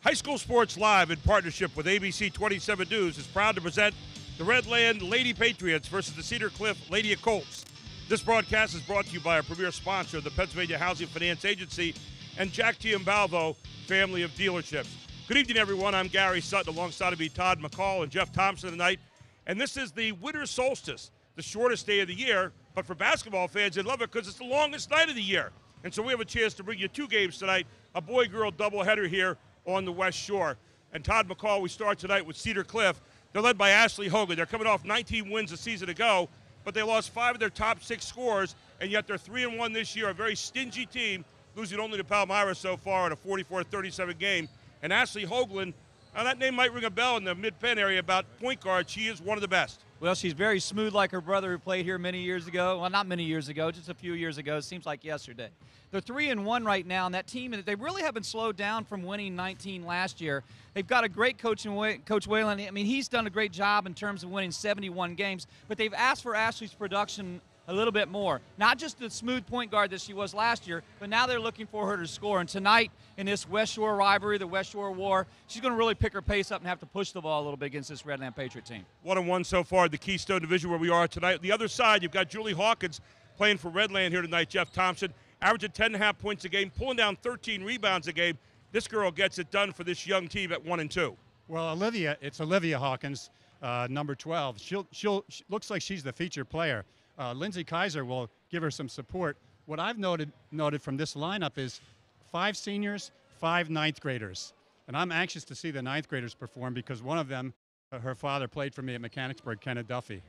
High School Sports Live, in partnership with ABC 27 News, is proud to present the Redland Lady Patriots versus the Cedar Cliff Lady Colts. This broadcast is brought to you by our premier sponsor, the Pennsylvania Housing Finance Agency, and Jack Giambalvo family of dealerships. Good evening, everyone. I'm Gary Sutton. Alongside of me, Todd McCall and Jeff Thompson tonight. And this is the winter solstice, the shortest day of the year. But for basketball fans, they love it because it's the longest night of the year. And so we have a chance to bring you two games tonight, a boy-girl doubleheader here on the West Shore. And Todd McCall, we start tonight with Cedar Cliff. They're led by Ashley Hogan. They're coming off 19 wins a season ago, but they lost 5 of their top 6 scorers, and yet they're 3-1 this year, a very stingy team, losing only to Palmyra so far in a 44-37 game. And Ashley Hoagland, now that name might ring a bell in the mid-pen area about point guard. She is one of the best. Well, she's very smooth like her brother who played here many years ago. Well, not many years ago, just a few years ago. It seems like yesterday. They're 3-1 right now, and that team, they really haven't slowed down from winning 19 last year. They've got a great coach in Coach Whalen. I mean, he's done a great job in terms of winning 71 games, but they've asked for Ashley's production a little bit more. Not just the smooth point guard that she was last year, but now they're looking for her to score. And tonight, in this West Shore rivalry, the West Shore War, she's going to really pick her pace up and have to push the ball a little bit against this Redland Patriot team. 1-1 so far, the Keystone Division where we are tonight. The other side, you've got Julie Hawkins playing for Redland here tonight, Jeff Thompson, averaging 10.5 points a game, pulling down 13 rebounds a game. This girl gets it done for this young team at 1-2. Well, it's Olivia Hawkins, number 12. She looks like she's the feature player. Lindsay Kaiser will give her some support. What I've noted from this lineup is 5 seniors, 5 ninth graders. And I'm anxious to see the ninth graders perform because one of them, her father played for me at Mechanicsburg, Kenneth Duffy.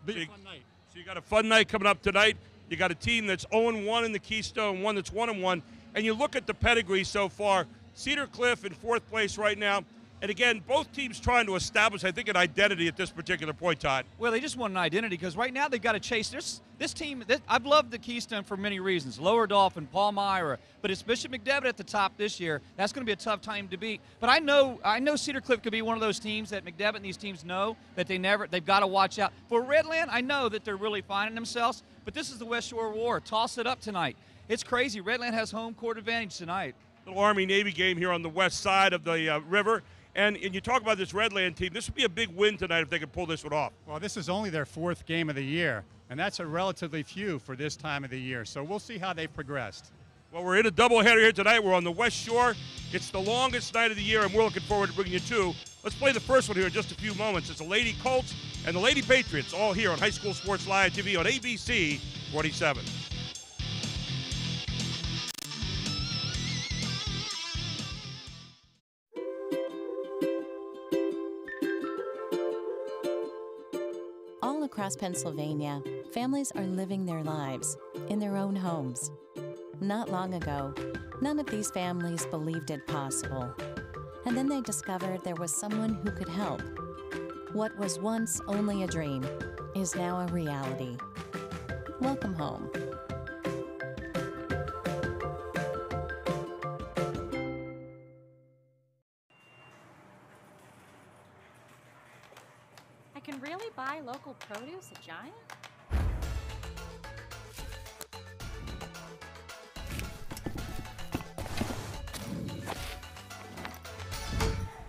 Be a fun night. So you got a fun night coming up tonight. You got a team that's 0-1 in the Keystone, one that's 1-1. And you look at the pedigree so far, Cedar Cliff in 4th place right now. And again, both teams trying to establish, I think, an identity at this particular point, Todd. Well, they just want an identity because right now they've got to chase this team. I've loved the Keystone for many reasons. Lower Dolphin, Palmyra, but it's Bishop McDevitt at the top this year. That's going to be a tough time to beat. But I know Cedar Cliff could be one of those teams that McDevitt and these teams know that they've got to watch out. For Redland, I know that they're really finding themselves, but this is the West Shore War. Toss it up tonight. It's crazy. Redland has home court advantage tonight. Little Army-Navy game here on the west side of the river. And you talk about this Redland team, this would be a big win tonight if they could pull this one off. Well, this is only their 4th game of the year, and that's a relatively few for this time of the year. So we'll see how they've progressed. Well, we're in a doubleheader here tonight. We're on the West Shore. It's the longest night of the year, and we're looking forward to bringing you two. Let's play the first one here in just a few moments. It's the Lady Colts and the Lady Patriots, all here on High School Sports Live TV on ABC 27. All across Pennsylvania, families are living their lives in their own homes. Not long ago, none of these families believed it possible. And then they discovered there was someone who could help. What was once only a dream is now a reality. Welcome home. I can really buy local produce at Giant?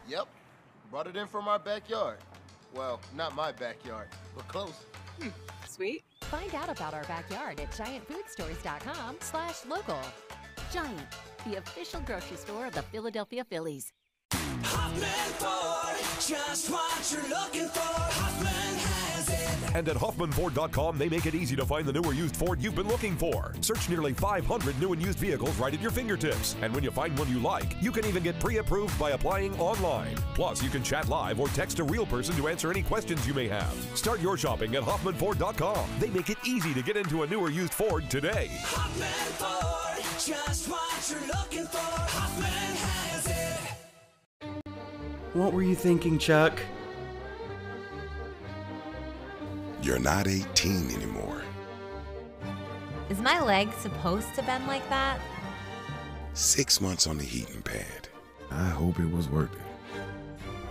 Yep, brought it in from our backyard. Well, not my backyard, but close. Sweet. Find out about our backyard at giantfoodstores.com/local. Giant, the official grocery store of the Philadelphia Phillies. Hoffman Ford, just what you're looking for. Hoffman has it. And at HoffmanFord.com, they make it easy to find the new or used Ford you've been looking for. Search nearly 500 new and used vehicles right at your fingertips. And when you find one you like, you can even get pre-approved by applying online. Plus, you can chat live or text a real person to answer any questions you may have. Start your shopping at HoffmanFord.com. They make it easy to get into a new or used Ford today. Hoffman Ford, just what you're looking for. Hoffman has it. What were you thinking, Chuck? You're not 18 anymore. Is my leg supposed to bend like that? 6 months on the heating pad. I hope it was worth it.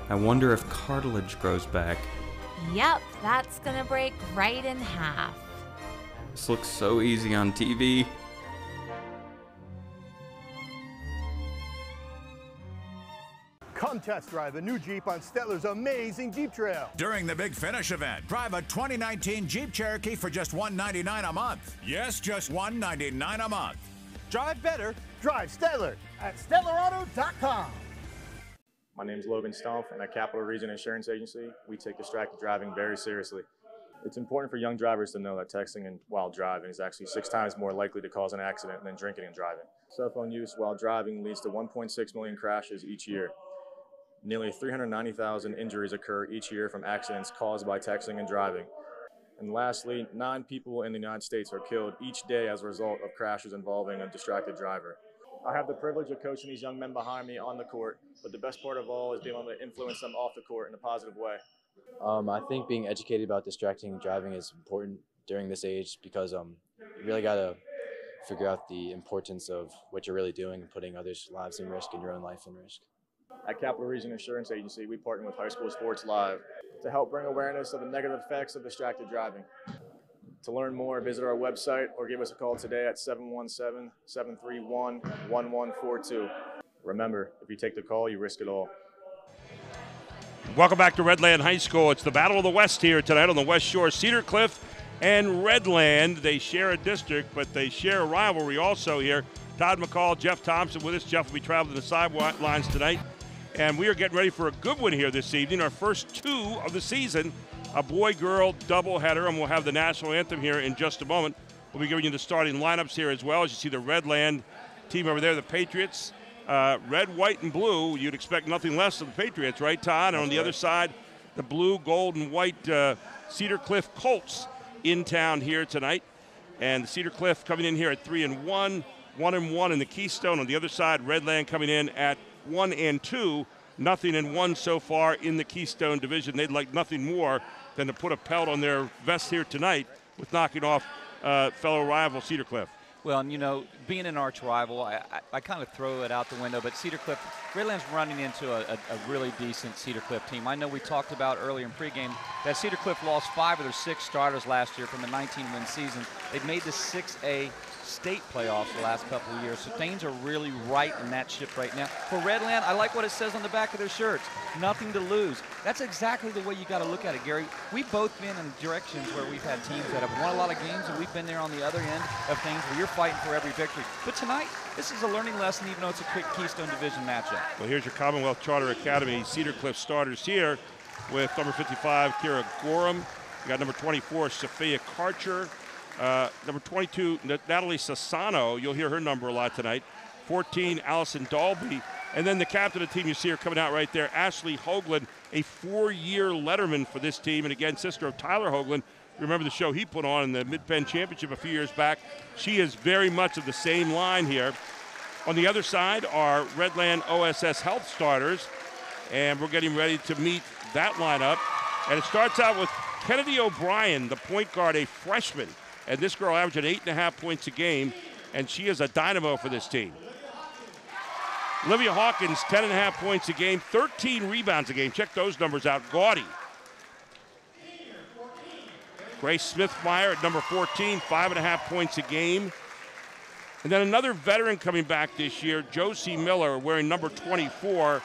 I wonder if cartilage grows back. Yep, that's gonna break right in half. This looks so easy on TV. Come test drive a new Jeep on Stetler's amazing Jeep Trail. During the Big Finish event, drive a 2019 Jeep Cherokee for just $199 a month. Yes, just $199 a month. Drive better, drive Stetler at StetlerAuto.com. My name is Logan Stumpf, and at Capital Region Insurance Agency, we take distracted driving very seriously. It's important for young drivers to know that texting and while driving is actually 6 times more likely to cause an accident than drinking and driving. Cell phone use while driving leads to 1.6 million crashes each year. Nearly 390,000 injuries occur each year from accidents caused by texting and driving. And lastly, 9 people in the United States are killed each day as a result of crashes involving a distracted driver. I have the privilege of coaching these young men behind me on the court, but the best part of all is being able to influence them off the court in a positive way. I think being educated about distracting driving is important during this age because you really got to figure out the importance of what you're really doing and putting others' lives in risk and your own life in risk. At Capital Region Insurance Agency, we partner with High School Sports Live to help bring awareness of the negative effects of distracted driving. To learn more, visit our website or give us a call today at 717-731-1142. Remember, if you take the call, you risk it all. Welcome back to Redland High School. It's the Battle of the West here tonight on the West Shore. Cedar Cliff and Redland, they share a district, but they share a rivalry also here. Todd McCall, Jeff Thompson with us. Jeff will be traveling the sidelines tonight. And we are getting ready for a good one here this evening, our first 2 of the season, a boy-girl doubleheader, and we'll have the national anthem here in just a moment. We'll be giving you the starting lineups here as well. As you see the Redland team over there, the Patriots, red, white, and blue. You'd expect nothing less of the Patriots, right, Todd? And on the other side, the blue, gold, and white Cedar Cliff Colts in town here tonight. And the Cedar Cliff coming in here at 3-1, 1-1 in the Keystone. On the other side, Redland coming in at 1-2, 0-1 so far in the Keystone Division. They'd like nothing more than to put a pelt on their vest here tonight with knocking off fellow rival Cedar Cliff. Well, and you know, being an arch rival, I kind of throw it out the window, but Cedar Cliff, Redland's running into a really decent Cedar Cliff team. I know we talked about earlier in pregame that Cedar Cliff lost 5 of their 6 starters last year from the 19-win season. They've made the 6A state playoffs the last couple of years, so things are really right in that ship right now. For Redland, I like what it says on the back of their shirts, nothing to lose. That's exactly the way you got to look at it, Gary. We've both been in directions where we've had teams that have won a lot of games, and we've been there on the other end of things where you're fighting for every victory. But tonight, this is a learning lesson, even though it's a quick Keystone Division matchup. Well, here's your Commonwealth Charter Academy Cedar Cliff starters here with number 55, Kira Gorham. You got number 24, Sophia Karcher. Number 22, Natalie Sassano. You'll hear her number a lot tonight. 14, Allison Dalby. And then the captain of the team, you see her coming out right there, Ashley Hoagland, a 4-year letterman for this team. And again, sister of Tyler Hoagland. Remember the show he put on in the Mid-Penn Championship a few years back. She is very much of the same line here. On the other side are Redland OSS Health starters. And we're getting ready to meet that lineup. And it starts out with Kennedy O'Brien, the point guard, a freshman. And this girl averaging 8.5 points a game, and she is a dynamo for this team. Olivia Hawkins, 10.5 points a game, 13 rebounds a game. Check those numbers out. Gaudy. Grace Smithmeyer at number 14, 5.5 points a game. And then another veteran coming back this year, Josie Miller, wearing number 24.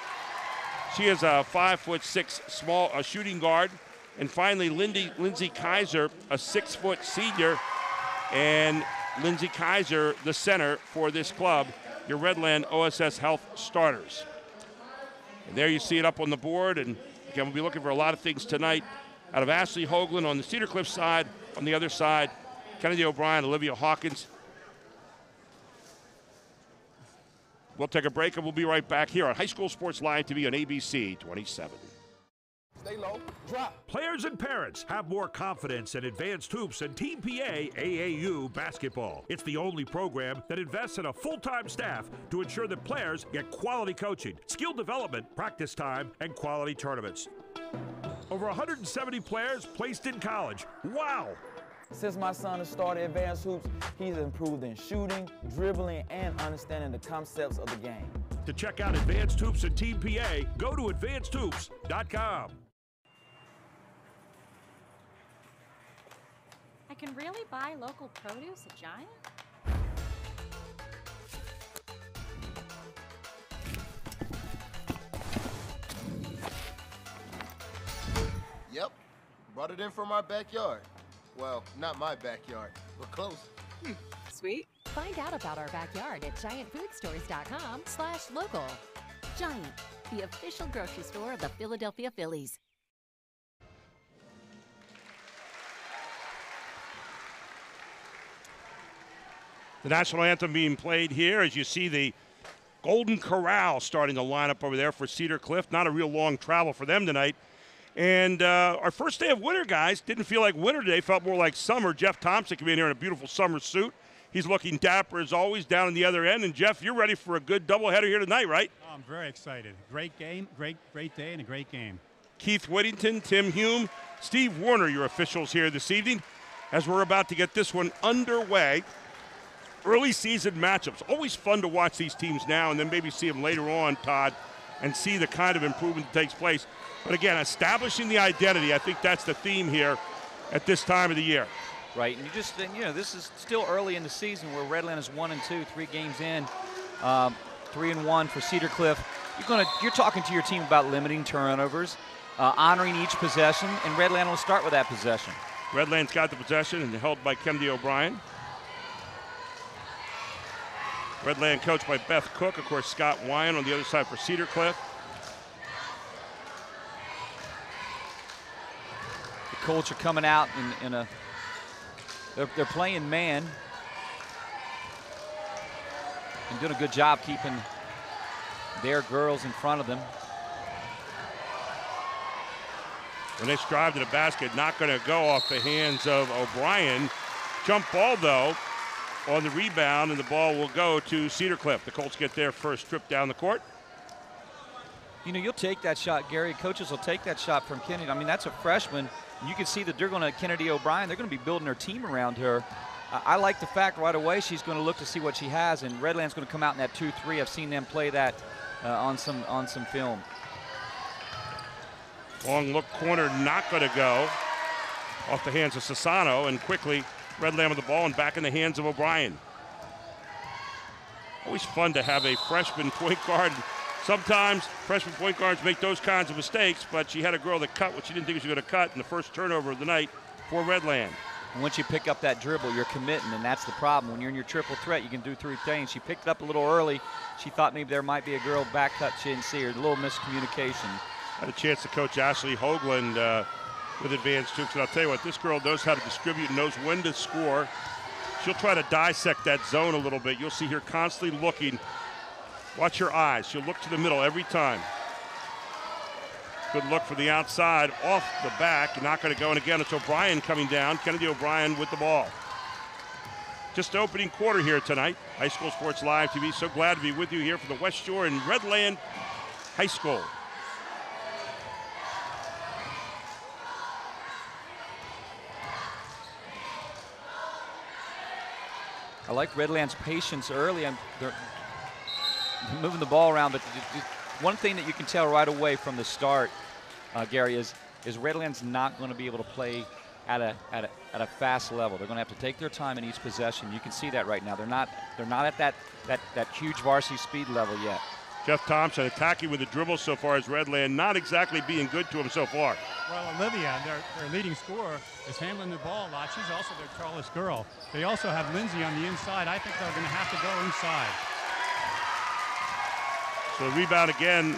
She is a 5'6" small shooting guard. And finally, Lindsay Kaiser, a 6-foot senior. And Lindsay Kaiser, the center for this club, your Redland OSS Health starters. And there you see it up on the board. And again, we'll be looking for a lot of things tonight out of Ashley Hoagland on the Cedar Cliff side. On the other side, Kennedy O'Brien, Olivia Hawkins. We'll take a break, and we'll be right back here on High School Sports Live TV on ABC 27. Stay low, drop. Players and parents have more confidence in Advanced Hoops and Team PA AAU basketball. It's the only program that invests in a full-time staff to ensure that players get quality coaching, skill development, practice time, and quality tournaments. Over 170 players placed in college. Wow! Since my son has started Advanced Hoops, he's improved in shooting, dribbling, and understanding the concepts of the game. To check out Advanced Hoops and Team PA, go to advancedhoops.com. I can really buy local produce at Giant? Brought it in from our backyard. Well, not my backyard, but close. Sweet. Find out about our backyard at giantfoodstores.com/local. Giant, the official grocery store of the Philadelphia Phillies. The national anthem being played here as you see the Golden Corral starting to line up over there for Cedar Cliff. Not a real long travel for them tonight. And our first day of winter, guys, didn't feel like winter today. Felt more like summer. Jeff Thompson came in here in a beautiful summer suit. He's looking dapper as always down in the other end. And, Jeff, you're ready for a good doubleheader here tonight, right? Oh, I'm very excited. Great game, great day, and a great game. Keith Whittington, Tim Hume, Steve Warner, your officials here this evening as we're about to get this one underway. Early season matchups. Always fun to watch these teams now and then maybe see them later on, Todd, and see the kind of improvement that takes place. But again, establishing the identity, I think that's the theme here at this time of the year. Right, and this is still early in the season where Redland is 1-2, 3 games in, 3-1 for Cedar Cliff. You're talking to your team about limiting turnovers, honoring each possession, and Redland will start with that possession. Redland's got the possession and held by Kennedy O'Brien. Redland coached by Beth Cook, of course, Scott Wyan on the other side for Cedar Cliff. The Colts are coming out in a they're playing man and doing a good job keeping their girls in front of them. When they drive to the basket, not going to go off the hands of O'Brien. Jump ball, though, on the rebound, and the ball will go to Cedar Cliff. The Colts get their first trip down the court. You'll take that shot, Gary. Coaches will take that shot from Kennedy. I mean, that's a freshman. You can see that they're going to, Kennedy O'Brien, they're going to be building their team around her. I like the fact right away she's going to look to see what she has, and Redland's going to come out in that 2-3. I've seen them play that on some film. Long look corner, not going to go. Off the hands of Sassano, and quickly Redland with the ball and back in the hands of O'Brien. Always fun to have a freshman point guard. Sometimes freshman point guards make those kinds of mistakes, but she had a girl that cut what she didn't think she was going to cut in the first turnover of the night for Redland. Once you pick up that dribble, you're committing, and that's the problem. When you're in your triple threat, you can do 3 things. She picked it up a little early. She thought maybe there might be a girl back cut. She didn't see her. A little miscommunication. Had a chance to coach Ashley Hoagland with advanced hoops, and I'll tell you what, this girl knows how to distribute and knows when to score. She'll try to dissect that zone a little bit. You'll see her constantly looking. Watch her eyes. She'll look to the middle every time. Good look for the outside, off the back. Not going to go, and again, it's O'Brien coming down. Kennedy O'Brien with the ball. Just opening quarter here tonight. High School Sports Live TV. So glad to be with you here for the West Shore and Redland High School. I like Redland's patience early. They're moving the ball around, but one thing that you can tell right away from the start, Gary, is Redland's not going to be able to play at a fast level. They're going to have to take their time in each possession. You can see that right now. They're not at that huge varsity speed level yet. Jeff Thompson attacking with the dribble so far as Redland, not exactly being good to him so far. Well, Olivia, their leading scorer, is handling the ball a lot. She's also their tallest girl. They also have Lindsay on the inside. I think they're going to have to go inside. So the rebound again,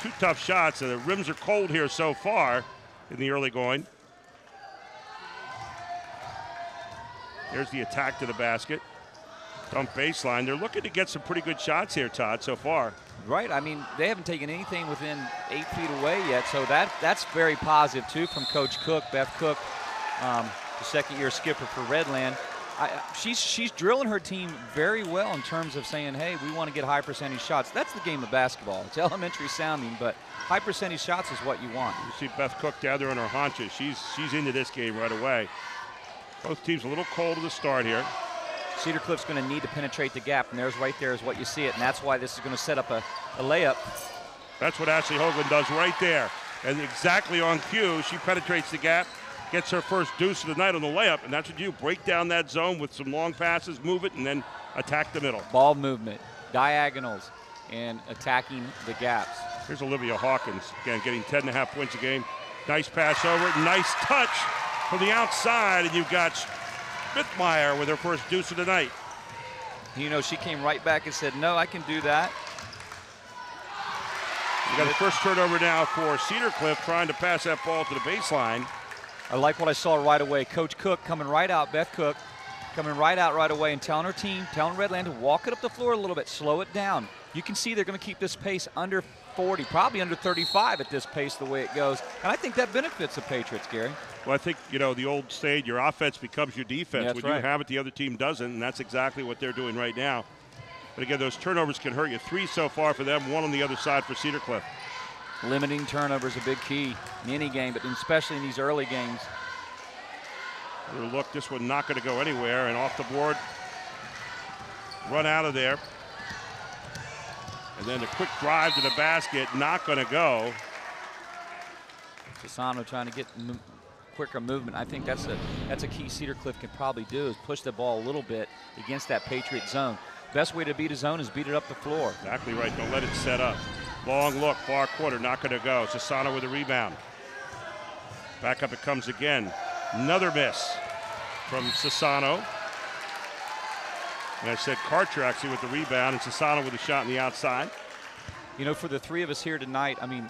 2 tough shots. The rims are cold here so far in the early going. Here's the attack to the basket. Dump baseline. They're looking to get some pretty good shots here, Todd, so far. Right. I mean, they haven't taken anything within 8 feet away yet, so that's very positive, too, from Coach Cook, Beth Cook, the second-year skipper for Redland. She's drilling her team very well in terms of saying, hey, we want to get high percentage shots. That's the game of basketball. It's elementary sounding, but high percentage shots is what you want. You see Beth Cook down there on her haunches. She's into this game right away. Both teams a little cold to the start here. Cedar Cliff's going to need to penetrate the gap, and right there is what you see it, and that's why this is going to set up a layup. That's what Ashley Hoagland does right there. And exactly on cue, she penetrates the gap, gets her first deuce of the night on the layup, and that's what you do. Break down that zone with some long passes, move it, and then attack the middle. Ball movement, diagonals, and attacking the gaps. Here's Olivia Hawkins, again, getting 10.5 points a game. Nice pass over, nice touch from the outside, and you've got Smithmeyer with her first deuce of the night. You know, she came right back and said, no, I can do that. We got the first turnover now for Cedar Cliff, trying to pass that ball to the baseline. I like what I saw right away. Coach Cook coming right out, Beth Cook, coming right out right away and telling her team, telling Redland to walk it up the floor a little bit, slow it down. You can see they're going to keep this pace under 40, probably under 35 at this pace the way it goes. And I think that benefits the Patriots, Gary. Well, I think, you know, the old saying, your offense becomes your defense. Yeah, when right. you have it, the other team doesn't, and that's exactly what they're doing right now. But again, those turnovers can hurt you. 3 so far for them, 1 on the other side for Cedar Cliff. Limiting turnovers a big key in any game, but especially in these early games. Look, this one not going to go anywhere, and off the board, run out of there. And then the quick drive to the basket, not going to go. Sassano trying to get quicker movement. I think that's a key Cedar Cliff can probably do, is push the ball a little bit against that Patriot zone. Best way to beat a zone is beat it up the floor. Exactly right. Don't let it set up. Long look, far quarter, not going to go. Sassano with a rebound. Back up it comes again. Another miss from Sassano. And I said Karcher actually with the rebound, and Sassano with a shot on the outside. You know, for the three of us here tonight, I mean,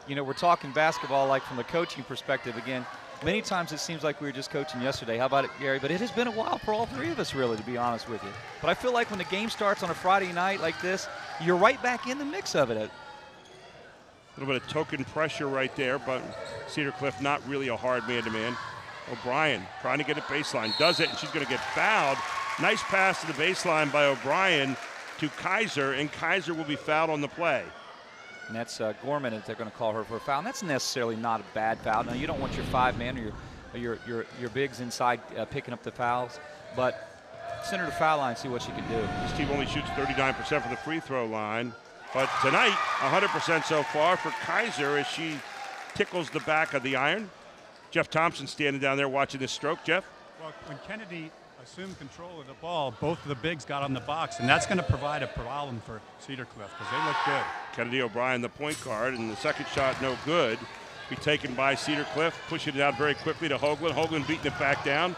you know, we're talking basketball like from a coaching perspective again. Many times it seems like we were just coaching yesterday. How about it, Gary? But it has been a while for all three of us, really, to be honest with you. But I feel like when the game starts on a Friday night like this, you're right back in the mix of it. A little bit of token pressure right there, but Cedar Cliff not really a hard man-to-man. O'Brien trying to get it baseline, does it, and she's going to get fouled. Nice pass to the baseline by O'Brien to Kaiser, and Kaiser will be fouled on the play. And that's Gorman, if they're going to call her for a foul. And that's necessarily not a bad foul. Now, you don't want your 5-man or your bigs inside picking up the fouls, but send her to foul line, see what she can do. This team only shoots 39% from the free throw line, but tonight 100% so far for Kaiser as she tickles the back of the iron. Jeff Thompson standing down there watching this stroke. Jeff? Well, when Kennedy assumed control of the ball, both of the bigs got on the box, and that's going to provide a problem for Cedar Cliff because they look good. Kennedy O'Brien, the point guard, and the second shot no good. Be taken by Cedar Cliff, pushing it out very quickly to Hoagland. Hoagland beating it back down.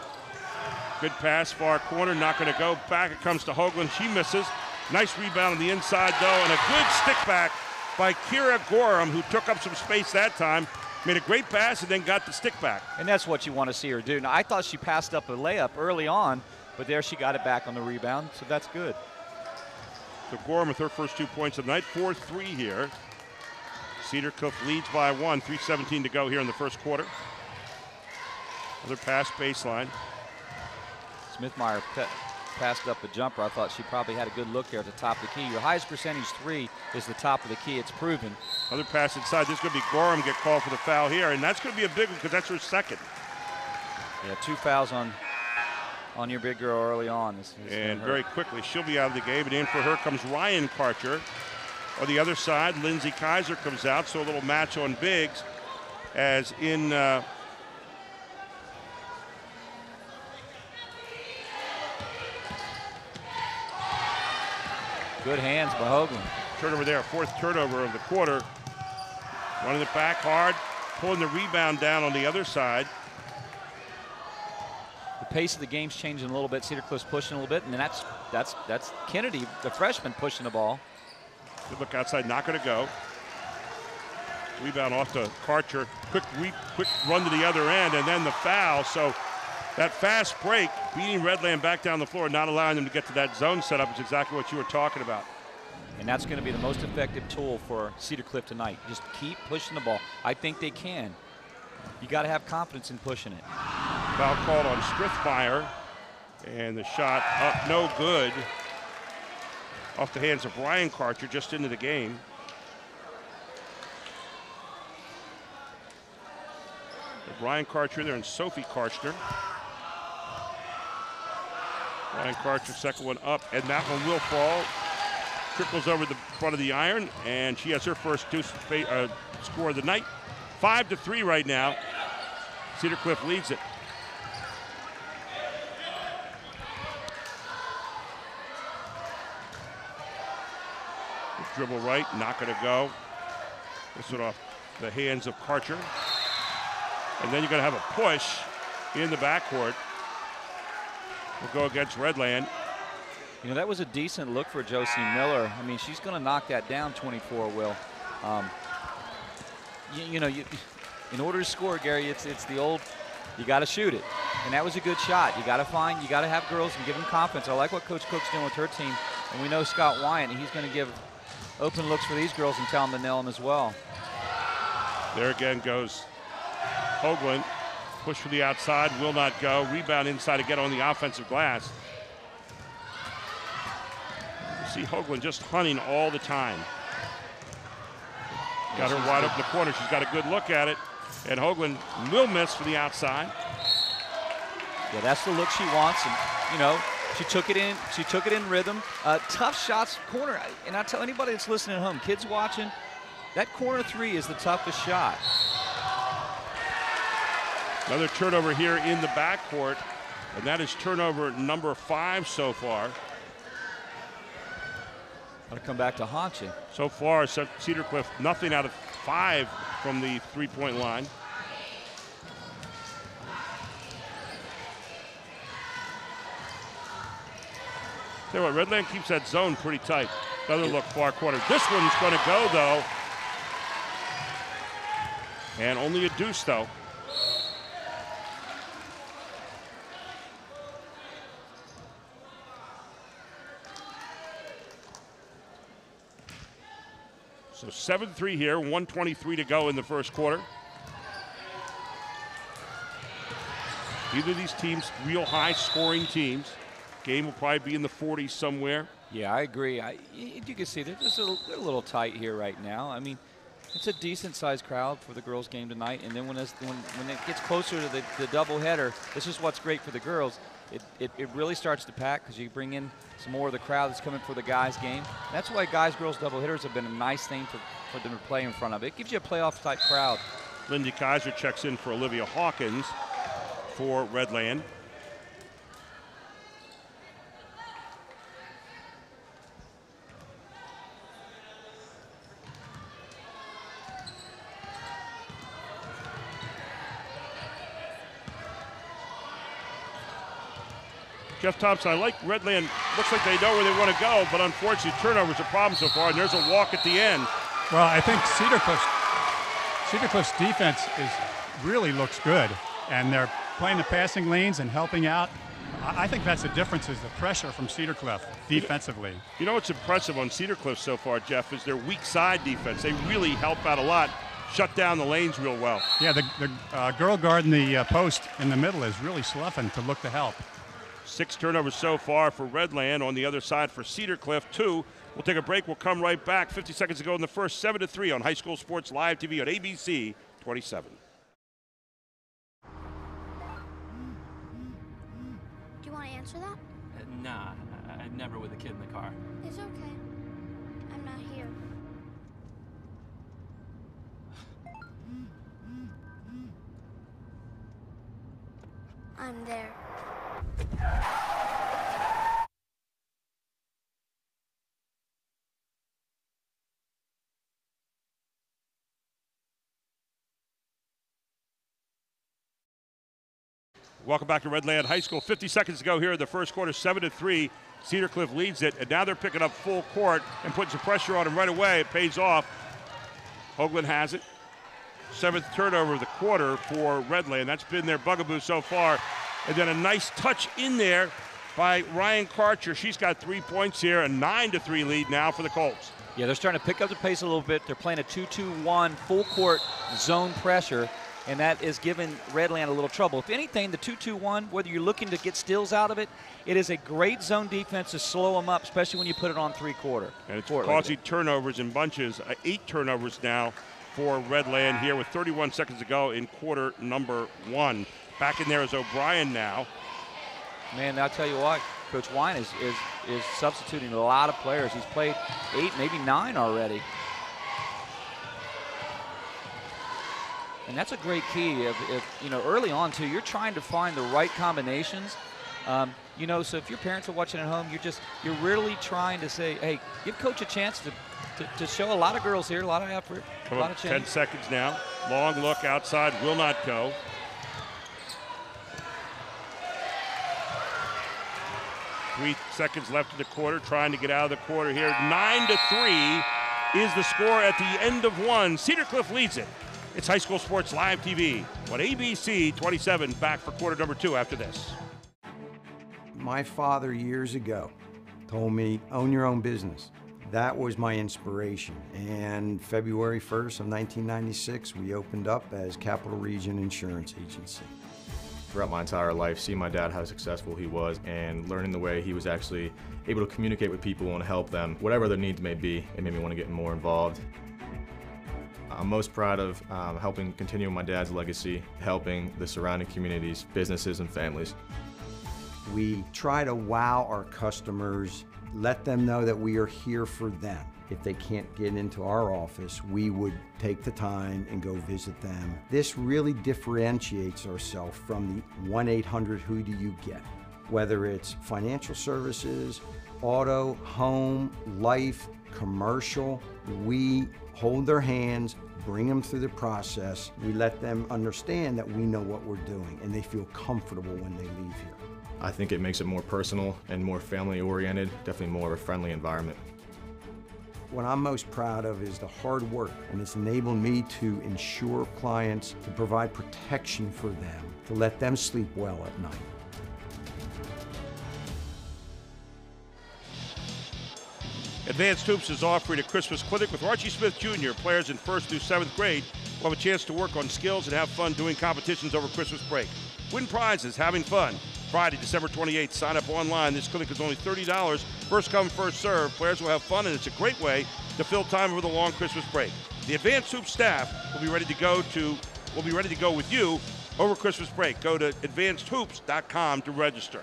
Good pass, far corner, not going to go. Back it comes to Hoagland. She misses. Nice rebound on the inside, though, and a good stick back by Kira Gorham, who took up some space that time. Made a great pass and then got the stick back. And that's what you want to see her do. Now, I thought she passed up a layup early on, but there she got it back on the rebound, so that's good. So Gorham with her first 2 points of the night, 4-3 here. Cedar Cliff leads by 1, 3:17 to go here in the first quarter. Another pass baseline. Smithmeyer passed up a jumper. I thought she probably had a good look there at the top of the key. Your highest percentage 3 is the top of the key. It's proven. Another pass inside. This is going to be Gorham get called for the foul here, and that's going to be a big one because that's her second. Yeah, 2 fouls on your big girl early on. And very quickly, she'll be out of the game, and in for her comes Ryan Karcher. On the other side, Lindsay Kaiser comes out, so a little match on bigs as in good hands by Hoagland. Turnover there, 4th turnover of the quarter. Running it back hard, pulling the rebound down on the other side. The pace of the game's changing a little bit. Cedar Cliff's pushing a little bit, and that's Kennedy, the freshman, pushing the ball. Good look outside, not going to go. Rebound off to Karcher. Quick run to the other end, and then the foul. So that fast break, beating Redland back down the floor, not allowing them to get to that zone setup is exactly what you were talking about. And that's going to be the most effective tool for Cedar Cliff tonight. Just keep pushing the ball. I think they can. You got to have confidence in pushing it. Foul called on Strithmeyer, and the shot up no good. Off the hands of Brian Karcher, just into the game. Brian Karcher there and Sophie Karchner. Brian Karcher, second one up, and that one will fall. Trickles over the front of the iron, and she has her first score of the night. 5-3 right now. Cedar Cliff leads it. Dribble right, not going to go. This one off the hands of Karcher. And then you're going to have a push in the backcourt. We'll go against Redland. You know, that was a decent look for Josie Miller. I mean, she's going to knock that down 24, Will. In order to score, Gary, it's the old, you got to shoot it. And that was a good shot. You got to have girls and give them confidence. I like what Coach Cook's doing with her team. And we know Scott Wyatt, and he's going to give open looks for these girls and tell them to nail them as well. There again goes Hoagland. Push for the outside, will not go. Rebound inside to get on the offensive glass. You see Hoagland just hunting all the time. Got her wide open in the corner. She's got a good look at it. And Hoagland will miss for the outside. Yeah, that's the look she wants. And, you know, she took it in. She took it in rhythm. Tough shots, corner. And I tell anybody that's listening at home, kids watching, that corner three is the toughest shot. Another turnover here in the backcourt, and that is turnover number 5 so far. Got to come back to haunt you. So far, Cedar Cliff, nothing out of 5 from the three-point line. Tell you what, Redland keeps that zone pretty tight. Another look, far corner. This one's going to go, though. And only a deuce, though. So 7-3 here, 1:23 to go in the first quarter. Either of these teams, real high-scoring teams. Game will probably be in the 40s somewhere. Yeah, I agree. You can see they're just they're a little tight here right now. I mean, it's a decent-sized crowd for the girls' game tonight. And then when it gets closer to the doubleheader, this is what's great for the girls. It really starts to pack because you bring in some more of the crowd that's coming for the guys' game. That's why guys-girls doubleheaders have been a nice thing for them to play in front of. It gives you a playoff-type crowd. Lindy Kaiser checks in for Olivia Hawkins for Redland. Jeff Thompson, I like Redland. Looks like they know where they want to go, but unfortunately, turnovers are a problem so far, and there's a walk at the end. Well, I think Cedar Cliff's defense really looks good, and they're playing the passing lanes and helping out. I think that's the difference, is the pressure from Cedar Cliff defensively. You know what's impressive on Cedar Cliff so far, Jeff, is their weak side defense. They really help out a lot, shut down the lanes real well. Yeah, the girl guarding the post in the middle is really sloughing to look to help. 6 turnovers so far for Redland. On the other side for Cedar Cliff, 2. We'll take a break. We'll come right back. 50 seconds to go in the first. 7-3 on High School Sports Live TV on ABC 27. Do you want to answer that? Nah, never with a kid in the car. It's okay. I'm not here. I'm there. Welcome back to Redland High School. 50 seconds to go here in the first quarter. 7-3. Cedar Cliff leads it, and now they're picking up full court and putting some pressure on them right away. It pays off. Hoagland has it. 7th turnover of the quarter for Redland. That's been their bugaboo so far. And then a nice touch in there by Ryan Karcher. She's got 3 points here, a 9-3 lead now for the Colts. Yeah, they're starting to pick up the pace a little bit. They're playing a 2-2-1 full court zone pressure, and that is giving Redland a little trouble. If anything, the 2-2-1, whether you're looking to get steals out of it, it is a great zone defense to slow them up, especially when you put it on three-quarter. And it's causing turnovers in bunches. 8 turnovers now for Redland here with 31 seconds to go in quarter number 1. Back in there is O'Brien now. Man, I'll tell you what, Coach Wine is substituting a lot of players. He's played 8, maybe 9 already. And that's a great key. If you know, early on too, you're trying to find the right combinations. You know, so if your parents are watching at home, you're really trying to say, hey, give Coach a chance to show a lot of girls here, a lot of effort, a lot of chance. 10 seconds now. Long look outside, will not go. Three seconds left in the quarter, trying to get out of the quarter here. 9-3 is the score at the end of one. Cedar Cliff leads it. It's High School Sports Live TV on ABC 27. Back for quarter number 2 after this. My father years ago told me, own your own business. That was my inspiration. And February 1st of 1996, we opened up as Capital Region Insurance Agency. Throughout my entire life, seeing my dad how successful he was and learning the way he was actually able to communicate with people and help them, whatever their needs may be, it made me want to get more involved. I'm most proud of helping continue my dad's legacy, helping the surrounding communities, businesses, and families. We try to wow our customers, let them know that we are here for them. If they can't get into our office, we would take the time and go visit them. This really differentiates ourselves from the 1-800 who do you get? Whether it's financial services, auto, home, life, commercial, we hold their hands, bring them through the process. We let them understand that we know what we're doing and they feel comfortable when they leave here. I think it makes it more personal and more family-oriented, definitely more of a friendly environment. What I'm most proud of is the hard work, and it's enabled me to ensure clients, to provide protection for them, to let them sleep well at night. Advanced Hoops is offering a Christmas clinic with Archie Smith Jr. Players in 1st through 7th grade will have a chance to work on skills and have fun doing competitions over Christmas break. Win prizes, having fun. Friday, December 28th, sign up online. This clinic is only $30. First come, first serve. Players will have fun, and it's a great way to fill time over the long Christmas break. The Advanced Hoops staff will be ready to go with you over Christmas break. Go to advancedhoops.com to register.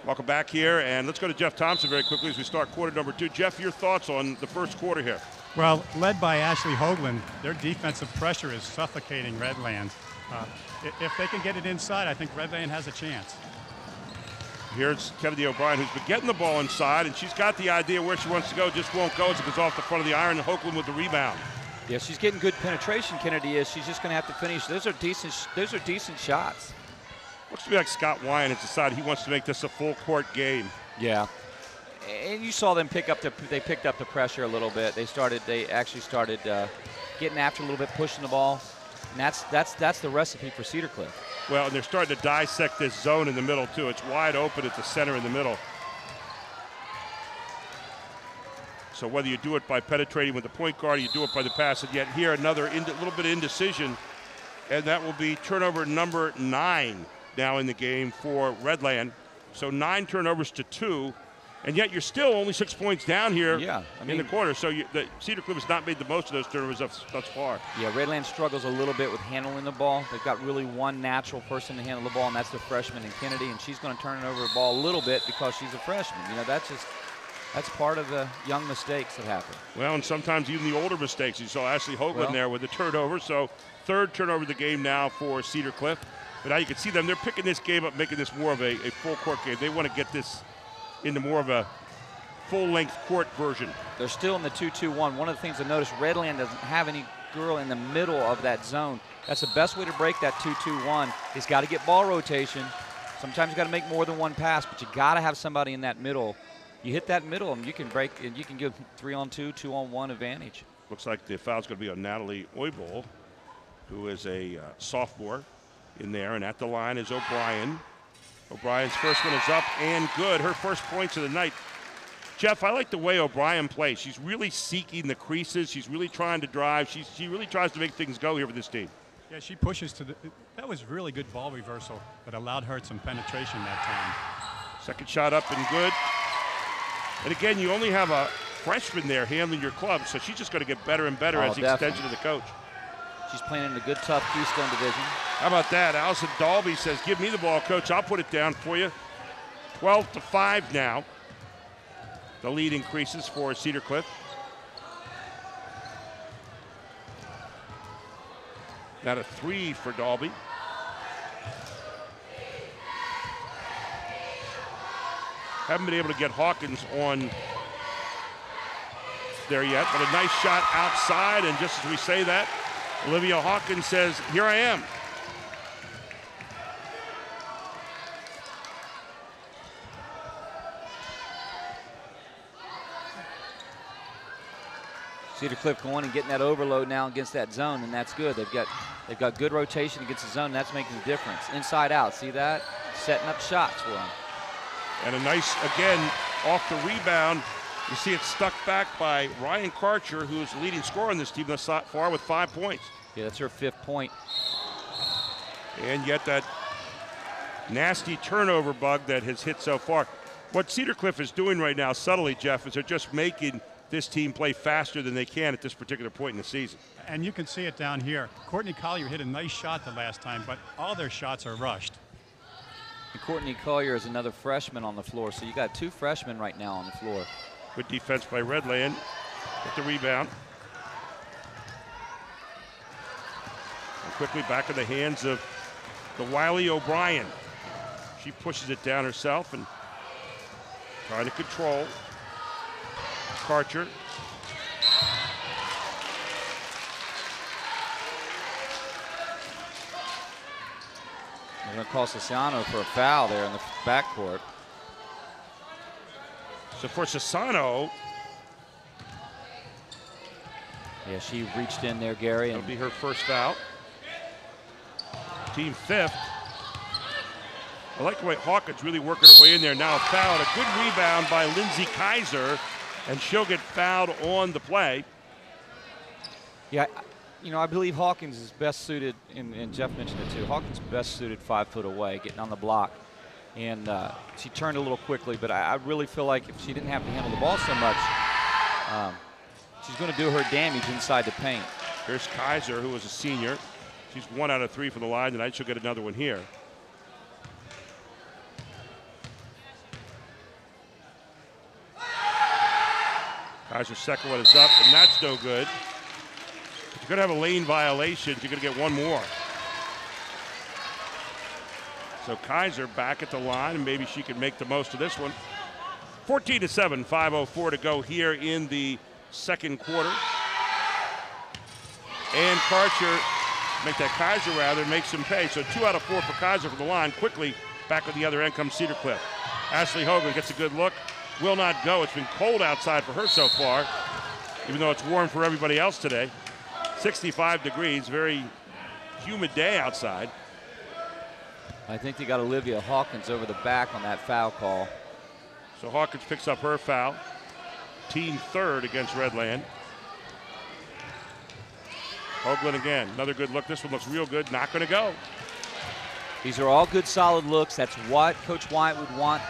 Welcome back here, and let's go to Jeff Thompson very quickly as we start quarter number 2. Jeff, your thoughts on the first quarter here? Well, led by Ashley Hoagland, their defensive pressure is suffocating Redland. If they can get it inside, I think Redland has a chance. Here's Kennedy O'Brien, who's been getting the ball inside, and she's got the idea where she wants to go, just won't go as it goes off the front of the iron, and Hoagland with the rebound. Yeah, she's getting good penetration, Kennedy is. She's just going to have to finish. Those are decent shots. Looks to me like Scott Wyan has decided he wants to make this a full court game. Yeah. And you saw them picked up the pressure a little bit. They actually started getting after a little bit, pushing the ball. And that's the recipe for Cedar Cliff. Well, and they're starting to dissect this zone in the middle, too. It's wide open at the center in the middle. So whether you do it by penetrating with the point guard or you do it by the pass, and yet here another little bit of indecision, and that will be turnover number 9 now in the game for Redland. So 9 turnovers to 2. And yet you're still only 6 points down here in the quarter. So the Cedar Cliff has not made the most of those turnovers thus far. Yeah, Redland struggles a little bit with handling the ball. They've got really one natural person to handle the ball, and that's the freshman in Kennedy. And she's going to turn it over the ball a little bit because she's a freshman. You know, that's part of the young mistakes that happen. Well, and sometimes even the older mistakes. You saw Ashley Hoagland there with the turnover. So 3rd turnover of the game now for Cedar Cliff. But now you can see them. They're picking this game up, making this more of a full court game. They want to get this into more of a full-length court version. They're still in the 2-2-1. One of the things I noticed, Redland doesn't have any girl in the middle of that zone. That's the best way to break that 2-2-1. He's got to get ball rotation. Sometimes you got to make more than one pass, but you got to have somebody in that middle. You hit that middle, and you can break, and you can give 3-on-2, 2-on-1 advantage. Looks like the foul's going to be on Natalie Oibol, who is a sophomore in there, and at the line is O'Brien. O'Brien's first one is up and good. Her first points of the night. Jeff, I like the way O'Brien plays. She's really seeking the creases. She's really trying to drive. She really tries to make things go here for this team. Yeah, she pushes to the – that was really good ball reversal that allowed her some penetration that time. Second shot up and good. And again, you only have a freshman there handling your club, so she's just going to get better and better as the extension of the coach. She's playing in a good, tough Keystone division. How about that? Allison Dalby says, give me the ball, coach. I'll put it down for you. 12-5 now. The lead increases for Cedar Cliff. Now a 3 for Dalby. Haven't been able to get Hawkins on there yet, but a nice shot outside, and just as we say that, Olivia Hawkins says, here I am. Cedar Cliff going and getting that overload now against that zone, and that's good. They've got good rotation against the zone, and that's making the difference. Inside out, see that? Setting up shots for them. And a nice, again, off the rebound. You see it stuck back by Ryan Karcher, who's the leading scorer on this team thus far with 5 points. Yeah, that's her 5th point. And yet that nasty turnover bug that has hit so far. What Cedar Cliff is doing right now, subtly, Jeff, is they're just making this team play faster than they can at this particular point in the season. And you can see it down here. Courtney Collier hit a nice shot the last time, but all their shots are rushed. And Courtney Collier is another freshman on the floor, so you got 2 freshmen right now on the floor. Good defense by Redland with the rebound. And quickly back in the hands of the Wiley O'Brien. She pushes it down herself and trying to control. Karcher. They're going to call Sassano for a foul there in the backcourt. So for Sassano. Yeah, she reached in there, Gary. That'll be her first foul. Team 5th. I like the way Hawkins really working her way in there. Now a foul, a good rebound by Lindsay Kaiser, and she'll get fouled on the play. Yeah, you know, I believe Hawkins is best suited, and Jeff mentioned it too, Hawkins best suited 5 foot away, getting on the block. And she turned a little quickly, but I really feel like if she didn't have to handle the ball so much, she's going to do her damage inside the paint. Here's Kaiser, who was a senior. She's 1 out of 3 from the line tonight. She'll get another one here. Kaiser's second one is up, and that's no good. If you're going to have a lane violation, you're going to get one more. So Kaiser back at the line, and maybe she can make the most of this one. 14-7, 5:04 to go here in the second quarter. And Karcher, make that Kaiser rather, makes him pay. So 2 out of 4 for Kaiser from the line. Quickly back on the other end comes Cedar Cliff. Ashley Hogan gets a good look. Will not go. It's been cold outside for her so far, even though it's warm for everybody else today. 65 degrees, very humid day outside. I think they got Olivia Hawkins over the back on that foul call. So Hawkins picks up her foul. Team 3rd against Redland. Hoagland again, another good look. This one looks real good, not going to go. These are all good, solid looks. That's what Coach White would want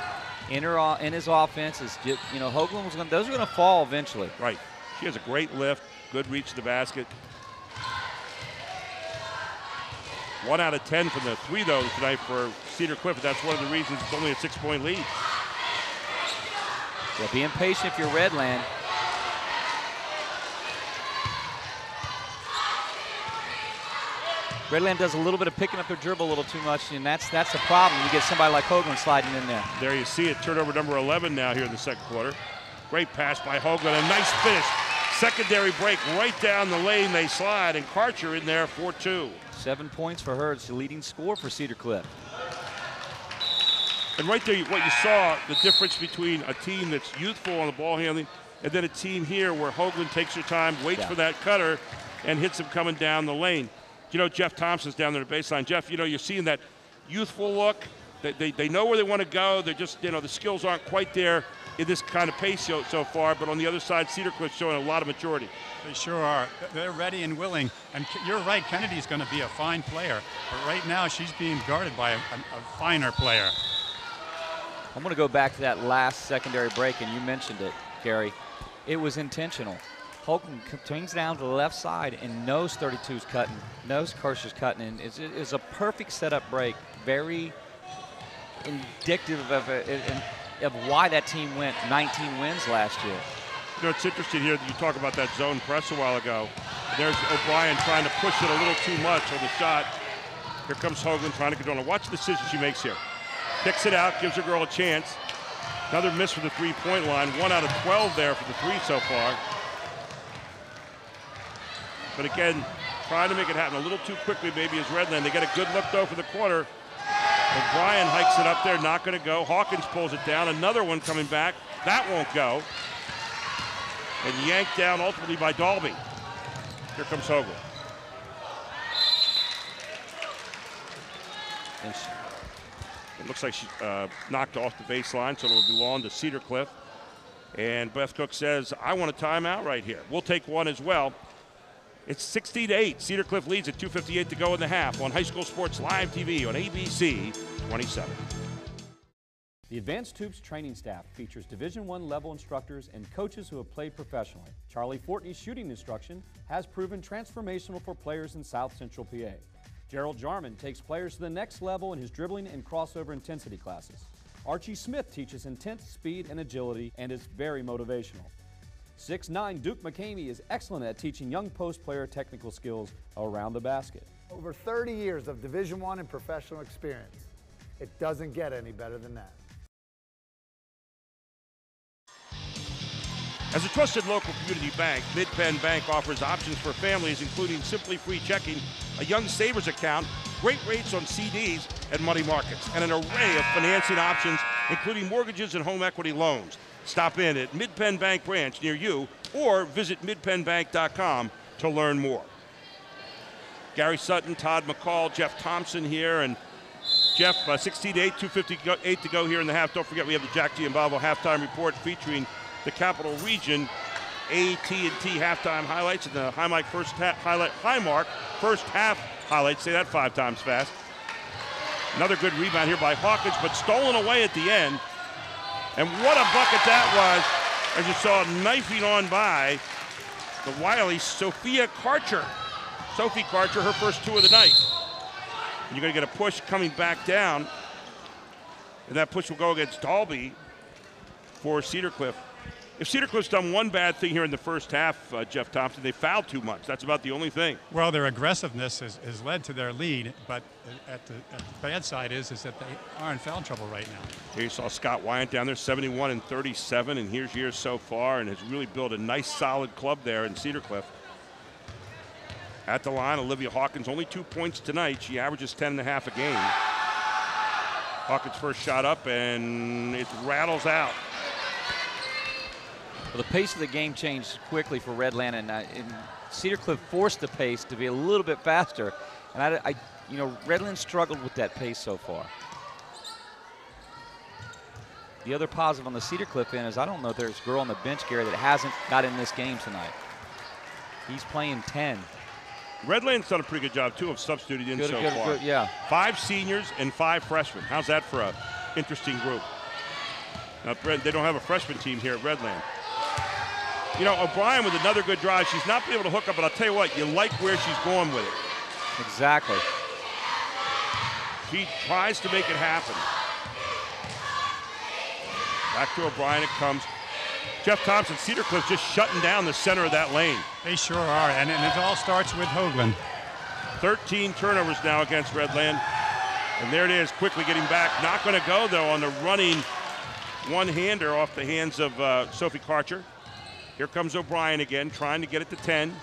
in his offense. Is just, you know, Hoagland was going. Those are going to fall eventually. Right. She has a great lift, good reach to the basket. 1 out of 10 from the 3 though tonight for Cedar Cliff. That's one of the reasons it's only a 6-point lead. Yeah, be impatient if you're Redland. Redland does a little bit of picking up their dribble a little too much, and that's the problem. You get somebody like Hoagland sliding in there. There you see it, turnover number 11 now here in the second quarter. Great pass by Hoagland, a nice finish. Secondary break right down the lane, they slide, and Karcher in there for 2. 7 points for her. It's the leading scorer for Cedar Cliff. And right there, what you saw, the difference between a team that's youthful on the ball handling and then a team here where Hoagland takes her time, waits for that cutter, and hits him coming down the lane. You know, Jeff Thompson's down there at the baseline. Jeff, you know, you're seeing that youthful look. They know where they want to go. They're just, you know, the skills aren't quite there in this kind of pace so far. But on the other side, Cedar Cliff's showing a lot of maturity. They sure are. They're ready and willing. And you're right, Kennedy's going to be a fine player. But right now, she's being guarded by a finer player. I'm going to go back to that last secondary break, and you mentioned it, Gary. It was intentional. Hoagland swings down to the left side and knows 32's cutting, knows Karcher's cutting, and it's a perfect setup break. Very indicative of why that team went 19 wins last year. You know, it's interesting here that you talk about that zone press a while ago. There's O'Brien trying to push it a little too much on the shot. Here comes Hoagland trying to control it. Watch the decision she makes here. Kicks it out, gives her girl a chance. Another miss from the three-point line. 1 out of 12 there for the 3 so far. But again, trying to make it happen a little too quickly maybe as Redland. They get a good look, though, for the corner. O'Brien hikes it up there, not going to go. Hawkins pulls it down. Another one coming back. That won't go. And yanked down ultimately by Dalby. Here comes Hoagland. It looks like she knocked off the baseline, so it'll belong to Cedar Cliff. And Beth Cook says, I want a timeout right here. We'll take one as well. It's 16-8. Cedar Cliff leads at 2:58 to go in the half on High School Sports Live TV on ABC 27. The Advanced Hoops training staff features Division I level instructors and coaches who have played professionally. Charlie Fortney's shooting instruction has proven transformational for players in South Central PA. Gerald Jarman takes players to the next level in his dribbling and crossover intensity classes. Archie Smith teaches intense speed and agility and is very motivational. 6'9" Duke McCamey is excellent at teaching young post player technical skills around the basket. Over 30 years of Division I and professional experience. It doesn't get any better than that. As a trusted local community bank, Mid-Penn Bank offers options for families, including Simply Free Checking, a Young Savers account, great rates on CDs and money markets, and an array of financing options, including mortgages and home equity loans. Stop in at Mid-Penn Bank branch near you or visit midpennbank.com to learn more. Gary Sutton, Todd McCall, Jeff Thompson here, and Jeff, 16-8, 2:58 to go here in the half. Don't forget we have the Jack Giambalvo halftime report featuring the Capital Region AT&T halftime highlights and the Highmark first half highlights. Say that 5 times fast. Another good rebound here by Hawkins, but stolen away at the end. And what a bucket that was, as you saw knifing on by the wily Sophia Karcher. Sophie Karcher, her first 2 of the night. And you're going to get a push coming back down, and that push will go against Dalby for Cedar Cliff. If Cedar Cliff's done one bad thing here in the first half, Jeff Thompson, they fouled too much. That's about the only thing. Well, their aggressiveness has led to their lead, but at the bad side is that they are in foul trouble right now. Here you saw Scott Wyant down there, 71 and 37, and here's years so far, and has really built a nice, solid club there in Cedar Cliff. At the line, Olivia Hawkins, only 2 points tonight. She averages 10.5 a game. Hawkins' first shot up, and it rattles out. Well, the pace of the game changed quickly for Redland, and Cedar Cliff forced the pace to be a little bit faster. And Redland struggled with that pace so far. The other positive on the Cedar Cliff end is I don't know if there's a girl on the bench, Gary, that hasn't got in this game tonight. He's playing 10. Redland's done a pretty good job, too, of substituting in so far. Yeah. 5 seniors and 5 freshmen. How's that for an interesting group? Now, they don't have a freshman team here at Redland. You know, O'Brien with another good drive. She's not been able to hook up, but I'll tell you what, you like where she's going with it. Exactly. She tries to make it happen. Back to O'Brien it comes. Jeff Thompson, Cedar Cliff just shutting down the center of that lane. They sure are, and it all starts with Hoagland. 13 turnovers now against Redland. And there it is, quickly getting back. Not going to go, though, on the running one-hander off the hands of Sophie Karcher. Here comes O'Brien again, trying to get it to 10.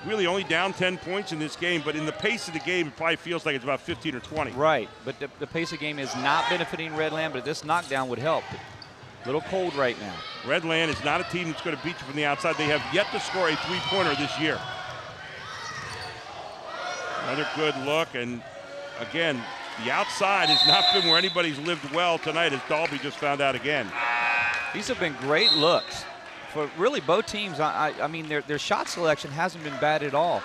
Really only down 10 points in this game, but in the pace of the game, it probably feels like it's about 15 or 20. Right, but the pace of the game is not benefiting Redland, but this knockdown would help. A little cold right now. Redland is not a team that's going to beat you from the outside. They have yet to score a 3-pointer this year. Another good look, and again, the outside has not been where anybody's lived well tonight, as Dalby just found out again. These have been great looks for really both teams. I mean, their shot selection hasn't been bad at all.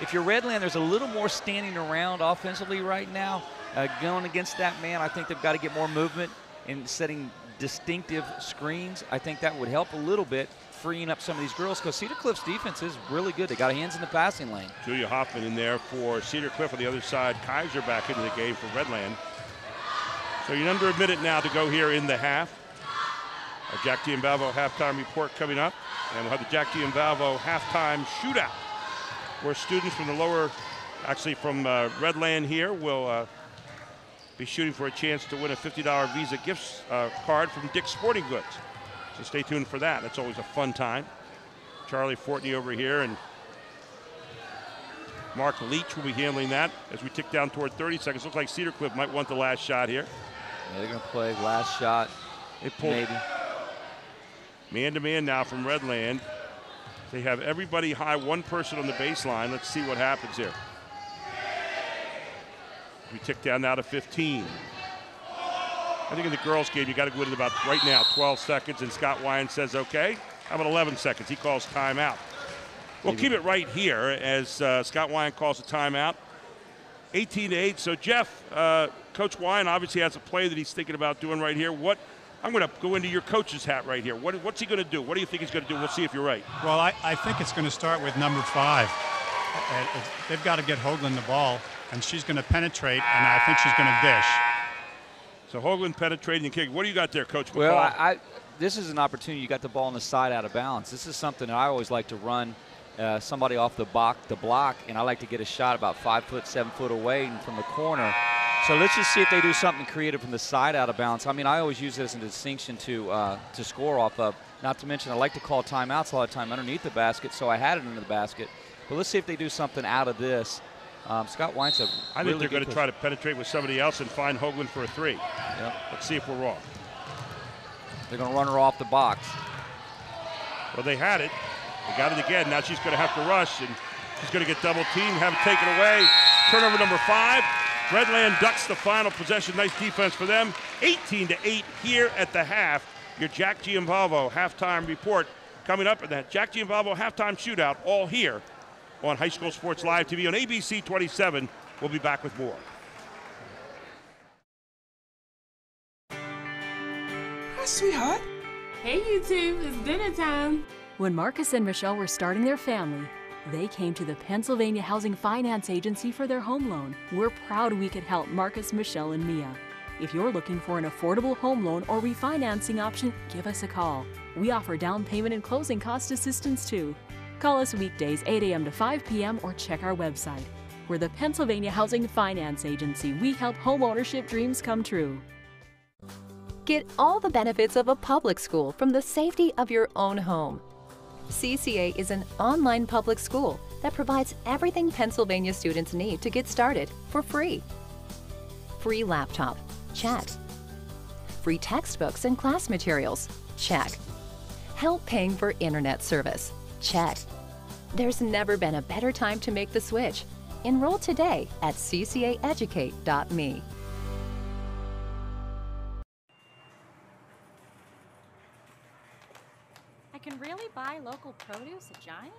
If you're Redland, there's a little more standing around offensively right now. Going against that man, I think they've got to get more movement and setting distinctive screens. I think that would help a little bit, freeing up some of these girls, because Cedar Cliff's defense is really good. They got hands in the passing lane. Julia Hoffman in there for Cedar Cliff. On the other side, Kaiser back into the game for Redland. So you're under a minute now to go here in the half. Our Jack Giambalvo halftime report coming up, and we'll have the Jack Giambalvo halftime shootout, where students from the lower, actually from Redland here, will be shooting for a chance to win a $50 Visa gift card from Dick's Sporting Goods. So stay tuned for that. That's always a fun time. Charlie Fortney over here, and Mark Leach will be handling that as we tick down toward 30 seconds. Looks like Cedar Cliff might want the last shot here. Yeah, they're going to play last shot. They pull maybe. Man-to-man now from Redland. They have everybody high, one person on the baseline. Let's see what happens here. We tick down now to 15. I think in the girls' game, you got to go in about right now 12 seconds, and Scott Wyan says, okay. How about 11 seconds? He calls timeout. We'll keep it right here as Scott Wyan calls a timeout. 18-8. So, Jeff, Coach Wyan obviously has a play that he's thinking about doing right here. I'm going to go into your coach's hat right here. What's he going to do? What do you think he's going to do? We'll see if you're right. Well, I think it's going to start with number 5. They've got to get Hoagland the ball, and she's going to penetrate, and I think she's going to dish. So Hoagland penetrating and kicking. What do you got there, Coach McCall? Well, this is an opportunity. You got the ball on the side out of bounds. This is something that I always like to run somebody off the block, and I like to get a shot about 5 foot, 7 foot away from the corner. So let's just see if they do something creative from the side out of bounds. I mean, I always use it as a distinction to score off of. Not to mention, I like to call timeouts a lot of time underneath the basket, so I had it under the basket. But let's see if they do something out of this. Scott Wyan's I think they're going to try to penetrate with somebody else and find Hoagland for a 3. Yep. Let's see if we're wrong. They're going to run her off the box. Well, they had it. They got it again. Now she's going to have to rush, and she's going to get double teamed, have it taken away. Turnover number 5. Redland ducks the final possession. Nice defense for them. 18-8 here at the half. Your Jack Giambalvo halftime report coming up in that Jack Giambalvo halftime shootout, all here on High School Sports Live TV on ABC 27. We'll be back with more. Hi, sweetheart. Hey, you two. It's dinner time. When Marcus and Michelle were starting their family, they came to the Pennsylvania Housing Finance Agency for their home loan. We're proud we could help Marcus, Michelle, and Mia. If you're looking for an affordable home loan or refinancing option, give us a call. We offer down payment and closing cost assistance too. Call us weekdays 8 a.m. to 5 p.m. or check our website. We're the Pennsylvania Housing Finance Agency. We help homeownership dreams come true. Get all the benefits of a public school from the safety of your own home. CCA is an online public school that provides everything Pennsylvania students need to get started for free. Free laptop, check. Free textbooks and class materials, check. Help paying for internet service, check. There's never been a better time to make the switch. Enroll today at ccaeducate.me. I can really buy local produce at Giant?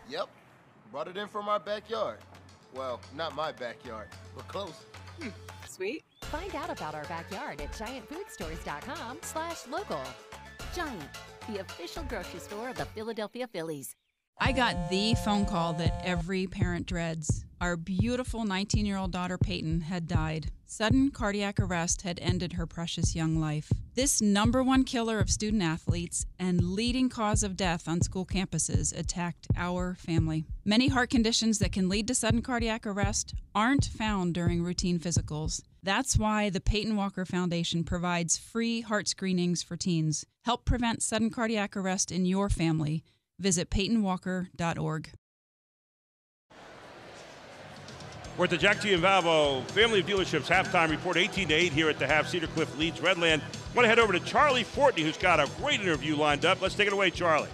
Yep, brought it in from our backyard. Well, not my backyard, but close. Sweet. Find out about our backyard at giantfoodstores.com/local. Giant, the official grocery store of the Philadelphia Phillies. I got the phone call that every parent dreads. Our beautiful 19-year-old daughter Peyton had died. Sudden cardiac arrest had ended her precious young life. This #1 killer of student athletes and leading cause of death on school campuses attacked our family. Many heart conditions that can lead to sudden cardiac arrest aren't found during routine physicals. That's why the Peyton Walker Foundation provides free heart screenings for teens. Help prevent sudden cardiac arrest in your family. Visit PeytonWalker.org. We're at the Jack Giambalvo Family of Dealerships halftime report, 18-8 here at the half. Cedar Cliff leads Redland. Want to head over to Charlie Fortney, who's got a great interview lined up. Let's take it away, Charlie.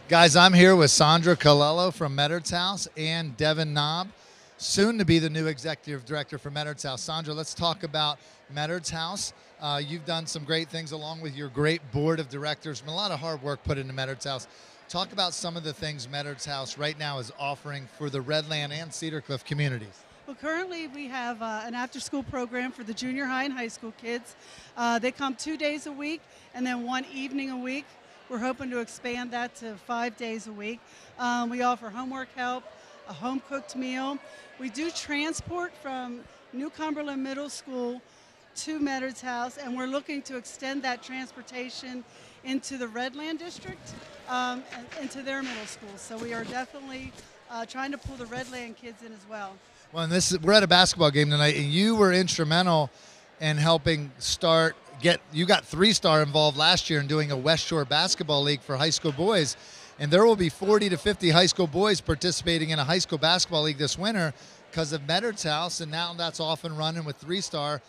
Guys, I'm here with Sandra Colello from Medard's House and Devin Knobb, soon to be the new executive director for Medard's House. Sandra, let's talk about Medard's House. You've done some great things along with your great board of directors. A lot of hard work put into Medard's House. Talk about some of the things Medard's House right now is offering for the Redland and Cedar Cliff communities. Well, currently we have an after-school program for the junior high and high school kids. They come 2 days a week and then 1 evening a week. We're hoping to expand that to 5 days a week. We offer homework help, a home-cooked meal. We do transport from New Cumberland Middle School to Medard's House, and we're looking to extend that transportation into the Redland district and into their middle schools. So we are definitely trying to pull the Redland kids in as well. Well, and we're at a basketball game tonight, and you were instrumental in helping start you got 3-Star involved last year in doing a West Shore basketball league for high school boys, and there will be 40 to 50 high school boys participating in a high school basketball league this winter because of Medard's House, and now that's off and running with 3-Star.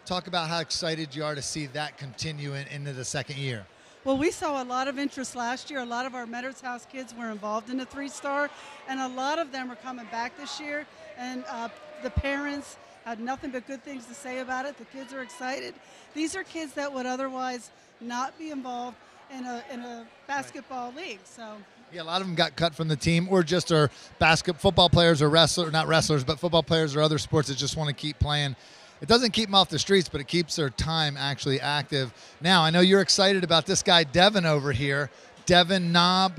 Talk about how excited you are to see that continue into the second year. Well, we saw a lot of interest last year. A lot of our Medard's House kids were involved in the 3-Star, and a lot of them are coming back this year. And the parents had nothing but good things to say about it. The kids are excited. These are kids that would otherwise not be involved in a basketball league. So yeah, a lot of them got cut from the team, or just are football players or not wrestlers, but football players or other sports that just want to keep playing. It doesn't keep them off the streets, but it keeps their time actually active. Now, I know you're excited about this guy, Devin, over here. Devin Knob,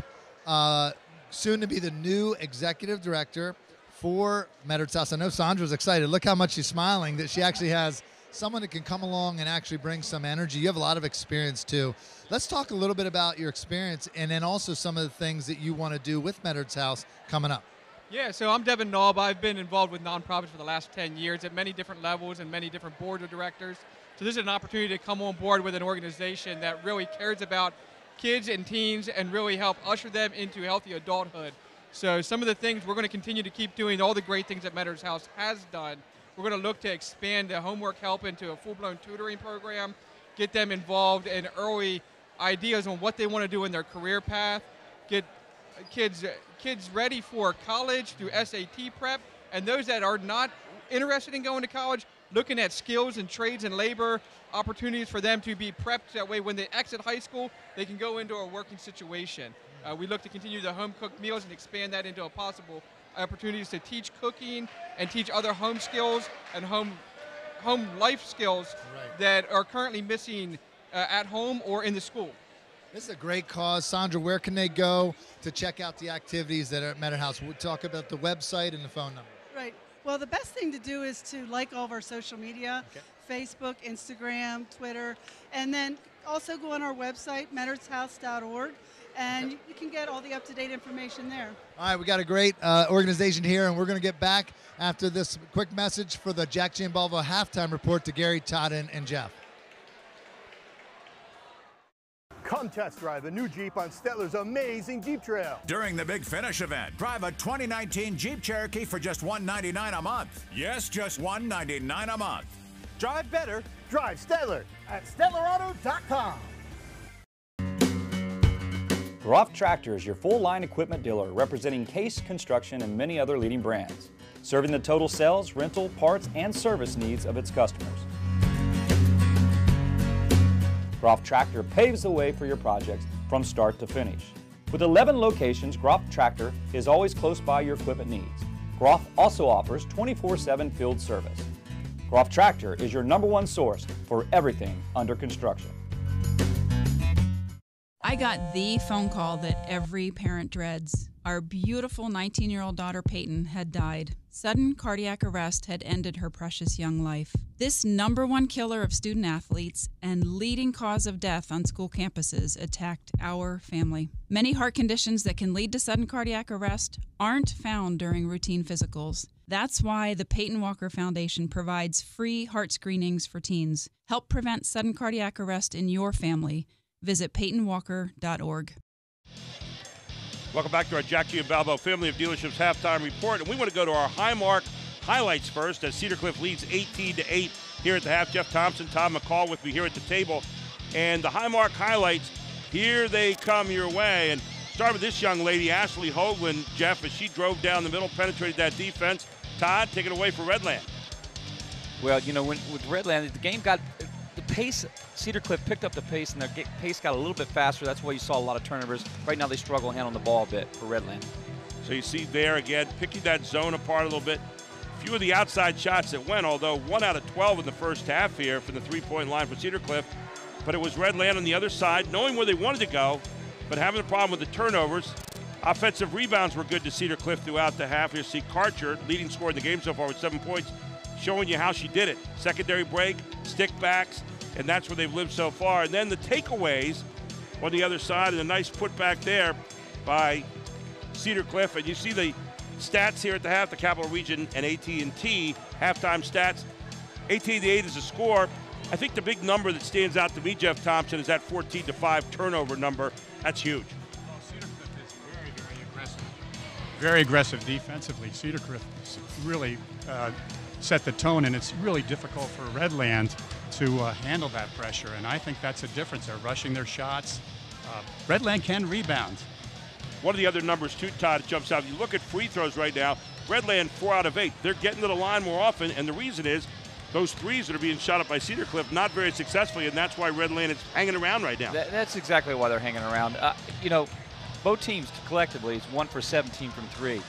soon to be the new executive director for Medard's House. I know Sandra's excited. Look how much she's smiling that she actually has someone that can come along and actually bring some energy. You have a lot of experience, too. Let's talk a little bit about your experience and then also some of the things that you want to do with Medard's House coming up. Yeah, so I'm Devin Knob. I've been involved with nonprofits for the last 10 years at many different levels and many different boards of directors. So this is an opportunity to come on board with an organization that really cares about kids and teens and really help usher them into healthy adulthood. So some of the things we're going to continue to keep doing, all the great things that Medard's House has done. We're going to look to expand the homework help into a full-blown tutoring program, get them involved in early ideas on what they want to do in their career path, get kids ready for college through SAT prep, and those that are not interested in going to college, looking at skills and trades and labor opportunities for them to be prepped. That way when they exit high school, they can go into a working situation. We look to continue the home-cooked meals and expand that into a possible opportunities to teach cooking and teach other home skills and home life skills that are currently missing at home or in the school. This is a great cause. Sandra, where can they go to check out the activities that are at Medard House? We'll talk about the website and the phone number. Right. Well, the best thing to do is to like all of our social media, Facebook, Instagram, Twitter, and then also go on our website, medardshouse.org, and you can get all the up-to-date information there. All right, we got a great organization here, and we're going to get back after this quick message for the Jack Giambalvo halftime report to Gary, Todd, and Jeff. Come test drive the new Jeep on Stetler's amazing Jeep Trail. During the Big Finish event, drive a 2019 Jeep Cherokee for just $199 a month. Yes, just $199 a month. Drive better, drive Stetler at StetlerAuto.com. Groff Tractor is your full-line equipment dealer representing Case Construction and many other leading brands, serving the total sales, rental, parts, and service needs of its customers. Groff Tractor paves the way for your projects from start to finish. With 11 locations, Groff Tractor is always close by your equipment needs. Groff also offers 24/7 field service. Groff Tractor is your #1 source for everything under construction. I got the phone call that every parent dreads. Our beautiful 19-year-old daughter Peyton had died. Sudden cardiac arrest had ended her precious young life. This #1 killer of student athletes and leading cause of death on school campuses attacked our family. Many heart conditions that can lead to sudden cardiac arrest aren't found during routine physicals. That's why the Peyton Walker Foundation provides free heart screenings for teens. Help prevent sudden cardiac arrest in your family. Visit PeytonWalker.org. Welcome back to our Jack Giambalvo Family of Dealerships halftime report. And we want to go to our Highmark highlights first as Cedar Cliff leads 18-8 here at the half. Jeff Thompson, Tom McCall with me here at the table. And the Highmark highlights, here they come your way. And start with this young lady, Ashley Hoagland, Jeff, as she drove down the middle, penetrated that defense. Todd, take it away for Redland. Well, you know, with Redland, the game got the pace. Cedar Cliff picked up the pace, and their pace got a little bit faster. That's why you saw a lot of turnovers. Right now, they struggle handling the ball a bit for Redland. So you see there again, picking that zone apart a little bit. Few of the outside shots that went, although 1 out of 12 in the first half here from the three-point line for Cedar Cliff. But it was Redland on the other side, knowing where they wanted to go, but having a problem with the turnovers. Offensive rebounds were good to Cedar Cliff throughout the half. You see Karcher, leading scorer in the game so far with 7 points, showing you how she did it. Secondary break, stick backs, and that's where they've lived so far. And then the takeaways on the other side, and a nice putback there by Cedar Cliff. And you see the stats here at the half, the Capital Region and AT&T halftime stats. 18-8 is the score. I think the big number that stands out to me, Jeff Thompson, is that 14-5 turnover number. That's huge. Well, Cedar Cliff is very, very aggressive. Very aggressive defensively. Cedar Cliff really set the tone, and it's really difficult for Redland to handle that pressure, and I think that's a difference. They're rushing their shots. Redland can rebound. One of the other numbers, too, Todd, jumps out. You look at free throws right now, Redland 4 out of 8. They're getting to the line more often, and the reason is those threes that are being shot up by Cedar Cliff not very successfully, and that's why Redland is hanging around right now. That's exactly why they're hanging around. You know, both teams collectively is 1 for 17 from 3.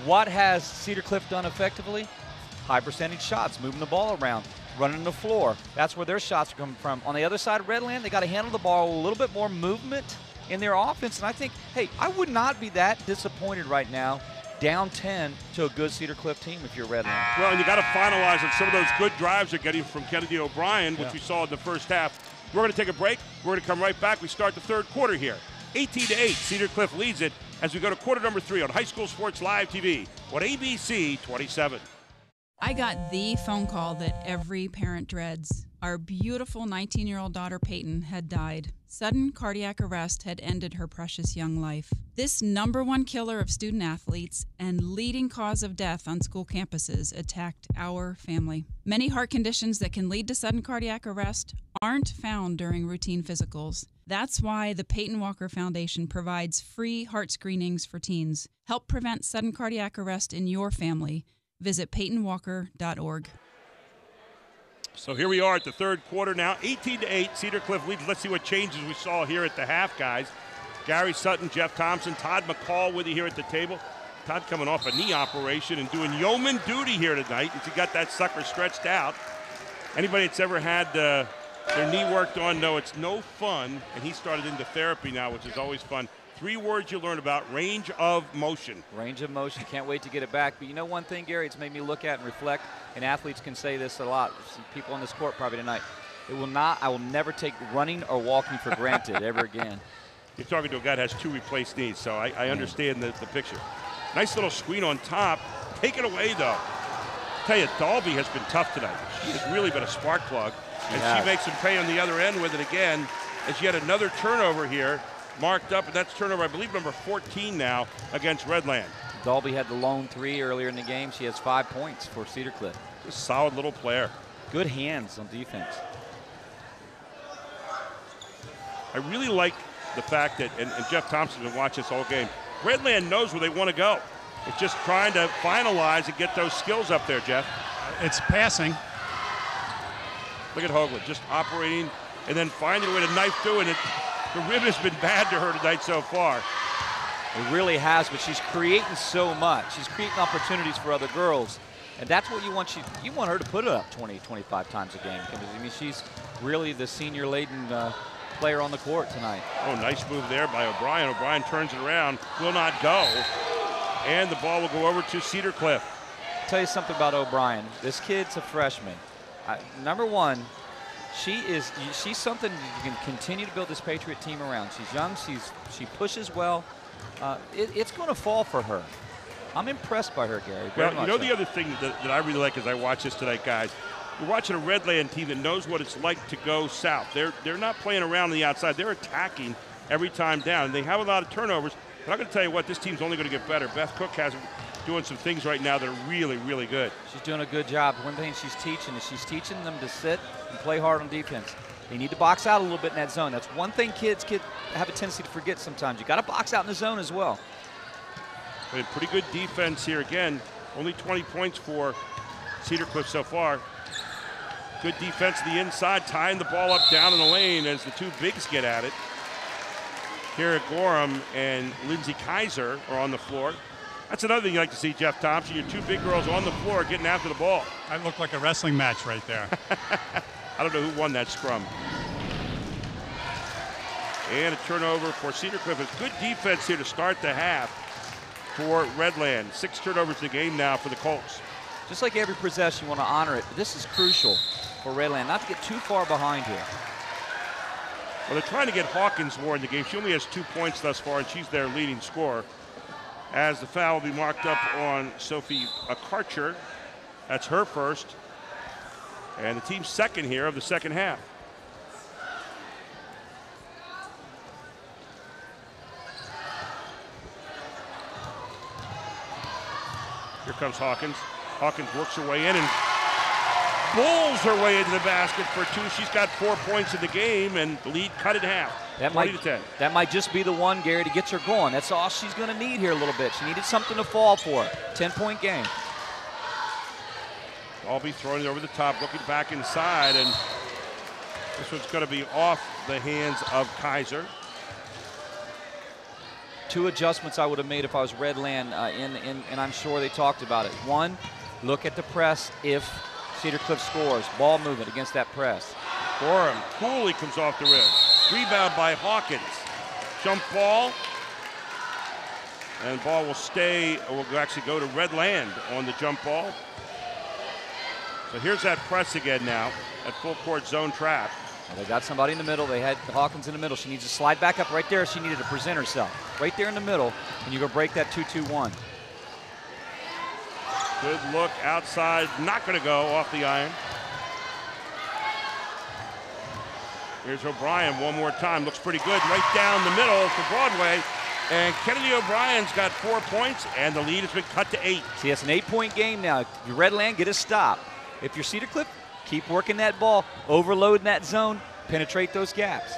What has Cedar Cliff done effectively? High percentage shots, moving the ball around, running the floor. That's where their shots are coming from. On the other side of Redland, they got to handle the ball a little bit more movement in their offense, and I think, hey, I would not be that disappointed right now down 10 to a good Cedar Cliff team if you're Redland. Well, and you got to finalize on some of those good drives they're getting from Kennedy O'Brien, which we saw in the first half. We're going to take a break. We're going to come right back. We start the third quarter here. 18-8, Cedar Cliff leads it as we go to quarter number 3 on High School Sports Live TV on ABC 27. I got the phone call that every parent dreads. Our beautiful 19-year-old daughter Peyton had died. Sudden cardiac arrest had ended her precious young life. This #1 killer of student athletes and leading cause of death on school campuses attacked our family. Many heart conditions that can lead to sudden cardiac arrest aren't found during routine physicals. That's why the Peyton Walker Foundation provides free heart screenings for teens. Help prevent sudden cardiac arrest in your family. Visit PeytonWalker.org. So here we are at the third quarter now, 18-8, Cedar Cliff leads. Let's see what changes we saw here at the half, guys. Gary Sutton, Jeff Thompson, Todd McCall with you here at the table. Todd coming off a knee operation and doing yeoman duty here tonight as he got that sucker stretched out. Anybody that's ever had their knee worked on know it's no fun, and he started into therapy now, which is always fun. 3 words you learn about: range of motion. Range of motion. Can't wait to get it back. But you know one thing, Gary, it's made me look at and reflect, and athletes can say this a lot. Some people on this court probably tonight. I will never take running or walking for granted ever again. You're talking to a guy that has 2 replaced knees, so I understand the picture. Nice little screen on top. Take it away, though. I tell you, Dalby has been tough tonight. She has really been a spark plug, and she makes him pay on the other end with it again, as yet another turnover here. Marked up, and that's turnover, I believe, number 14 now against Redland. Dalby had the lone 3 earlier in the game. She has 5 points for Cedar Cliff. A solid little player. Good hands on defense. I really like the fact that, and Jeff Thompson's been watching this all game, Redland knows where they want to go. It's just trying to finalize and get those skills up there, Jeff. It's passing. Look at Hoagland just operating and then finding a way to knife through, and the rib has been bad to her tonight so far. It really has, but she's creating so much. She's creating opportunities for other girls, and that's what you want. You want her to put it up 20, 25 times a game. I mean, she's really the senior-laden player on the court tonight. Oh, nice move there by O'Brien. O'Brien turns it around, will not go, and the ball will go over to Cedar Cliff. I'll tell you something about O'Brien. This kid's a freshman. Number one, she's something you can continue to build this Patriot team around. She's young. She pushes well. It's going to fall for her. I'm impressed by her, Gary. Well, you know the other thing that I really like as I watch this tonight, guys, we're watching a Redland team that knows what it's like to go south. They're not playing around on the outside. They're attacking every time down. And they have a lot of turnovers. But I'm going to tell you what, this team's only going to get better. Beth Cook has doing some things right now that are really, really good. She's doing a good job. One thing she's teaching is she's teaching them to sit and play hard on defense. They need to box out a little bit in that zone. That's one thing kids have a tendency to forget sometimes. You got to box out in the zone as well. But pretty good defense here again. Only 20 points for Cedar Cliff so far. Good defense to the inside, tying the ball up down in the lane as the 2 bigs get at it. Kara Gorham and Lindsay Kaiser are on the floor. That's another thing you like to see, Jeff Thompson. Your 2 big girls on the floor getting after the ball. That looked like a wrestling match right there. I don't know who won that scrum. And a turnover for Cedar Cliff. It's good defense here to start the half for Redland. 6 turnovers in the game now for the Colts. Just like every possession, you want to honor it. But this is crucial for Redland, not to get too far behind here. Well, they're trying to get Hawkins more in the game. She only has 2 points thus far, and she's their leading scorer. As the foul will be marked up on Sophie Karcher. That's her first. And the team's second here of the second half. Here comes Hawkins. Hawkins works her way in and bowls her way into the basket for two. She's got 4 points in the game, and the lead cut in half. That 20-10. That might just be the one, Gary, that gets her going. That's all she's going to need here a little bit. She needed something to fall for. 10-point game. Albee throwing it over the top, looking back inside, and this one's going to be off the hands of Kaiser. Two adjustments I would have made if I was Redland, and I'm sure they talked about it. One, look at the press if Cedar Cliff scores. Ball movement against that press. Gorham, Cooley comes off the rim. Rebound by Hawkins. Jump ball. And the ball will stay, will actually go to Redland on the jump ball. So here's that press again now at full court zone trap. Well, they got somebody in the middle. They had Hawkins in the middle. She needs to slide back up right there. She needed to present herself. Right there in the middle, and you go break that 2-2-1. Good look outside, not going to go off the iron. Here's O'Brien one more time, looks pretty good, right down the middle for Broadway. And Kennedy O'Brien's got 4 points, and the lead has been cut to 8. See, it's an 8-point game now. If you're Redland, get a stop. If you're Cedar Cliff, keep working that ball, overloading that zone, penetrate those gaps.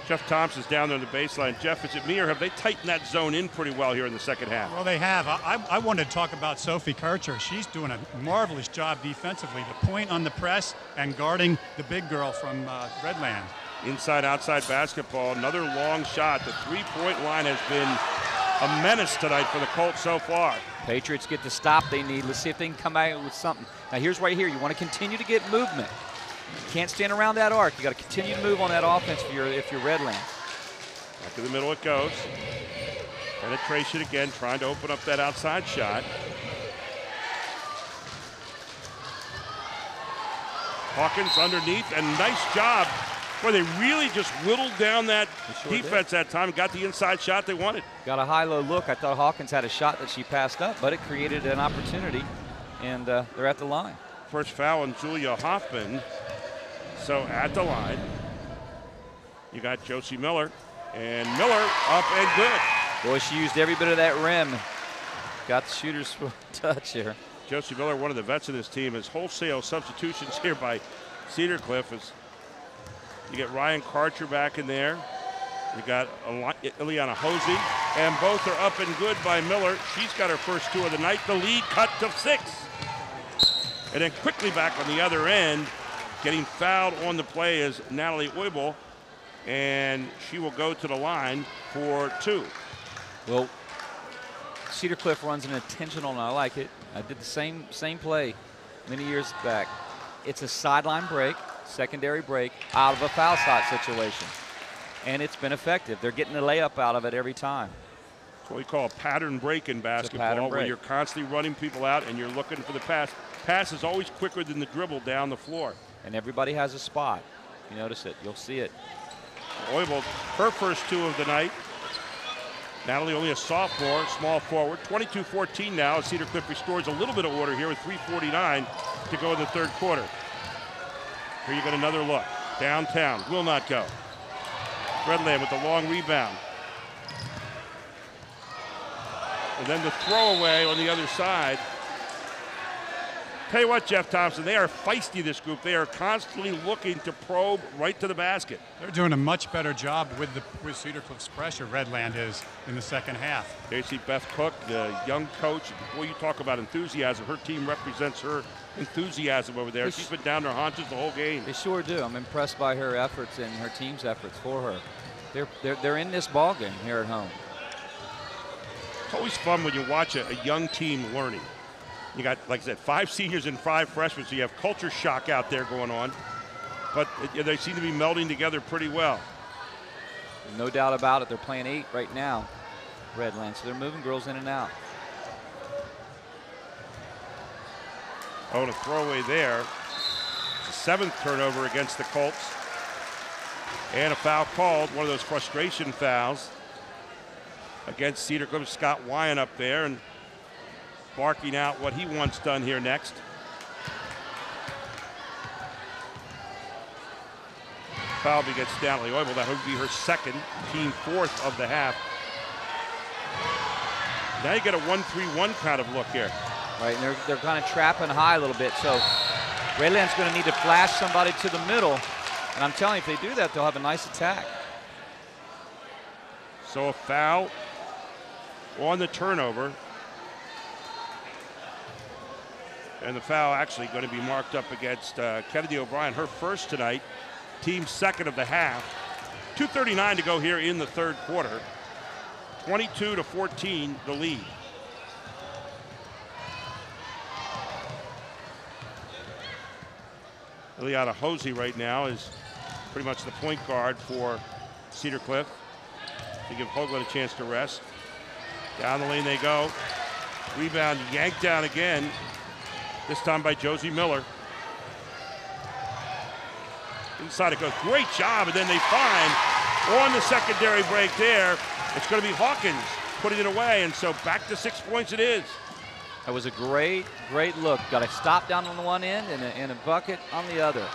Jeff Thompson's down there on the baseline. Jeff, is it me, or have they tightened that zone in pretty well here in the second half? Well, they have. I wanted to talk about Sophie Kircher. She's doing a marvelous job defensively. The point on the press and guarding the big girl from Redland. Inside-outside basketball, another long shot. The three-point line has been a menace tonight for the Colts so far. Patriots get the stop they need. Let's see if they can come out with something. Now here's right here. You want to continue to get movement. You can't stand around that arc. You got to continue to move on that offense if you're Redland. Back to the middle it goes. Penetration again, trying to open up that outside shot. Hawkins underneath, and nice job. Boy, they really just whittled down that defense that time, got the inside shot they wanted. Got a high-low look. I thought Hawkins had a shot that she passed up, but it created an opportunity, and they're at the line. First foul on Julia Hoffman. So at the line, you got Josie Miller, and Miller up and good. Boy, she used every bit of that rim. Got the shooter's touch here. Josie Miller, one of the vets of this team, is wholesale substitutions here by Cedar Cliff. As you get Ryan Karcher back in there. You got Ileana Hosey, and both are up and good by Miller. She's got her first two of the night. The lead cut to 6. And then quickly back on the other end, getting fouled on the play is Natalie Oibel, and she will go to the line for 2. Well, Cedar Cliff runs an intentional, and I like it. I did the same play many years back. It's a sideline break, secondary break, out of a foul shot situation. And it's been effective. They're getting the layup out of it every time. That's what we call a pattern break in basketball, where you're constantly running people out and you're looking for the pass. Pass is always quicker than the dribble down the floor. And everybody has a spot. You notice it. You'll see it. Oibel, her first 2 of the night. Natalie, only a sophomore, small forward. 22-14 now. Cedar Cliff restores a little bit of order here with 3:49 to go in the third quarter. Here you get another look. Downtown, will not go. Redland with the long rebound. And then the throwaway on the other side. Tell you what, Jeff Thompson, they are feisty, this group. They are constantly looking to probe right to the basket. They're doing a much better job with Cedar Cliff's pressure, Redland is, in the second half. There you see Beth Cook, the young coach. Boy, you talk about enthusiasm. Her team represents her enthusiasm over there. She's been down their haunches the whole game. They sure do. I'm impressed by her efforts and her team's efforts for her. They're in this ball game here at home. It's always fun when you watch a young team learning. You got, like I said, 5 seniors and 5 freshmen, so you have culture shock out there going on. But they seem to be melding together pretty well. No doubt about it. They're playing 8 right now, Redland, so they're moving girls in and out. Oh, and a throwaway there. It's the 7th turnover against the Colts. And a foul called, one of those frustration fouls against Cedar Cliff. Scott Wyan up there and barking out what he wants done here next. Foul against Natalie Oibel. That would be her second, team fourth of the half. Now you get a 1-3-1 kind of look here. Right, and they're kind of trapping high a little bit. So Redland's going to need to flash somebody to the middle. And I'm telling you, if they do that, they'll have a nice attack. So a foul on the turnover. And the foul actually going to be marked up against Kennedy O'Brien, her first tonight, team second of the half. 2:39 to go here in the third quarter. 22-14 the lead. Ileana Hosey right now is pretty much the point guard for Cedar Cliff to give Hoagland a chance to rest. Down the lane they go. Rebound yanked down again, this time by Josie Miller. Inside it goes. Great job, and then they find on the secondary break there, it's going to be Hawkins putting it away, and so back to 6 points it is. That was a great look. Got a stop down on the one end and a bucket on the other.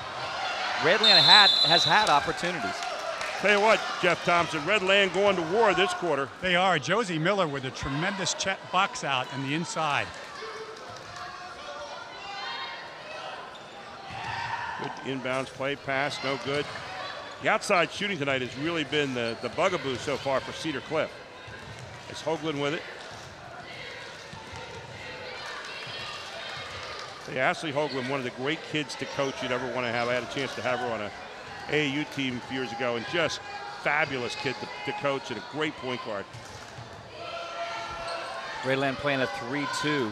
Redland has had opportunities. Tell you what, Jeff Thompson, Redland going to war this quarter. They are. Josie Miller with a tremendous box out in the inside. Good inbounds play, pass, no good. The outside shooting tonight has really been the bugaboo so far for Cedar Cliff. It's Hoagland with it. Hey, Ashley Hoagland, one of the great kids to coach you'd ever want to have. I had a chance to have her on a AAU team a few years ago, and just fabulous kid to coach and a great point guard. Redland playing a 3-2,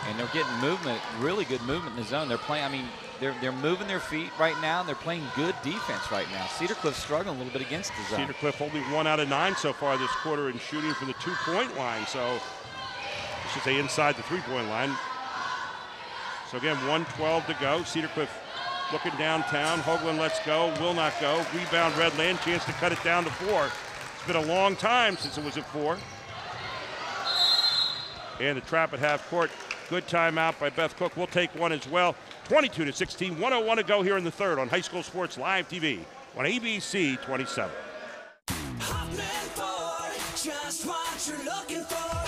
and they're getting movement, really good movement in the zone. They're playing, I mean, they're moving their feet right now, and they're playing good defense right now. Cedar Cliff's struggling a little bit against the zone. Cedar Cliff only 1 out of 9 so far this quarter in shooting from the 2-point line, so I should say inside the 3-point line. So again, 1:12 to go. Cedar Cliff looking downtown. Hoagland lets go, will not go. Rebound Redland, chance to cut it down to 4. It's been a long time since it was at 4. And the trap at half court. Good timeout by Beth Cook. We'll take one as well. 22-16, 1:01 to go here in the third on High School Sports Live TV on ABC 27. Just what you're looking for.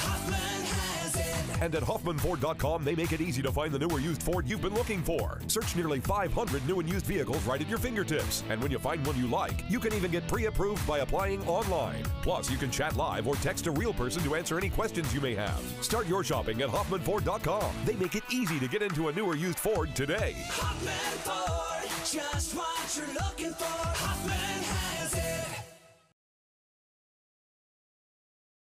And at HoffmanFord.com, they make it easy to find the new or used Ford you've been looking for. Search nearly 500 new and used vehicles right at your fingertips. And when you find one you like, you can even get pre-approved by applying online. Plus, you can chat live or text a real person to answer any questions you may have. Start your shopping at HoffmanFord.com. They make it easy to get into a new or used Ford today. Hoffman Ford, just what you're looking for. Hoffman has it.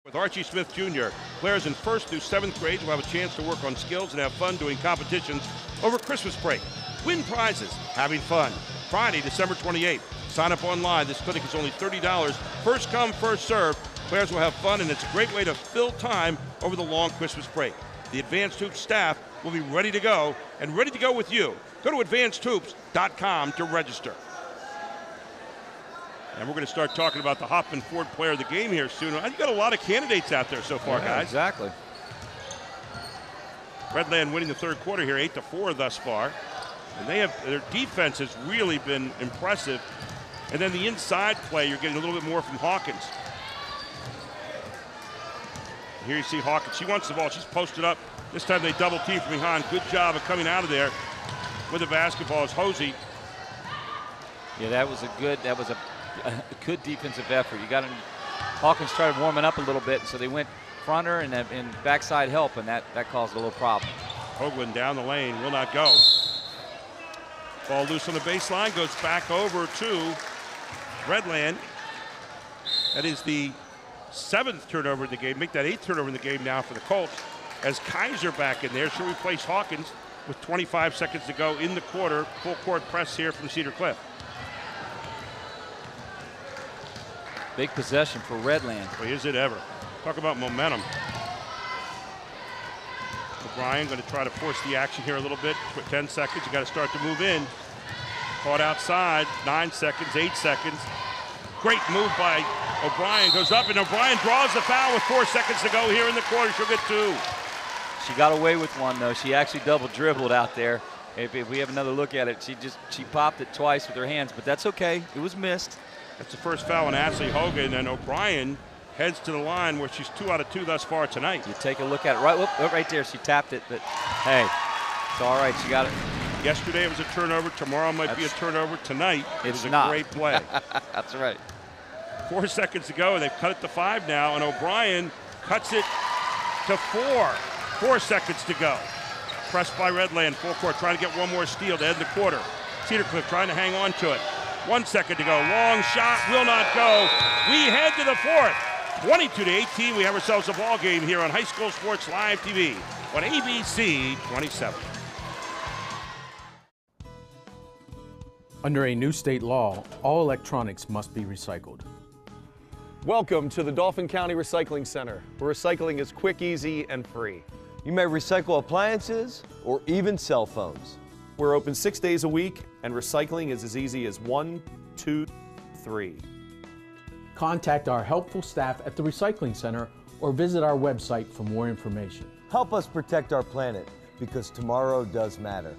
With Archie Smith Jr., players in 1st through 7th grades will have a chance to work on skills and have fun doing competitions over Christmas break. Win prizes, having fun. Friday, December 28th. Sign up online. This clinic is only $30. First come, first serve. Players will have fun, and it's a great way to fill time over the long Christmas break. The Advanced Hoops staff will be ready to go, and ready to go with you. Go to advancedhoops.com to register. And we're going to start talking about the Hoffman Ford player of the game here soon. You've got a lot of candidates out there so far, guys. Exactly. Redland winning the third quarter here, 8-4 thus far. And their defense has really been impressive. And then the inside play, you're getting a little bit more from Hawkins. Here you see Hawkins. She wants the ball. She's posted up. This time they double team from behind. Good job of coming out of there with the basketball as Hosey. Yeah, that was a good defensive effort. Hawkins started warming up a little bit, so they went fronter and backside help, and that caused a little problem. Hoagland down the lane, will not go. Ball loose on the baseline, goes back over to Redland. That is the 7th turnover in the game. Make that 8th turnover in the game now for the Colts. As Kaiser back in there, she'll replace Hawkins with 25 seconds to go in the quarter. Full court press here from Cedar Cliff. Big possession for Redland. Boy, is it ever. Talk about momentum. O'Brien going to try to force the action here a little bit. 10 seconds, you got to start to move in. Caught outside, 9 seconds, 8 seconds. Great move by O'Brien, goes up, and O'Brien draws the foul with 4 seconds to go here in the quarter. She'll get 2. She got away with one, though. She actually double dribbled out there If we have another look at it, she popped it twice with her hands, but that's okay. It was missed. That's the first foul on Ashley Hogan, and O'Brien heads to the line where she's 2 out of 2 thus far tonight. You take a look at it. Right there, she tapped it, but hey, it's all right. She got it. Yesterday it was a turnover. Tomorrow might be a turnover. Tonight it was not. a great play. That's right. 4 seconds to go. They've cut it to 5 now, and O'Brien cuts it to 4. 4 seconds to go. Pressed by Redland, full court, trying to get one more steal to end the quarter. Cedar Cliff trying to hang on to it. 1 second to go. Long shot, will not go. We head to the fourth. 22-18. We have ourselves a ball game here on High School Sports Live TV on ABC 27. Under a new state law, all electronics must be recycled. Welcome to the Dauphin County Recycling Center, where recycling is quick, easy, and free. You may recycle appliances or even cell phones. We're open 6 days a week, and recycling is as easy as 1, 2, 3. Contact our helpful staff at the Recycling Center or visit our website for more information. Help us protect our planet, because tomorrow does matter.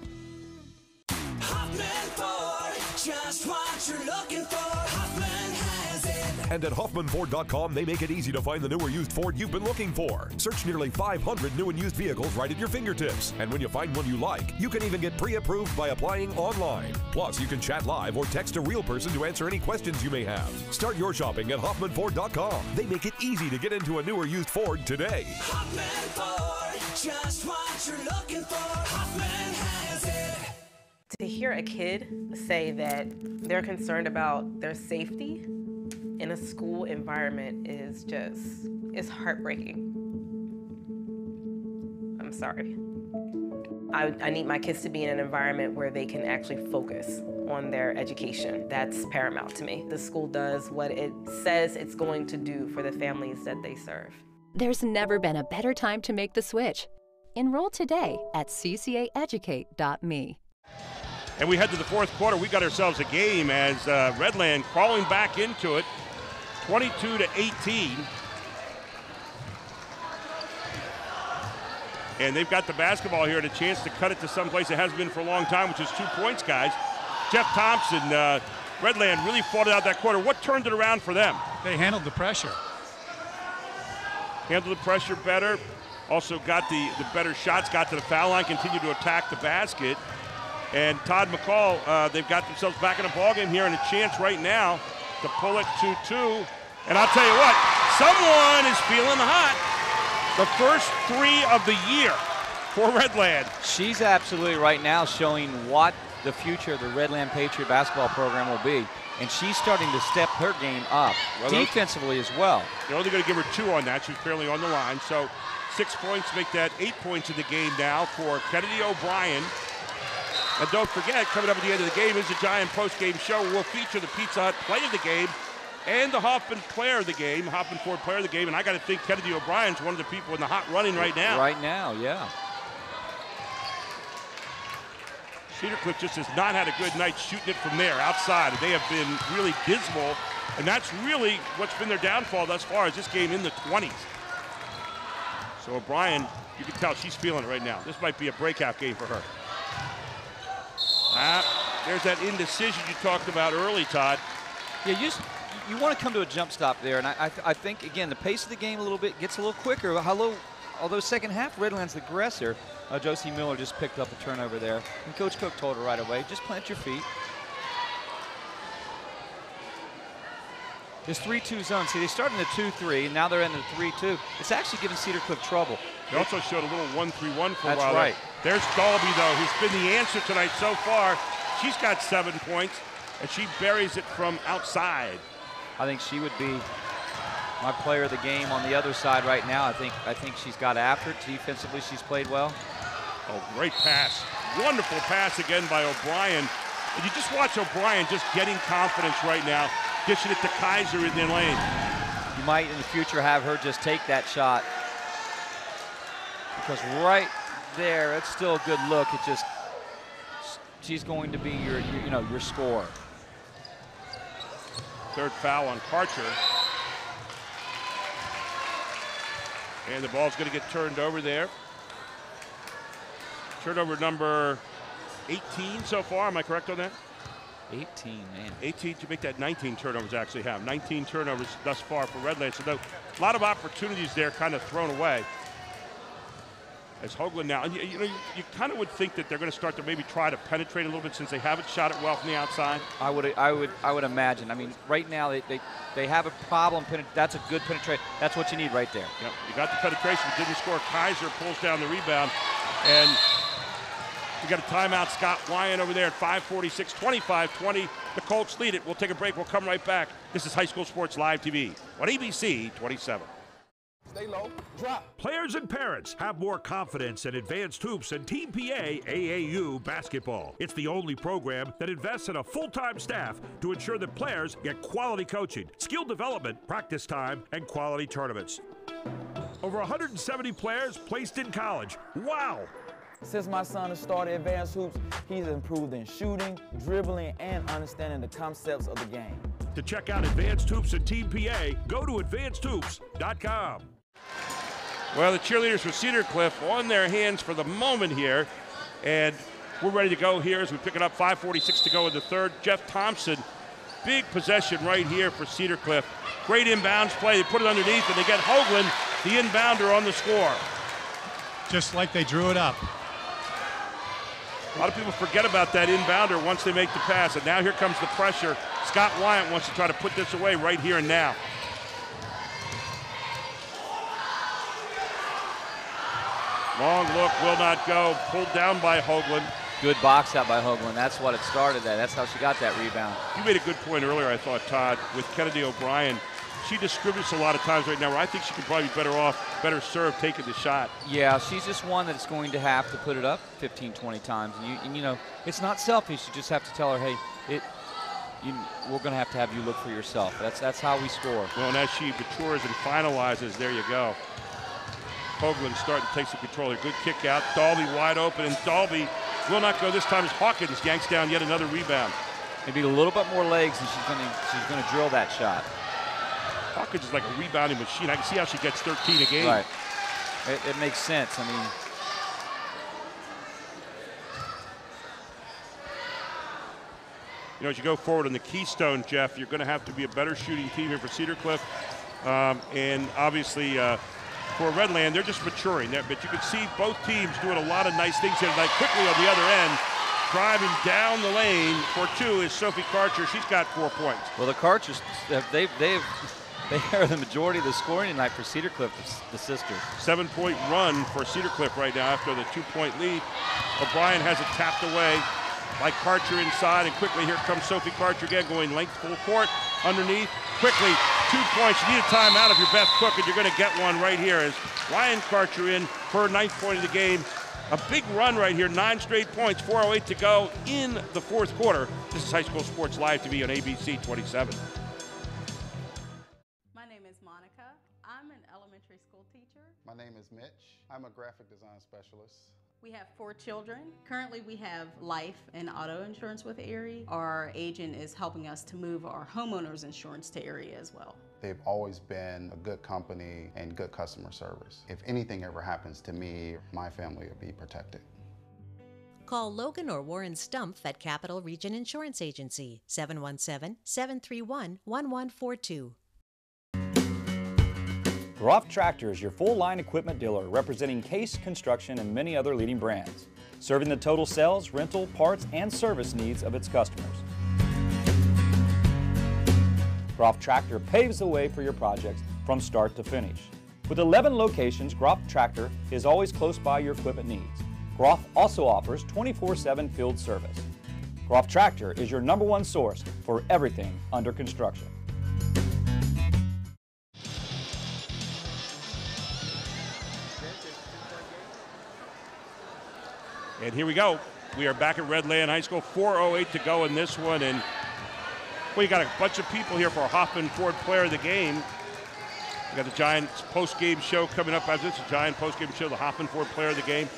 Just what you're looking for, Hoffman has it. And at HoffmanFord.com, they make it easy to find the new or used Ford you've been looking for. Search nearly 500 new and used vehicles right at your fingertips. And when you find one you like, you can even get pre-approved by applying online. Plus, you can chat live or text a real person to answer any questions you may have. Start your shopping at HoffmanFord.com. They make it easy to get into a new or used Ford today. Hoffman Ford, just what you're looking for, Hoffman has it. To hear a kid say that they're concerned about their safety in a school environment is it's heartbreaking. I'm sorry. I need my kids to be in an environment where they can actually focus on their education. That's paramount to me. The school does what it says it's going to do for the families that they serve. There's never been a better time to make the switch. Enroll today at ccaeducate.me. And we head to the fourth quarter. We got ourselves a game as Redland crawling back into it, 22-18. And they've got the basketball here and a chance to cut it to someplace it hasn't been for a long time, which is 2 points, guys. Jeff Thompson, Redland really fought it out that quarter. What turned it around for them? They handled the pressure. Handled the pressure better. Also got the better shots, got to the foul line, continued to attack the basket. And Todd McCall, they've got themselves back in a ballgame here and a chance right now to pull it to 2. And I'll tell you what, someone is feeling hot. The first 3 of the year for Redland. She's absolutely right now showing what the future of the Redland Patriot basketball program will be. And she's starting to step her game up, defensively as well. They're only going to give her 2 on that. She's fairly on the line. So 6 points, make that 8 points in the game now for Kennedy O'Brien. And don't forget, coming up at the end of the game is the Giant post-game show where we'll feature the Pizza Hut play of the game and the Hoffman player of the game, Hoffman Ford player of the game. And I got to think Kennedy O'Brien's one of the people in the hot running right now. Right now, yeah. Cedar Cliff just has not had a good night shooting it from there outside. They have been really dismal, and that's really what's been their downfall thus far is this game in the 20s. So O'Brien, you can tell she's feeling it right now. This might be a breakout game for her. There's that indecision you talked about early, Todd. Yeah, you want to come to a jump stop there, and I think, again, the pace of the game a little bit gets a little quicker. Although second half, Redland's the aggressor. Josie Miller just picked up a turnover there. And Coach Cook told her right away, just plant your feet. This 3-2 zone. See, they started in the 2-3, and now they're in the 3-2. It's actually giving Cedar Cliff trouble. They also showed a little 1-3-1 for a while. That's right. There's Dalby, though, who's been the answer tonight so far. She's got 7 points, and she buries it from outside. I think she would be my player of the game on the other side right now. I think she's got after it. Defensively, she's played well. Oh, great pass. Wonderful pass again by O'Brien. And you just watch O'Brien just getting confidence right now, dishing it to Kaiser in the lane. You might in the future have her just take that shot, because right there, it's still a good look. It just, she's going to be your scorer. Third foul on Karcher. And the ball's going to get turned over there. Turnover number 18 so far. Am I correct on that? 18, man. 18 to make that 19 turnovers actually have. 19 turnovers thus far for Redlands. So a lot of opportunities there kind of thrown away. As Hoagland now, and you kind of would think that they're going to start to maybe try to penetrate a little bit since they haven't shot it well from the outside. I would imagine. I mean, right now they have a problem. That's a good penetration. That's what you need right there. Yep, you got the penetration, but didn't score. Kaiser pulls down the rebound, and we got a timeout. Scott Wyan over there at 5:46, 25-20. The Colts lead it. We'll take a break. We'll come right back. This is High School Sports Live TV on ABC 27. Stay low, drop. Players and parents have more confidence in Advanced Hoops and Team PA AAU basketball. It's the only program that invests in a full-time staff to ensure that players get quality coaching, skill development, practice time, and quality tournaments. Over 170 players placed in college. Wow! Since my son has started Advanced Hoops, he's improved in shooting, dribbling, and understanding the concepts of the game. To check out Advanced Hoops and Team PA, go to advancedhoops.com. Well, the cheerleaders for Cedar Cliff on their hands for the moment here, and we're ready to go here as we pick it up. 5:46 to go in the third. Jeff Thompson, big possession right here for Cedar Cliff. Great inbounds play. They put it underneath, and they get Hoagland, the inbounder, on the score. Just like they drew it up. A lot of people forget about that inbounder once they make the pass, and now here comes the pressure. Scott Wyatt wants to try to put this away right here and now. Long look, will not go. Pulled down by Hoagland. Good box out by Hoagland. That's what it started at. That's how she got that rebound. You made a good point earlier, I thought, Todd, with Kennedy O'Brien. She distributes a lot of times right now where I think she could probably be better served taking the shot. Yeah, she's just one that's going to have to put it up 15, 20 times. And you know, it's not selfish. You just have to tell her, hey, we're going to have you look for yourself. That's how we score. Well, and as she matures and finalizes, there you go. Hoagland starting to take some control here. Good kick out. Dalby wide open, and Dalby will not go this time as Hawkins yanks down yet another rebound. Maybe a little bit more legs, and she's going to drill that shot. Hawkins is like a rebounding machine. I can see how she gets 13 a game. Right. It makes sense. I mean, you know, as you go forward in the Keystone, Jeff, you're going to have to be a better shooting team here for Cedar Cliff. And obviously, for Redland, they're just maturing there. But you can see both teams doing a lot of nice things here tonight. Quickly on the other end, driving down the lane for two is Sophie Karcher. She's got 4 points. Well, the Karchers, they are the majority of the scoring tonight for Cedar Cliff, the sisters. 7-point run for Cedar Cliff right now after the 2-point lead. O'Brien has it tapped away by Karcher inside, and quickly here comes Sophie Karcher again, going length full court underneath. Quickly, 2 points. You need a timeout if you're Beth Cook, and you're going to get one right here as Ryan Karcher in for her 9th point of the game. A big run right here, 9 straight points, 4:08 to go in the fourth quarter. This is High School Sports Live TV on ABC 27. My name is Monica. I'm an elementary school teacher. My name is Mitch. I'm a graphic design specialist. We have 4 children. Currently we have life and auto insurance with Erie. Our agent is helping us to move our homeowners insurance to Erie as well. They've always been a good company and good customer service. If anything ever happens to me, my family will be protected. Call Logan or Warren Stumpf at Capital Region Insurance Agency, 717-731-1142. Groff Tractor is your full-line equipment dealer representing Case Construction and many other leading brands, serving the total sales, rental, parts, and service needs of its customers. Groff Tractor paves the way for your projects from start to finish. With 11 locations, Groff Tractor is always close by your equipment needs. Groff also offers 24/7 field service. Groff Tractor is your #1 source for everything under construction. And here we go. We are back at Redland High School. 4:08 to go in this one. And we got a bunch of people here for our Hoffman Ford Player of the Game. We got the Giants post-game show coming up after this. The Giant post-game show, the Hoffman Ford Player of the Game.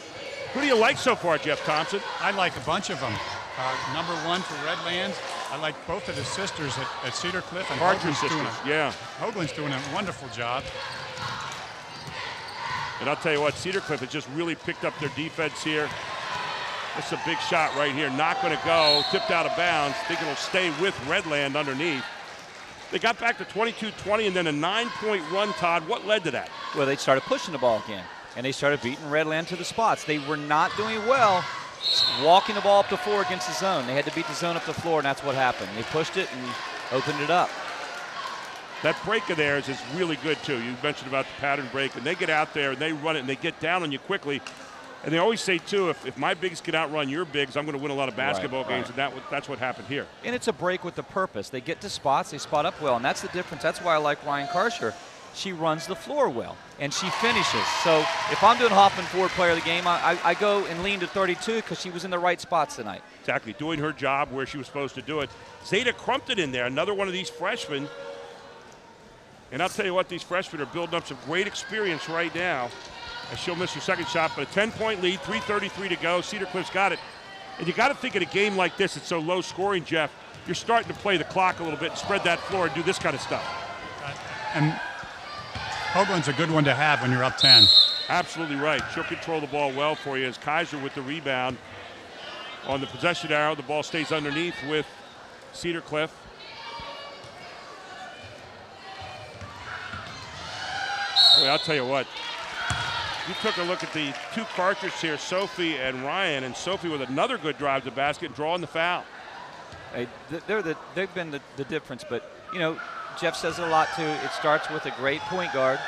Who do you like so far, Jeff Thompson? I like a bunch of them. #1 for Redlands. I like both of the sisters at Cedar Cliff. And Hoagland's doing a wonderful job. And I'll tell you what, Cedar Cliff has just really picked up their defense here. This is a big shot right here. Not going to go. Tipped out of bounds. Think it'll stay with Redland underneath. They got back to 22-20 and then a 9-point run, Todd. What led to that? Well, they started pushing the ball again, and they started beating Redland to the spots. They were not doing well walking the ball up the floor against the zone. They had to beat the zone up the floor, and that's what happened. They pushed it and opened it up. That break of theirs is really good, too. You mentioned about the pattern break, and they get out there and they run it and they get down on you quickly. And they always say, too, if my bigs can outrun your bigs, I'm going to win a lot of basketball games, and that's what happened here. And it's a break with a purpose. They get to spots, they spot up well, and that's the difference. That's why I like Ryan Karcher. She runs the floor well, and she finishes. So if I'm doing Hoffman Ford player of the game, I go and lean to 32 because she was in the right spots tonight. Exactly, doing her job where she was supposed to do it. Zeta Crumpton in there, another one of these freshmen. And I'll tell you what, these freshmen are building up some great experience right now. As she'll miss her second shot, but a 10-point lead, 3:33 to go. Cedar Cliff's got it. And you got to think in a game like this, it's so low scoring, Jeff, you're starting to play the clock a little bit and spread that floor and do this kind of stuff. And Hoagland's a good one to have when you're up 10. Absolutely right. She'll control the ball well for you as Kaiser with the rebound. On the possession arrow, the ball stays underneath with Cedar Cliff. Boy, I'll tell you what. You took a look at the two Karchers here, Sophie and Ryan, and Sophie with another good drive to the basket, drawing the foul. Hey, they've been the difference, but you know, Jeff says it a lot too. It starts with a great point guard,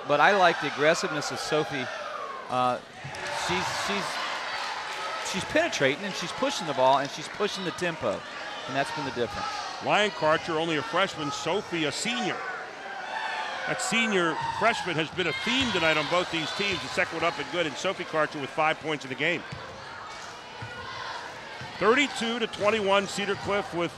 but I like the aggressiveness of Sophie. She's penetrating and she's pushing the ball and she's pushing the tempo, and that's been the difference. Ryan Karcher, only a freshman. Sophie, a senior. That senior freshman has been a theme tonight on both these teams. The second one up and good, and Sophie Karcher with 5 points in the game. 32-21, Cedar Cliff with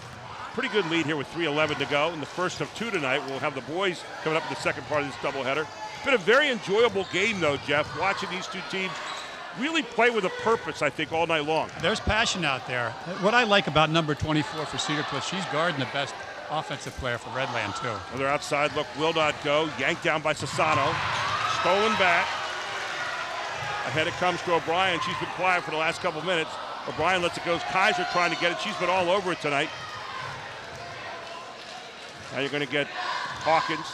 pretty good lead here with 3:11 to go. In the first of two tonight, we'll have the boys coming up in the second part of this doubleheader. Been a very enjoyable game, though, Jeff, watching these two teams really play with a purpose, I think, all night long. There's passion out there. What I like about number 24 for Cedar Cliff, she's guarding the best offensive player for Redland, too. Another outside look will not go. Yanked down by Sassano. Stolen back. Ahead it comes to O'Brien. She's been quiet for the last couple minutes. O'Brien lets it go. Kaiser trying to get it. She's been all over it tonight. Now you're going to get Hawkins,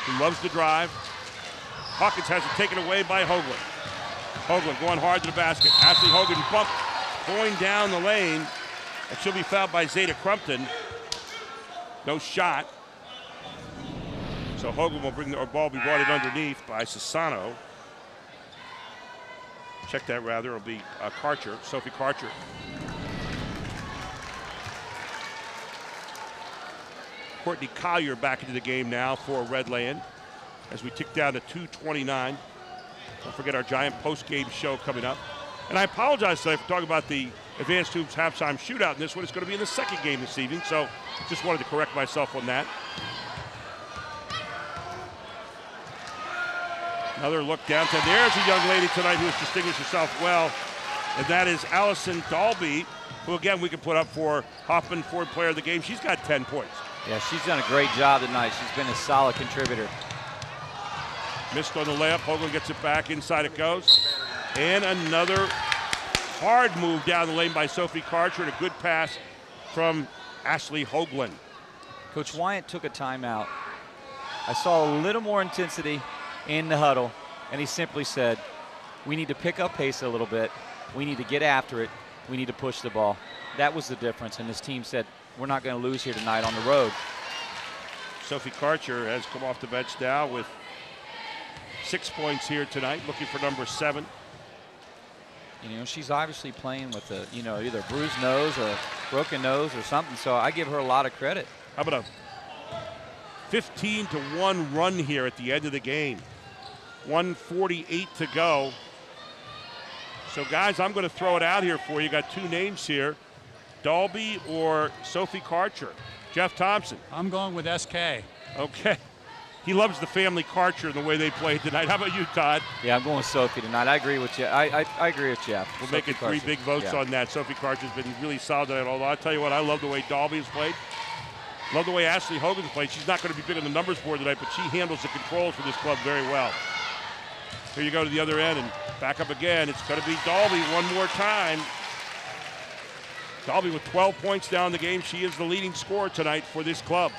who loves to drive. Hawkins has it taken away by Hoagland. Hoagland going hard to the basket. Ashley Hoagland bumped, going down the lane. And she'll be fouled by Zeta Crumpton. No shot. So Hoagland will bring the ball, be brought in underneath by Sassano. Check that rather, it'll be Karcher, Sophie Karcher. Courtney Collier back into the game now for Redland as we tick down to 2:29. Don't forget our giant post-game show coming up. And I apologize today for talking about the Advanced Hoops halftime shootout in this one. It's going to be in the second game this evening, so just wanted to correct myself on that. Another look downtown. There's a young lady tonight who has distinguished herself well, and that is Allison Dalby, who again we can put up for Hoffman Ford player of the game. She's got 10 points. Yeah, she's done a great job tonight. She's been a solid contributor. Missed on the layup. Hoagland gets it back. Inside it goes. And another hard move down the lane by Sophie Karcher, and a good pass from Ashley Hoagland. Coach Wyatt took a timeout. I saw a little more intensity in the huddle, and he simply said, we need to pick up pace a little bit. We need to get after it. We need to push the ball. That was the difference, and this team said, we're not going to lose here tonight on the road. Sophie Karcher has come off the bench now with 6 points here tonight, looking for number 7. You know, she's obviously playing with a, you know, either a bruised nose or a broken nose or something, so I give her a lot of credit. How about a 15-1 run here at the end of the game? 1:48 to go. So, guys, I'm going to throw it out here for you. Got two names here, Dalby or Sophie Karcher. Jeff Thompson. I'm going with SK. Okay. He loves the family Karcher and the way they played tonight. How about you, Todd? Yeah, I'm going with Sophie tonight. I agree with you. I agree with Jeff. We'll make it three big votes on that. Sophie Karcher's been really solid tonight. Although I'll tell you what, I love the way Dalby has played. Love the way Ashley Hoagland's played. She's not going to be big on the numbers board tonight, but she handles the controls for this club very well. Here you go to the other end and back up again. It's going to be Dalby one more time. Dalby with 12 points now in the game. She is the leading scorer tonight for this club.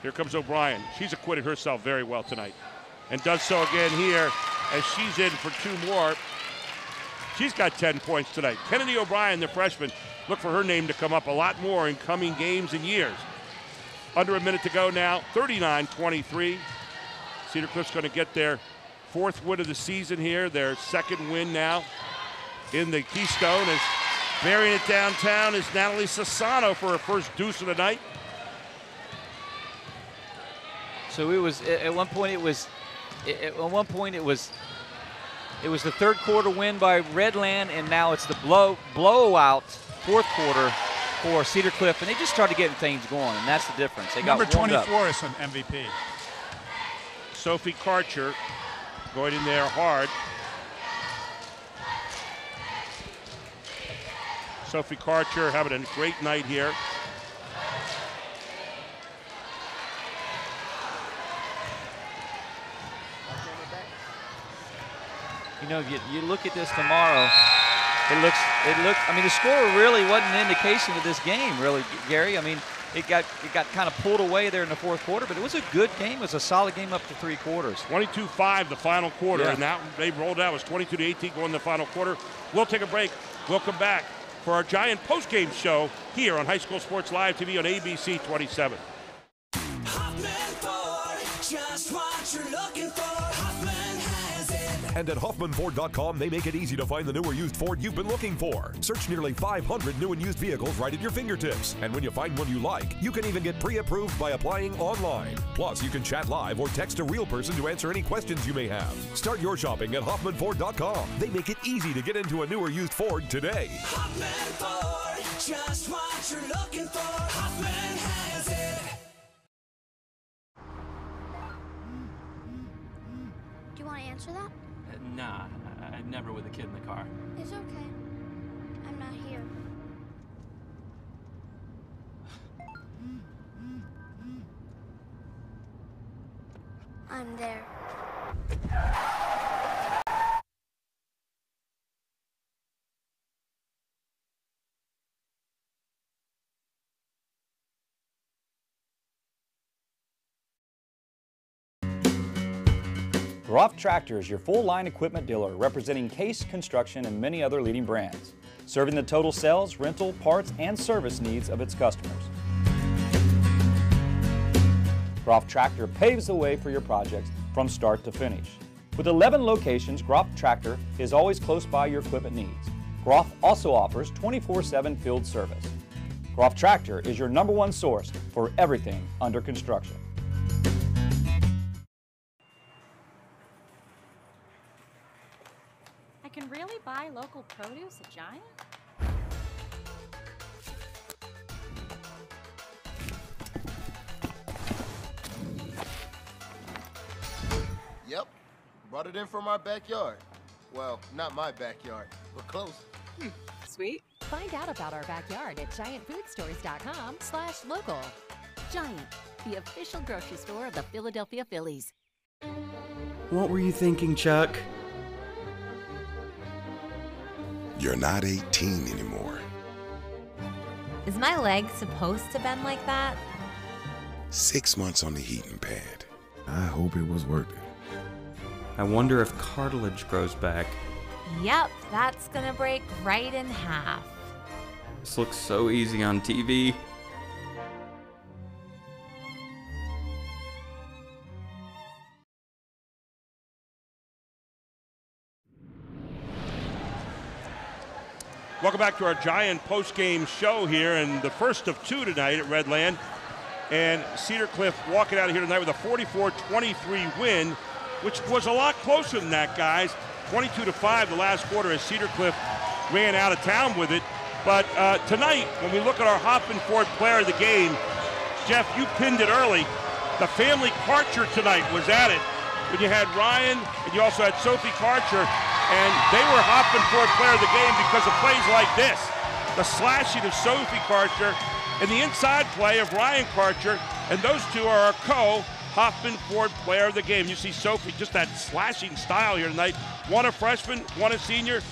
Here comes O'Brien. She's acquitted herself very well tonight and does so again here as she's in for 2 more. She's got 10 points tonight. Kennedy O'Brien, the freshman, look for her name to come up a lot more in coming games and years. Under a minute to go now, 39-23. Cedar Cliff's going to get their 4th win of the season here, their 2nd win now in the Keystone. As burying it downtown is Natalie Sassano for her first deuce of the night. So it was at one point it was the 3rd quarter win by Redland, and now it's the blowout 4th quarter for Cedar Cliff, and they just started getting things going, and that's the difference. They got Number 24 is an MVP. Sophie Karcher going in there hard. Sophie Karcher having a great night here. You know, you look at this tomorrow, it looks, I mean, the score really wasn't an indication of this game, really, Gary. I mean, it got kind of pulled away there in the 4th quarter, but it was a good game. It was a solid game up to 3 quarters. 22-5 the final quarter, Yeah. and that they rolled out. It was 22-18 going in the final quarter. We'll take a break. We'll come back for our giant postgame show here on High School Sports Live TV on ABC 27. Hoffman Ford, just what you're looking for. Hoffman has it. And at HoffmanFord.com, they make it easy to find the new or used Ford you've been looking for. Search nearly 500 new and used vehicles right at your fingertips. And when you find one you like, you can even get pre-approved by applying online. Plus, you can chat live or text a real person to answer any questions you may have. Start your shopping at HoffmanFord.com. They make it easy to get into a new or used Ford today. Hoffman Ford, just what you're looking for. Hoffman has it. Do you want to answer that? Nah, I'd never with a kid in the car. It's okay. I'm not here. I'm there. Groff Tractor is your full-line equipment dealer representing Case Construction and many other leading brands, serving the total sales, rental, parts, and service needs of its customers. Groff Tractor paves the way for your projects from start to finish. With 11 locations, Groff Tractor is always close by your equipment needs. Groff also offers 24/7 field service. Groff Tractor is your #1 source for everything under construction. I can really buy local produce at Giant? Yep, brought it in from our backyard. Well, not my backyard, but close. Sweet. Find out about our backyard at giantfoodstores.com/local. Giant, the official grocery store of the Philadelphia Phillies. What were you thinking, Chuck? You're not 18 anymore. Is my leg supposed to bend like that? 6 months on the heating pad. I hope it was worth it. I wonder if cartilage grows back. Yep, that's gonna break right in half. This looks so easy on TV. Welcome back to our giant post-game show here, and the first of 2 tonight at Redland. And Cedar Cliff walking out of here tonight with a 44-23 win, which was a lot closer than that, guys. 22-5 the last quarter as Cedar Cliff ran out of town with it. But tonight, when we look at our Hoffman Ford player of the game, Jeff, you pinned it early. The family Karcher tonight was at it. When you had Ryan, and you also had Sophie Karcher, and they were Hoffman Ford player of the game because of plays like this. The slashing of Sophie Karcher and the inside play of Ryan Karcher, and those two are our Hoffman Ford Player of the Game. You see Sophie, just that slashing style here tonight. One a freshman, one a senior.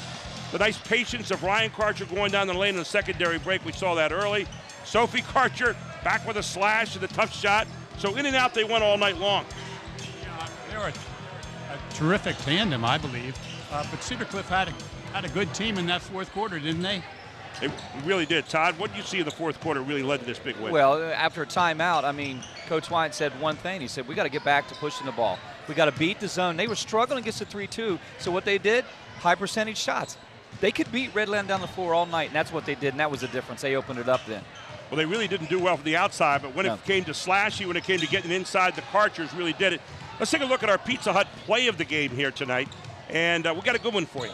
The nice patience of Ryan Karcher going down the lane in the secondary break. We saw that early. Sophie Karcher back with a slash and a tough shot. So in and out they went all night long. Yeah, they were a terrific tandem, I believe. But Cedar Cliff had a good team in that fourth quarter, didn't they? They really did. Todd, what did you see in the fourth quarter really led to this big win? Well, after a timeout, I mean, Coach Wyatt said one thing. He said, we got to get back to pushing the ball. We got to beat the zone. They were struggling against the 3-2. So what they did, high percentage shots. They could beat Redland down the floor all night, and that's what they did, and that was the difference. They opened it up then. Well, they really didn't do well from the outside, but when it came to slashy, when it came to getting inside, the Karchers really did it. Let's take a look at our Pizza Hut play of the game here tonight, and we got a good one for you.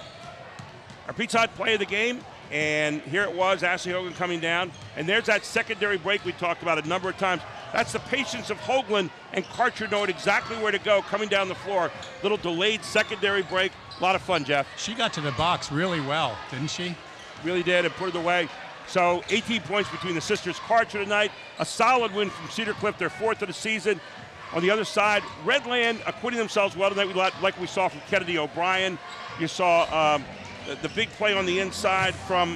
Our Pizza Hut play of the game, and here it was, Ashley Hogan coming down, and there's that secondary break we talked about a number of times. That's the patience of Hoagland, and Karcher knowing exactly where to go coming down the floor. Little delayed secondary break. A lot of fun, Jeff. She got to the box really well, didn't she? Really did, and put it away. So 18 points between the sisters. Karcher tonight, a solid win from Cedar Cliff, their fourth of the season. On the other side, Redland acquitting themselves well tonight, like we saw from Kennedy O'Brien. You saw the big play on the inside from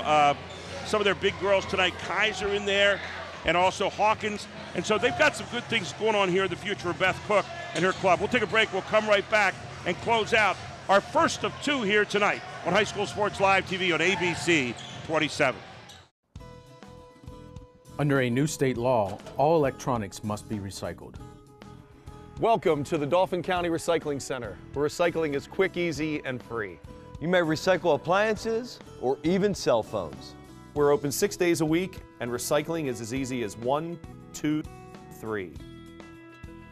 some of their big girls tonight. Kaiser in there, and also Hawkins. And so they've got some good things going on here in the future of Beth Cook and her club. We'll take a break. We'll come right back and close out our first of two here tonight on High School Sports Live TV on ABC 27. Under a new state law, all electronics must be recycled. Welcome to the Dauphin County Recycling Center, where recycling is quick, easy, and free. You may recycle appliances or even cell phones. We're open 6 days a week, and recycling is as easy as 1, 2, 3.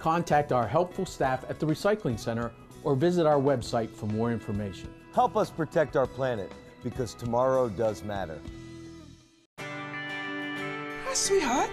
Contact our helpful staff at the Recycling Center or visit our website for more information. Help us protect our planet, because tomorrow does matter. Hi, sweetheart.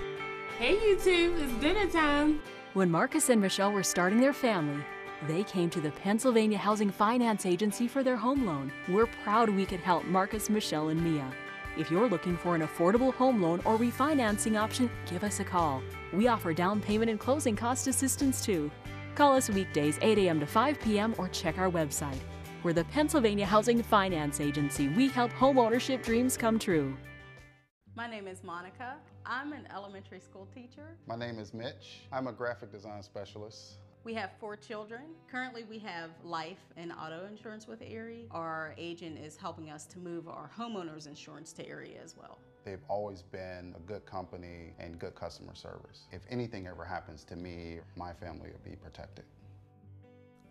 Hey, you two, it's dinner time. When Marcus and Michelle were starting their family, they came to the Pennsylvania Housing Finance Agency for their home loan. We're proud we could help Marcus, Michelle, and Mia. If you're looking for an affordable home loan or refinancing option, give us a call. We offer down payment and closing cost assistance too. Call us weekdays 8 a.m. to 5 p.m. or check our website. We're the Pennsylvania Housing Finance Agency. We help home ownership dreams come true. My name is Monica. I'm an elementary school teacher. My name is Mitch. I'm a graphic design specialist. We have 4 children. Currently we have life and auto insurance with Erie. Our agent is helping us to move our homeowners insurance to Erie as well. They've always been a good company and good customer service. If anything ever happens to me, my family will be protected.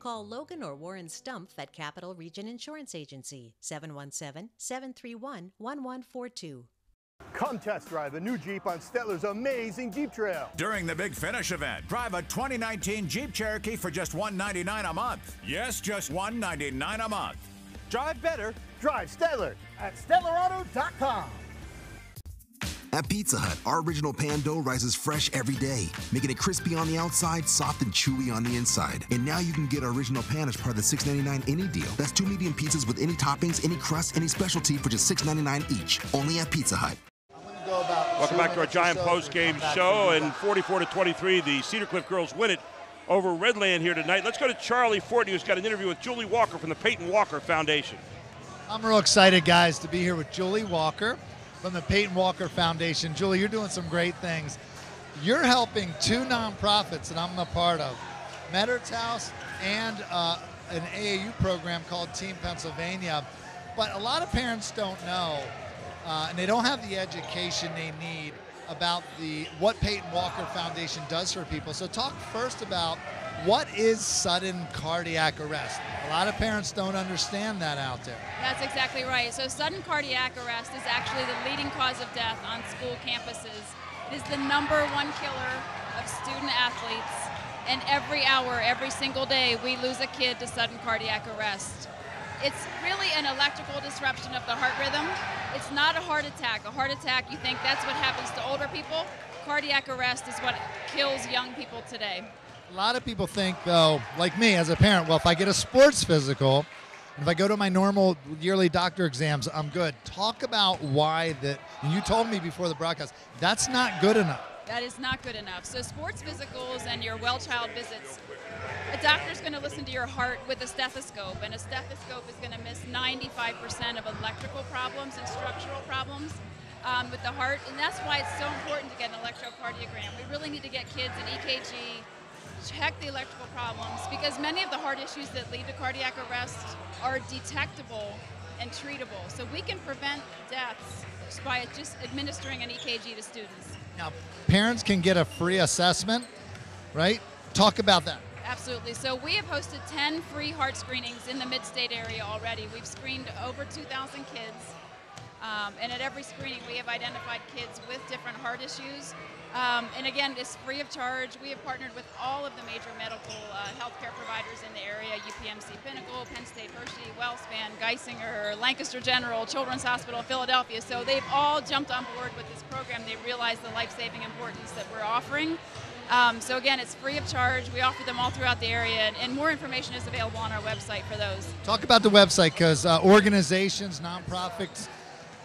Call Logan or Warren Stumpf at Capital Region Insurance Agency, 717-731-1142. Come test drive the new Jeep on Stetler's amazing Jeep Trail. During the Big Finish event, drive a 2019 Jeep Cherokee for just $199 a month. Yes, just $199 a month. Drive better, drive Stetler at StetlerAuto.com. At Pizza Hut, our original pan dough rises fresh every day, making it crispy on the outside, soft and chewy on the inside. And now you can get our original pan as part of the $6.99 any deal. That's 2 medium pizzas with any toppings, any crust, any specialty for just $6.99 each. Only at Pizza Hut. Welcome back to our Giant post-game show, and 44-23, the Cedar Cliff girls win it over Redland here tonight. Let's go to Charlie Fortney, who's got an interview with Julie Walker from the Peyton Walker Foundation. I'm real excited, guys, to be here with Julie Walker from the Peyton Walker Foundation. Julie, you're doing some great things. You're helping 2 nonprofits that I'm a part of, Medard's House and an AAU program called Team Pennsylvania. But a lot of parents don't know, and they don't have the education they need about what Peyton Walker Foundation does for people. So talk first about what is sudden cardiac arrest. A lot of parents don't understand that out there. That's exactly right. So sudden cardiac arrest is actually the leading cause of death on school campuses. It is the #1 killer of student athletes. And every hour, every single day, we lose a kid to sudden cardiac arrest. It's really an electrical disruption of the heart rhythm. It's not a heart attack. A heart attack, you think that's what happens to older people. Cardiac arrest is what kills young people today. A lot of people think, though, like me as a parent, well, if I get a sports physical, and if I go to my normal yearly doctor exams, I'm good. Talk about why that, and you told me before the broadcast, that's not good enough. That is not good enough. So sports physicals and your well child visits, a doctor's going to listen to your heart with a stethoscope, and a stethoscope is going to miss 95% of electrical problems and structural problems with the heart, and that's why it's so important to get an electrocardiogram. We really need to get kids an EKG, check the electrical problems, because many of the heart issues that lead to cardiac arrest are detectable and treatable. So we can prevent deaths just by just administering an EKG to students. Now, parents can get a free assessment, right? Talk about that. Absolutely. So we have hosted 10 free heart screenings in the mid-state area already. We've screened over 2,000 kids. And at every screening, we have identified kids with different heart issues. And again, it's free of charge. We have partnered with all of the major medical healthcare providers in the area, UPMC Pinnacle, Penn State Hershey, Wellspan, Geisinger, Lancaster General, Children's Hospital, Philadelphia. So they've all jumped on board with this program. They realize the life-saving importance that we're offering. So again, it's free of charge. We offer them all throughout the area, and more information is available on our website for those. Talk about the website, because organizations, nonprofits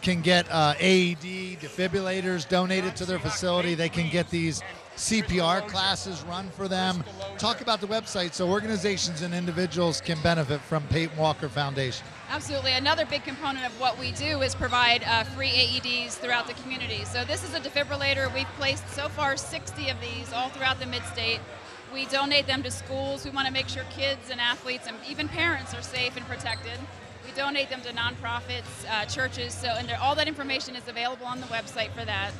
can get AED defibrillators donated to their facility. They can get these CPR classes run for them. Talk about the website so organizations and individuals can benefit from Peyton Walker Foundation. Absolutely. Another big component of what we do is provide free AEDs throughout the community. So this is a defibrillator. We've placed so far 60 of these all throughout the mid-state. We donate them to schools. We want to make sure kids and athletes and even parents are safe and protected. We donate them to nonprofits, churches, and all that information is available on the website for that.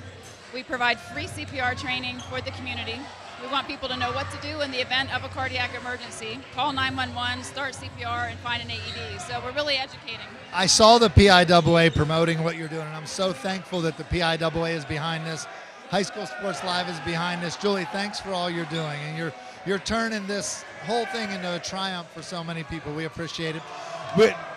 We provide free CPR training for the community. We want people to know what to do in the event of a cardiac emergency. Call 911, start CPR, and find an AED. So we're really educating. I saw the PIAA promoting what you're doing, and I'm so thankful that the PIAA is behind this. High School Sports Live is behind this. Julie, thanks for all you're doing, and you're turning this whole thing into a triumph for so many people. We appreciate it.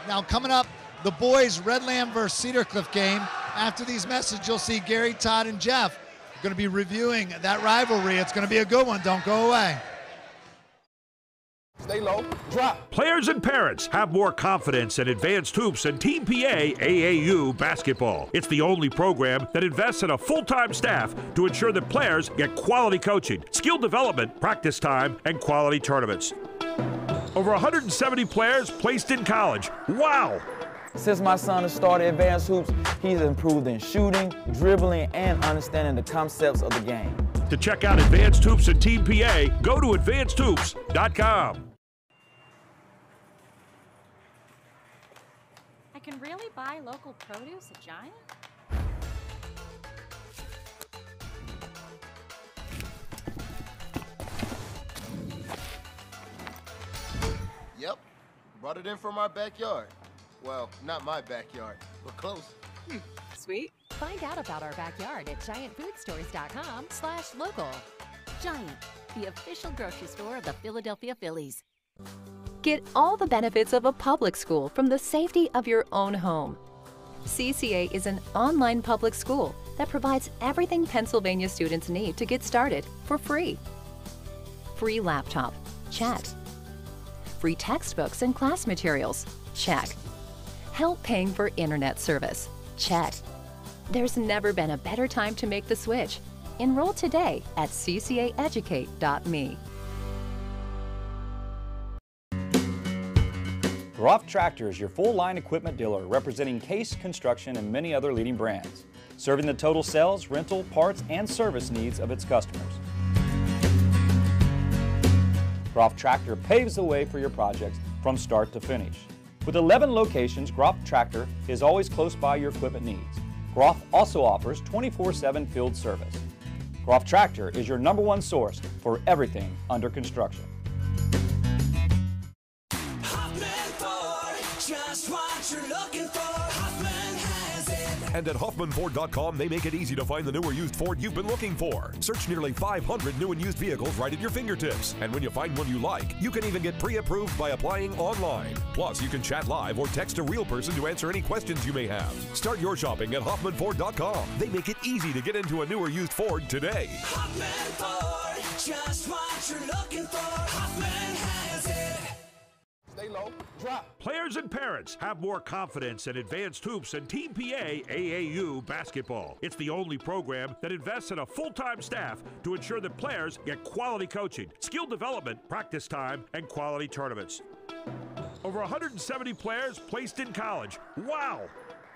Now coming up, the boys Redland versus Cedar Cliff game. After these messages, you'll see Gary, Todd, and Jeff. We're going to be reviewing that rivalry. It's going to be a good one. Don't go away. Stay low, drop. Players and parents have more confidence in Advanced Hoops and Team PA AAU basketball. It's the only program that invests in a full-time staff to ensure that players get quality coaching, skill development, practice time, and quality tournaments. Over 170 players placed in college. Wow! Since my son has started Advanced Hoops, he's improved in shooting, dribbling, and understanding the concepts of the game. To check out Advanced Hoops and Team PA, go to advancedhoops.com. I can really buy local produce at Giant? Yep, brought it in from our backyard. Well, not my backyard, but close. Sweet. Find out about our backyard at giantfoodstores.com/local. Giant, the official grocery store of the Philadelphia Phillies. Get all the benefits of a public school from the safety of your own home. CCA is an online public school that provides everything Pennsylvania students need to get started for free. Free laptop, check. Free textbooks and class materials, check. Help paying for internet service, check. There's never been a better time to make the switch. Enroll today at ccaeducate.me. Groff Tractor is your full-line equipment dealer representing Case Construction and many other leading brands, serving the total sales, rental, parts, and service needs of its customers. Groff Tractor paves the way for your projects from start to finish. With 11 locations, Groff Tractor is always close by your equipment needs. Groff also offers 24/7 field service. Groff Tractor is your #1 source for everything under construction. Just what you're looking for, Hoffman has it. And at HoffmanFord.com, they make it easy to find the new or used Ford you've been looking for. Search nearly 500 new and used vehicles right at your fingertips. And when you find one you like, you can even get pre-approved by applying online. Plus, you can chat live or text a real person to answer any questions you may have. Start your shopping at HoffmanFord.com. They make it easy to get into a new or used Ford today. Hoffman Ford, just what you're looking for, Hoffman has it. Stay low. low, drop. Players and parents have more confidence in Advanced Hoops and Team PA AAU basketball. It's the only program that invests in a full-time staff to ensure that players get quality coaching, skill development, practice time, and quality tournaments. Over 170 players placed in college. Wow!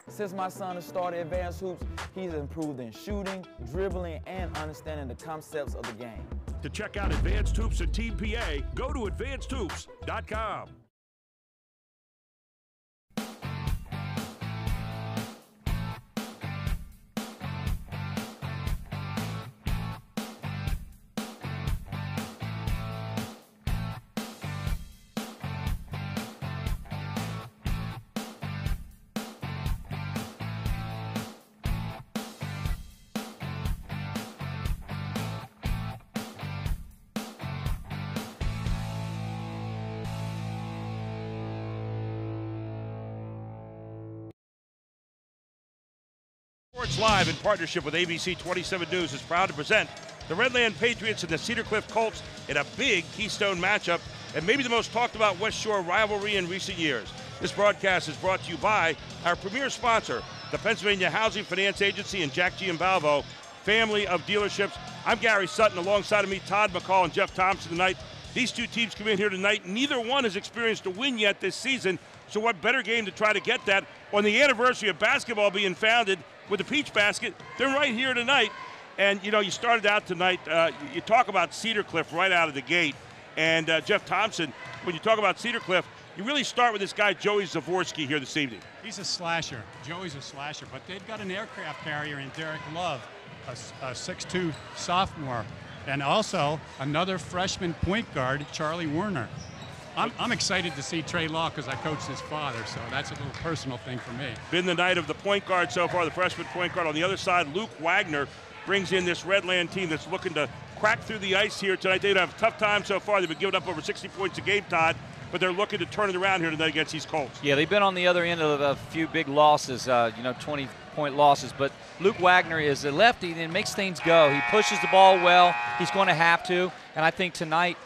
Since my son has started Advanced Hoops, he's improved in shooting, dribbling, and understanding the concepts of the game. To check out Advanced Hoops and Team PA, go to advancedhoops.com. Sports Live, in partnership with ABC 27 News, is proud to present the Redland Patriots and the Cedar Cliff Colts in a big Keystone matchup and maybe the most talked about West Shore rivalry in recent years. This broadcast is brought to you by our premier sponsor, the Pennsylvania Housing Finance Agency and Jack Giambalvo family of dealerships. I'm Gary Sutton. Alongside of me, Todd McCall and Jeff Thompson tonight. These two teams come in here tonight. Neither one has experienced a win yet this season, so what better game to try to get that on the anniversary of basketball being founded with the Peach Basket. They're right here tonight. And, you know, you started out tonight, you talk about Cedar Cliff right out of the gate. And Jeff Thompson, when you talk about Cedar Cliff, you really start with this guy, Joey Zavorsky, here this evening. He's a slasher. Joey's a slasher. But they've got an aircraft carrier in Derek Love, a 6'2 sophomore. And also another freshman point guard, Charlie Werner. I'm excited to see Trey Law because I coached his father, so that's a little personal thing for me. Been the night of the point guard so far, the freshman point guard. On the other side, Luke Wagner brings in this Redland team that's looking to crack through the ice here tonight. They've had a tough time so far. They've been giving up over 60 points a game, Todd, but they're looking to turn it around here tonight against these Colts. Yeah, they've been on the other end of a few big losses, 20-point losses, but Luke Wagner is a lefty and makes things go. He pushes the ball well. He's going to have to, and I think tonight,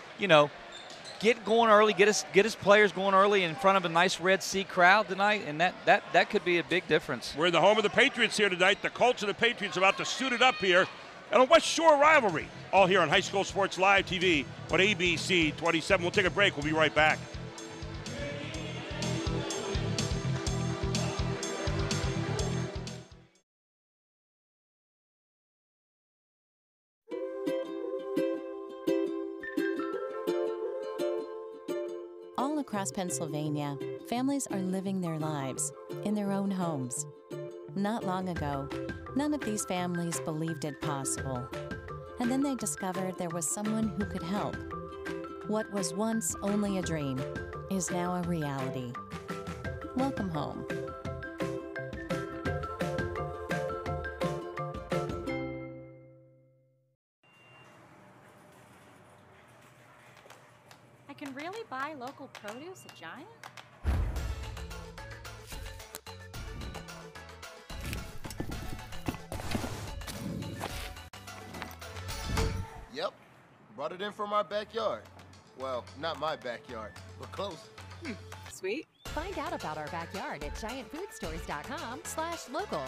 get going early, get his players going early in front of a nice Red Sea crowd tonight, and that could be a big difference. We're in the home of the Patriots here tonight. The Colts and the Patriots about to suit it up here and a West Shore rivalry. All here on High School Sports Live TV on ABC 27. We'll take a break. We'll be right back. All across Pennsylvania, families are living their lives in their own homes. Not long ago, none of these families believed it possible. And then they discovered there was someone who could help. What was once only a dream is now a reality. Welcome home. I can really buy local produce at Giant? Yep, brought it in from our backyard. Well, not my backyard, but close. Sweet. Find out about our backyard at giantfoodstores.com/local.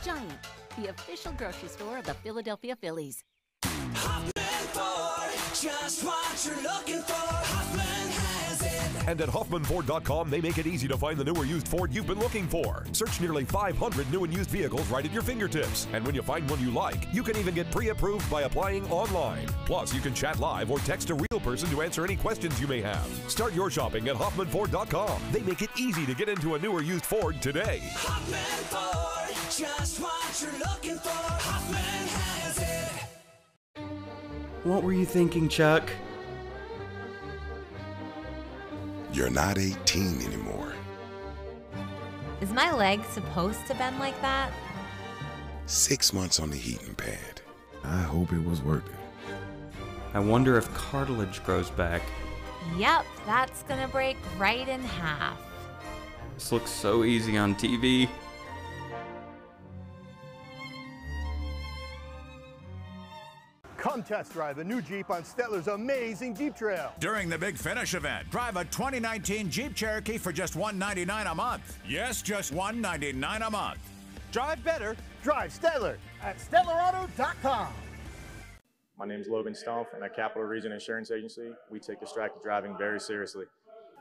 Giant, the official grocery store of the Philadelphia Phillies. Just what you're looking for, Hoffman has it. And at HoffmanFord.com, they make it easy to find the new or used Ford you've been looking for. Search nearly 500 new and used vehicles right at your fingertips. And when you find one you like, you can even get pre-approved by applying online. Plus, you can chat live or text a real person to answer any questions you may have. Start your shopping at HoffmanFord.com. They make it easy to get into a new or used Ford today. Hoffman Ford, just what you're looking for, Hoffman has it. What were you thinking, Chuck? You're not 18 anymore. Is my leg supposed to bend like that? 6 months on the heating pad. I hope it was worth it. I wonder if cartilage grows back. Yep, that's gonna break right in half. This looks so easy on TV. Come Come test drive a new Jeep on Stetler's amazing Jeep Trail. During the Big Finish event, drive a 2019 Jeep Cherokee for just $199 a month. Yes, just $199 a month. Drive better, drive Stetler at StetlerAuto.com. My name is Logan Stumpf, and at Capital Region Insurance Agency, we take distracted driving very seriously.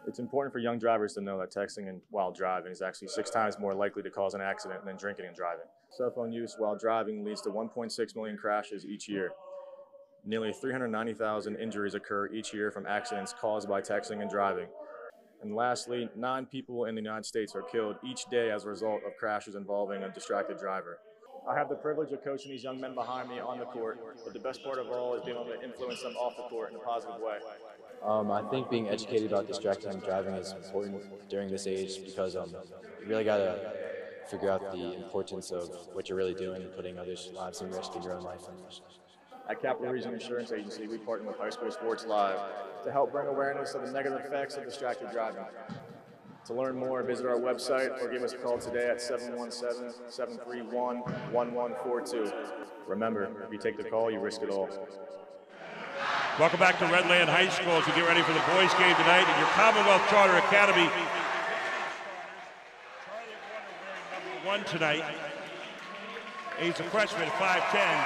It's important for young drivers to know that texting and while driving is actually 6 times more likely to cause an accident than drinking and driving. Cell phone use while driving leads to 1.6 million crashes each year. Nearly 390,000 injuries occur each year from accidents caused by texting and driving. And lastly, 9 people in the United States are killed each day as a result of crashes involving a distracted driver. I have the privilege of coaching these young men behind me on the court, but the best part of all is being able to influence them off the court in a positive way. I think being educated about distracted driving is important during this age because you really got to figure out the importance of what you're really doing and putting others' lives in risk in your own life. At Capital Region Insurance Agency, we partner with High School Sports Live to help bring awareness of the negative effects of distracted driving. To learn more, visit our website or give us a call today at 717-731-1142. Remember, if you take the call, you risk it all. Welcome back to Redland High School as we get ready for the boys' game tonight at your Commonwealth Charter Academy. Charlie Warner wearing number 1 tonight. He's a freshman at 5'10".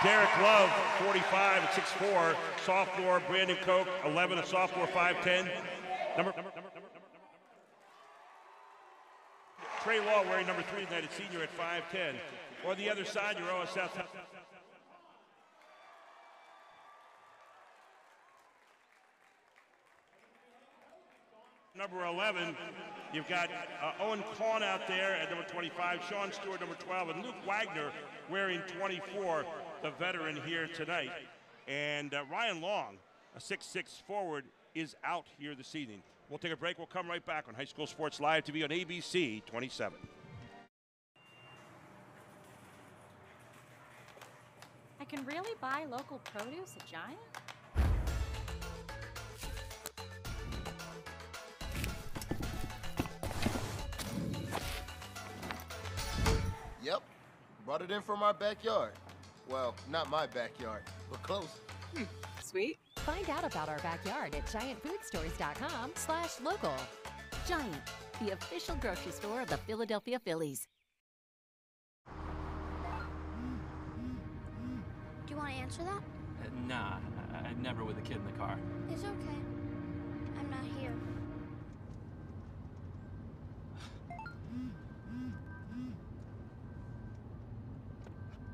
Derek Love, 45 at 6'4". Sophomore Brandon Koch, 11, a sophomore, 5'10". Trey Law wearing number 3 tonight, a senior at 5'10". On the other side, your OSF. Number 11, you've got Owen Kahn out there at number 25, Sean Stewart, number 12, and Luke Wagner wearing 24, the veteran here tonight. And Ryan Long, a 6'6" forward, is out here this evening. We'll take a break. We'll come right back on High School Sports Live TV on ABC 27. I can really buy local produce at Giant? Yep, brought it in from our backyard. Well, not my backyard, but close. Sweet. Find out about our backyard at giantfoodstores.com/local. Giant, the official grocery store of the Philadelphia Phillies. Do you want to answer that? Nah, I'd never with a kid in the car. It's okay. I'm not here.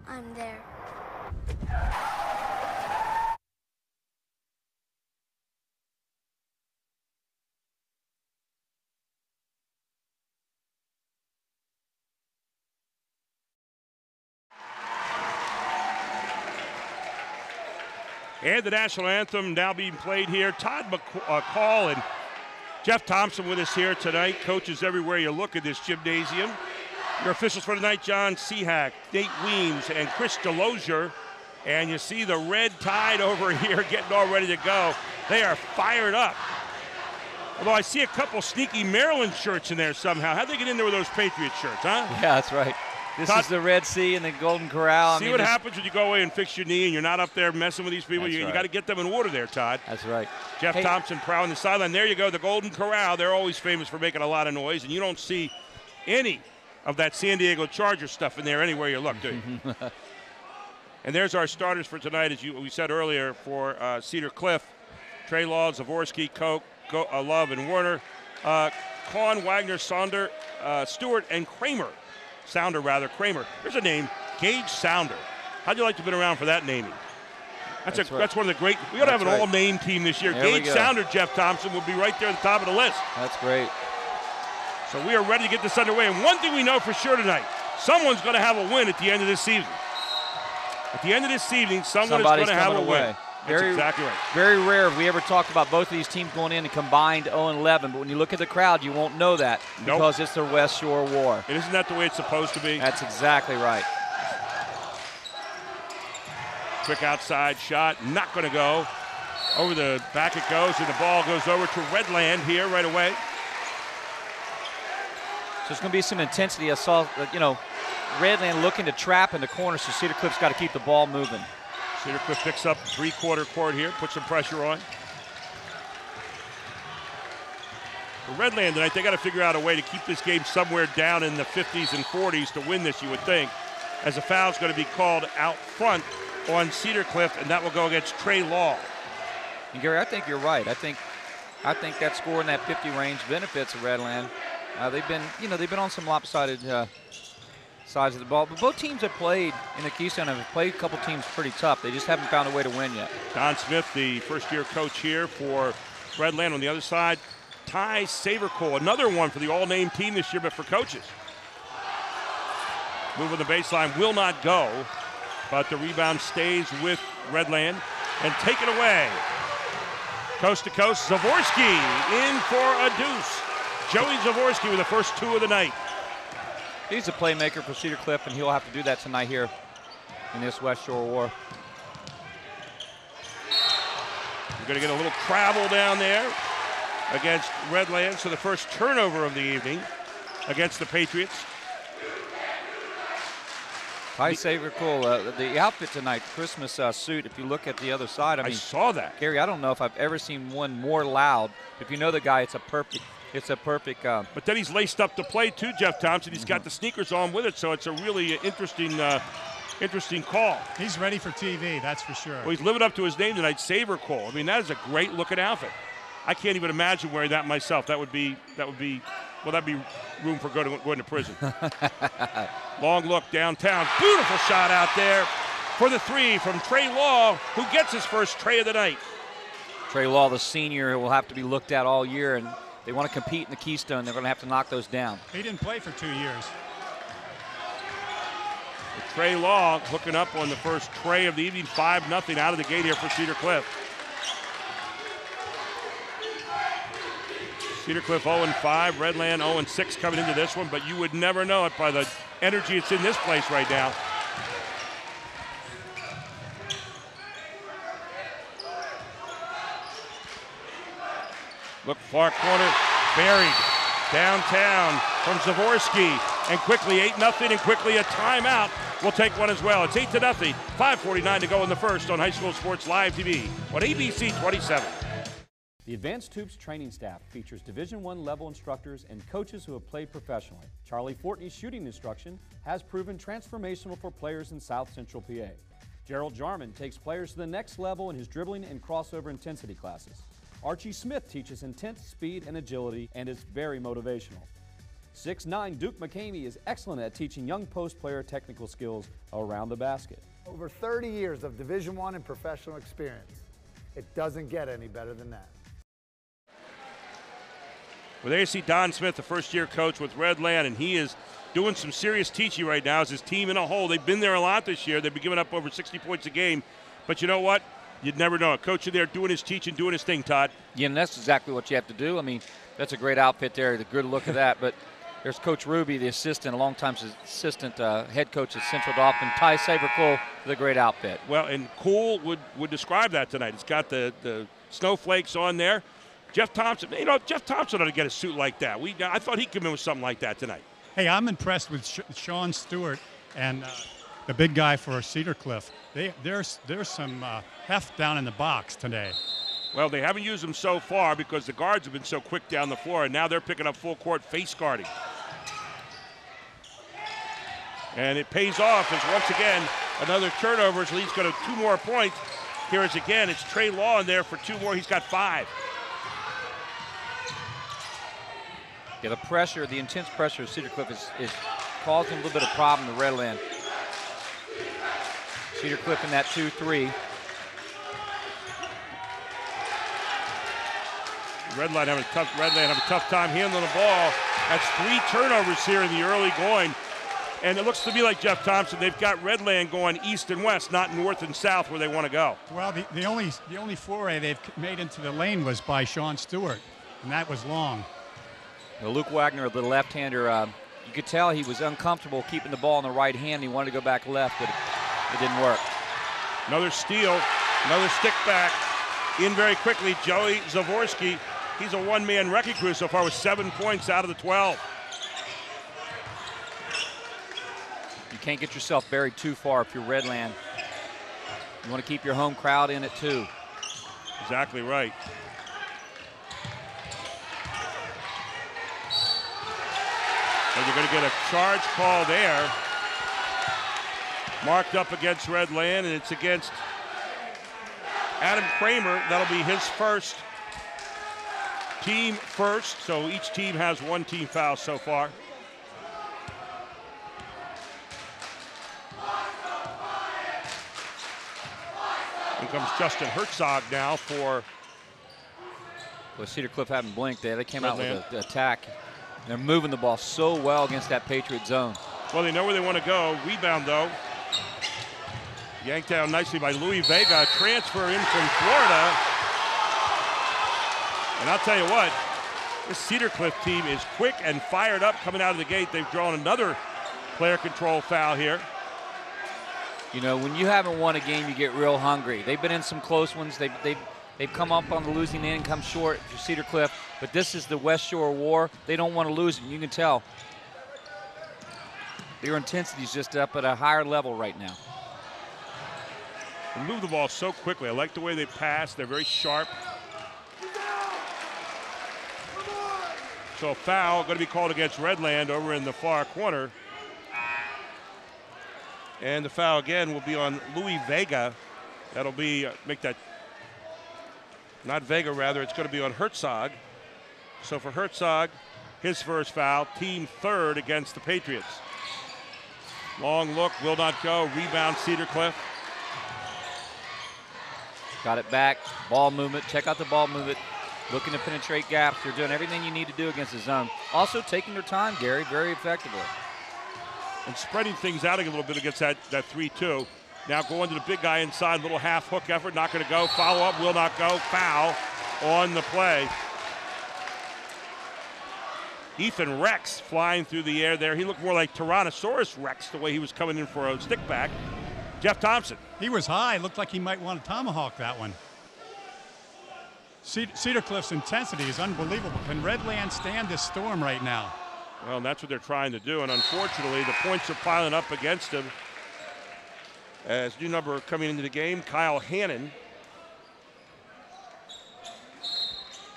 I'm there. And the national anthem now being played here. Todd McCall and Jeff Thompson with us here tonight. Coaches everywhere you look at this gymnasium. Your officials for tonight, John Seahack, Nate Weems, and Chris Delosier. And you see the red tide over here getting all ready to go. They are fired up. Although I see a couple sneaky Maryland shirts in there somehow. How'd they get in there with those Patriot shirts, huh? Yeah, that's right. This is the Red Sea and the Golden Corral. See what happens when you go away and fix your knee and you're not up there messing with these people. You got to get them in order there, Todd. That's right. Jeff Thompson prowling the sideline. There you go, the Golden Corral. They're always famous for making a lot of noise, and you don't see any of that San Diego Chargers stuff in there anywhere you look, do you? And there's our starters for tonight, as we said earlier, for Cedar Cliff. Trey Law, Zavorsky, Koch, Love, and Warner. Kahn, Wagner, Stewart, and Kramer. Kramer. There's a name, Gage Sounder. How'd you like to have been around for that naming? That's one of the great. We ought to have an all-name team this year. Gage Sounder, Jeff Thompson will be right there at the top of the list. That's great. So we are ready to get this underway. And one thing we know for sure tonight, someone's going to have a win at the end of this season. At the end of this evening, someone is going to have a win. That's exactly right. Very rare have we ever talked about both of these teams going in and combined 0-11, but when you look at the crowd, you won't know that because it's the West Shore War. And isn't that the way it's supposed to be? That's exactly right. Quick outside shot, not going to go. Over the back it goes, and the ball goes over to Redland here right away. So it's going to be some intensity. I saw, Redland looking to trap in the corner, so Cedar Cliff's got to keep the ball moving. Cedar Cliff picks up three-quarter court here, puts some pressure on. For Redland tonight, they got to figure out a way to keep this game somewhere down in the 50s and 40s to win this, you would think, as a foul's going to be called out front on Cedar Cliff, and that will go against Trey Law. And Gary, I think you're right. I think that score in that 50 range benefits of Redland. They've been on some lopsided sides of the ball, but both teams have played in the Keystone have played a couple teams pretty tough. They just haven't found a way to win yet. Don Smith, the first-year coach here for Redland. On the other side, Ty Savercole, another one for the all-name team this year, but for coaches. Move on the baseline will not go, but the rebound stays with Redland and taken away. Coast to coast, Zavorski in for a deuce. Joey Zavorski with the first two of the night. He's a playmaker for Cedar Cliff, and he'll have to do that tonight here in this West Shore War. We're going to get a little travel down there against Redland. So the first turnover of the evening against the Patriots. Ty Savercole, the outfit tonight, Christmas suit. If you look at the other side, I mean, saw that. Gary, I don't know if I've ever seen one more loud. If you know the guy, it's a perfect. But then he's laced up to play too, Jeff Thompson. He's got the sneakers on with it, so it's a really interesting call. He's ready for TV, that's for sure. Well, he's living up to his name tonight, Savercole. I mean, that is a great looking outfit. I can't even imagine wearing that myself. That'd be room for going to prison. Long look downtown. Beautiful shot out there for the three from Trey Law, who gets his first tray of the night. Trey Law, the senior, will have to be looked at all year, and they want to compete in the Keystone. They're going to have to knock those down. He didn't play for 2 years. Trey Law hooking up on the first tray of the evening, 5-0 out of the gate here for Cedar Cliff. Cedar Cliff 0-5, Redland 0-6 coming into this one, but you would never know it by the energy that's in this place right now. Look, far corner, buried downtown from Zavorski, and quickly 8-0, and quickly a timeout. We'll take one as well. It's 8-0, 5:49 to go in the first on High School Sports Live TV on ABC 27. The Advanced Hoops training staff features Division I level instructors and coaches who have played professionally. Charlie Fortney's shooting instruction has proven transformational for players in South Central PA. Gerald Jarman takes players to the next level in his dribbling and crossover intensity classes. Archie Smith teaches intense speed and agility and is very motivational. 6'9" Duke McCamey is excellent at teaching young post player technical skills around the basket. Over 30 years of Division I and professional experience. It doesn't get any better than that. Well, there you see Don Smith, the first-year coach with Redland, and he is doing some serious teaching right now as his team in a whole. They've been there a lot this year. They've been giving up over 60 points a game. But you know what? You'd never know. A coach in there doing his teaching, doing his thing, Todd. Yeah, and that's exactly what you have to do. I mean, that's a great outfit there, the good look of that. But there's Coach Ruby, the assistant, a long-time assistant head coach at Central Dauphin. Ty Savercole with a great outfit. Well, and Cool would describe that tonight. It's got the snowflakes on there. Jeff Thompson, Jeff Thompson ought to get a suit like that. I thought he'd come in with something like that tonight. Hey, I'm impressed with Sean Stewart and the big guy for Cedar Cliff. There's some heft down in the box today. Well, they haven't used them so far because the guards have been so quick down the floor, and now they're picking up full court face guarding. And it pays off as once again another turnover as Lee's got 2 more points. Here is again, it's Trey Law in there for 2 more. He's got 5. Yeah, the pressure, the intense pressure of Cedar Cliff is causing a little bit of problem to Redland. Cedar Cliff in that 2-3. Redland having a tough time handling the ball. That's 3 turnovers here in the early going. And it looks to me like, Jeff Thompson, they've got Redland going east and west, not north and south where they want to go. Well, the only foray they've made into the lane was by Sean Stewart, and that was long. Well, Luke Wagner, the left-hander, you could tell he was uncomfortable keeping the ball in the right hand. He wanted to go back left, but it didn't work. Another steal, another stick back. In very quickly, Joey Zavorski. He's a one-man wrecking crew so far with 7 points out of the 12. You can't get yourself buried too far if you're Redland. You want to keep your home crowd in it too. Exactly right. And you're going to get a charge call there. Marked up against Redland, and it's against Adam Kramer. That'll be his first, team first. So each team has one team foul so far. Here comes Justin Herzog now for. Well, Cedar Cliff haven't blinked there. They came out with an attack. And they're moving the ball so well against that Patriot zone. Well, they know where they want to go. Rebound, though. Yanked down nicely by Louis Vega. Transfer in from Florida. And I'll tell you what, this Cedar Cliff team is quick and fired up coming out of the gate. They've drawn another player control foul here. You know, when you haven't won a game, you get real hungry. They've been in some close ones. They've come up on the losing end and come short for Cedar Cliff. But this is the West Shore War. They don't want to lose it. You can tell. Their intensity is just up at a higher level right now. They move the ball so quickly. I like the way they pass. They're very sharp. So a foul going to be called against Redland over in the far corner. And the foul again will be on Louis Vega. That'll be, make that, not Vega rather, it's going to be on Herzog. So for Herzog, his first foul, team third against the Patriots. Long look, will not go, rebound Cedar Cliff. Got it back, ball movement, check out the ball movement. Looking to penetrate gaps. They're doing everything you need to do against the zone. Also taking their time, Gary, very effectively. And spreading things out a little bit against that 3-2. Now going to the big guy inside, little half hook effort, not going to go. Follow up, will not go. Foul on the play. Ethan Rex flying through the air there. He looked more like Tyrannosaurus Rex the way he was coming in for a stick back. Jeff Thompson. He was high. Looked like he might want to tomahawk that one. Cedar Cliff's intensity is unbelievable. Can Redland stand this storm right now? Well, that's what they're trying to do, and unfortunately, the points are piling up against him. As new number coming into the game, Kyle Hannon.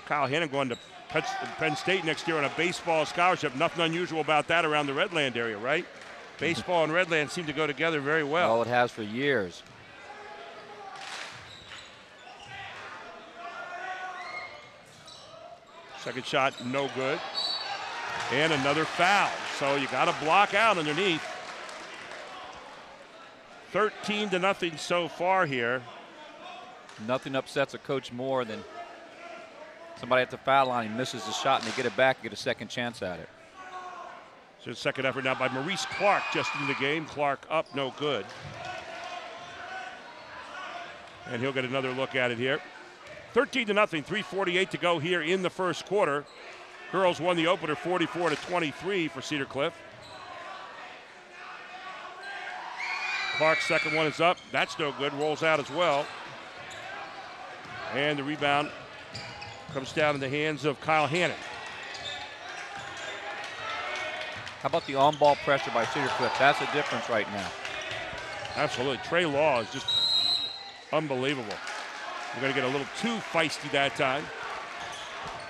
Kyle Hannon going to Penn State next year on a baseball scholarship. Nothing unusual about that around the Redland area, right? Baseball and Redland seem to go together very well. Oh, it has for years. Second shot, no good. And another foul. So you got to block out underneath. 13-0 so far here. Nothing upsets a coach more than somebody at the foul line. He misses the shot and they get it back and get a second chance at it. So second effort now by Maurice Clark just in the game. Clark up, no good. And he'll get another look at it here. 13-0, 3:48 to go here in the first quarter. Girls won the opener 44-23 for Cedar Cliff. Clark's second one is up. That's no good. Rolls out as well. And the rebound comes down in the hands of Kyle Hannon. How about the on-ball pressure by Cedar Cliff? That's a difference right now. Absolutely. Trey Law is just unbelievable. We're going to get a little too feisty that time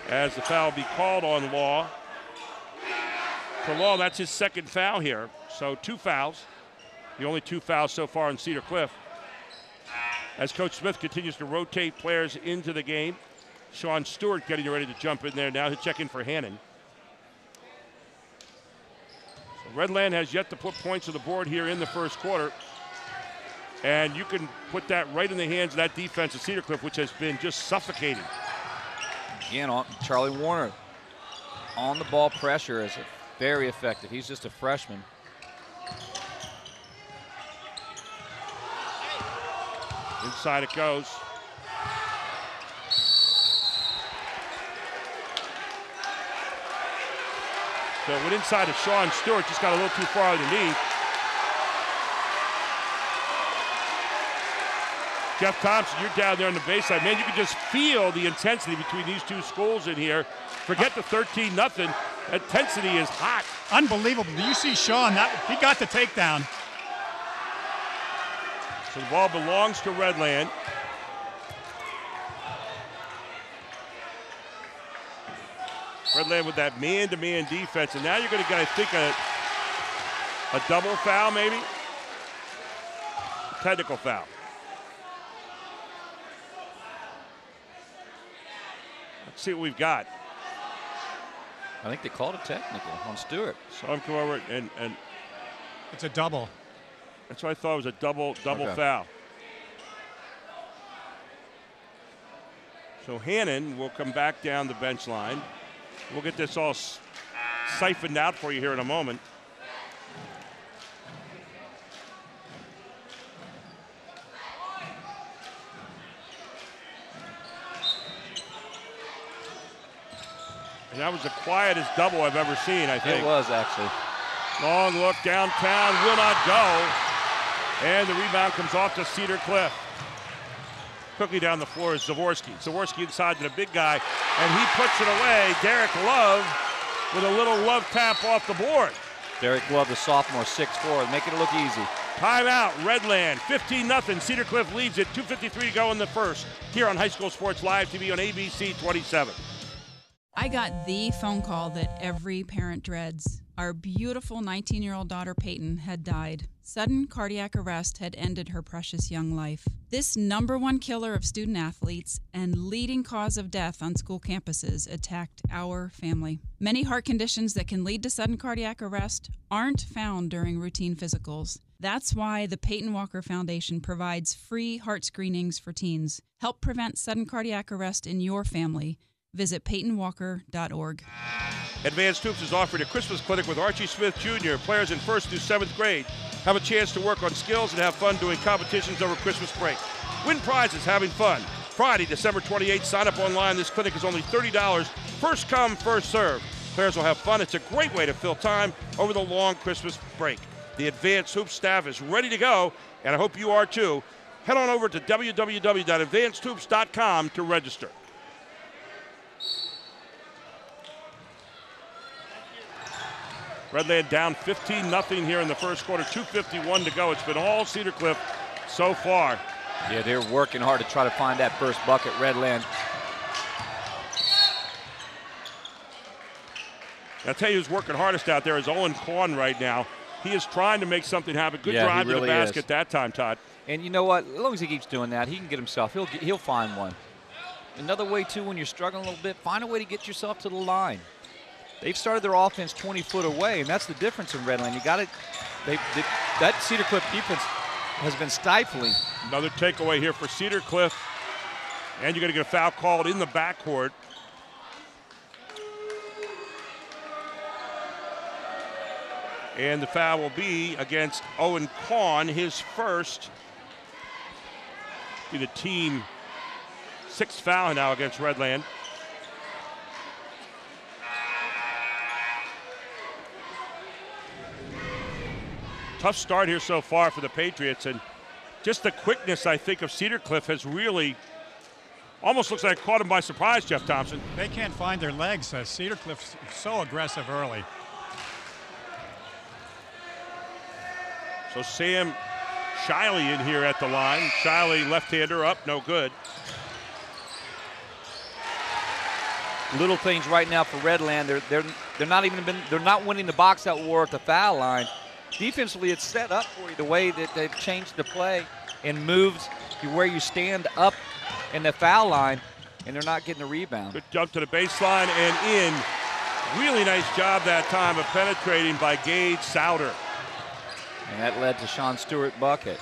as the foul will be called on Law. For Law, that's his second foul here. So 2 fouls. The only 2 fouls so far in Cedar Cliff. As Coach Smith continues to rotate players into the game. Sean Stewart getting ready to jump in there now to check in for Hannon. So Redland has yet to put points on the board here in the first quarter. And you can put that right in the hands of that defense of Cedar Cliff, which has been just suffocating. Again, Charlie Warner on the ball pressure is very effective. He's just a freshman. Inside it goes. So it went inside of Sean Stewart, just got a little too far underneath. Jeff Thompson, you're down there on the baseline. Man, you can just feel the intensity between these two schools in here. Forget the 13-0. That intensity is hot. Unbelievable. Do you see Sean? He got the takedown. So the ball belongs to Redland. Redland with that man-to-man defense, and now you're going to get, I think, a double foul, maybe? Technical foul. Let's see what we've got. I think they called it technical on Stewart. So I'm coming over and it's a double. That's what I thought, it was a double Okay. foul. So Hannon will come back down the bench line. We'll get this all siphoned out for you here in a moment. And that was the quietest double I've ever seen, I think. It was, actually. Long look downtown, will not go. And the rebound comes off to Cedar Cliff. Quickly down the floor is Zaworski. Zaworski inside to the big guy, and he puts it away. Derek Love with a little love tap off the board. Derek Love, the sophomore, 6'4", making it look easy. Timeout, Redland, 15-0. Cedar Cliff leads it, 2:53 to go in the first. Here on High School Sports Live TV on ABC 27. I got the phone call that every parent dreads. Our beautiful 19-year-old daughter Peyton had died. Sudden cardiac arrest had ended her precious young life. This #1 killer of student athletes and leading cause of death on school campuses attacked our family. Many heart conditions that can lead to sudden cardiac arrest aren't found during routine physicals. That's why the Peyton Walker Foundation provides free heart screenings for teens. Help prevent sudden cardiac arrest in your family. Visit PeytonWalker.org. Advanced Hoops is offering a Christmas clinic with Archie Smith Jr. Players in 1st through 7th grade have a chance to work on skills and have fun doing competitions over Christmas break. Win prizes having fun. Friday, December 28th, sign up online. This clinic is only $30. First come, first serve. Players will have fun. It's a great way to fill time over the long Christmas break. The Advanced Hoops staff is ready to go, and I hope you are too. Head on over to www.advancedhoops.com to register. Redland down 15-0 here in the first quarter, 2:51 to go. It's been all Cedar Cliff so far. Yeah, they're working hard to try to find that first bucket, Redland. I'll tell you who's working hardest out there is Owen Korn right now. He is trying to make something happen. Good drive to the basket that time, Todd. And you know what? As long as he keeps doing that, he can get himself. He'll find one. Another way, too, when you're struggling a little bit, find a way to get yourself to the line. They've started their offense 20 foot away, and that's the difference in Redland. You got it. That Cedar Cliff defense has been stifling. Another takeaway here for Cedar Cliff, and you're going to get a foul called in the backcourt. And the foul will be against Owen Korn, his first. Be the team 6th foul now against Redland. Tough start here so far for the Patriots, and just the quickness, I think, of Cedar Cliff has really almost looks like it caught him by surprise, Jeff Thompson. They can't find their legs. Cedar Cliff's so aggressive early. So Sam Shiley in here at the line. Shiley left-hander up, no good. Little things right now for Redland. They're not winning the box out war at the foul line. Defensively, it's set up for you the way that they've changed the play and moved to where you stand up in the foul line, and they're not getting a rebound. Good jump to the baseline and in. Really nice job that time of penetrating by Gage Souter. And that led to Sean Stewart bucket.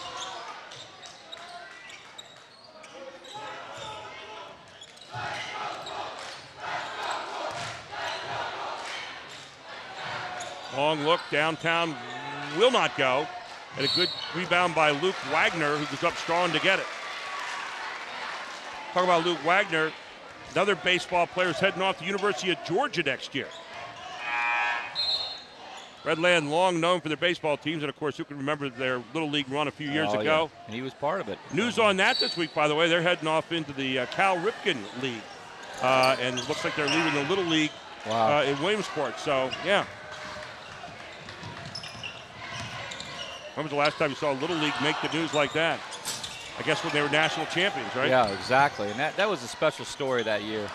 Long look downtown, will not go. And a good rebound by Luke Wagner, who goes up strong to get it. Talk about Luke Wagner, another baseball player who's heading off to the University of Georgia next year. Redland long known for their baseball teams, and of course, who can remember their Little League run a few years ago? Yeah. And he was part of it. News on that this week, by the way. They're heading off into the Cal Ripken League. And it looks like they're leaving the Little League in Williamsport. So, yeah. When was the last time you saw a Little League make the news like that? I guess when they were national champions, right? Yeah, exactly. And that was a special story that year.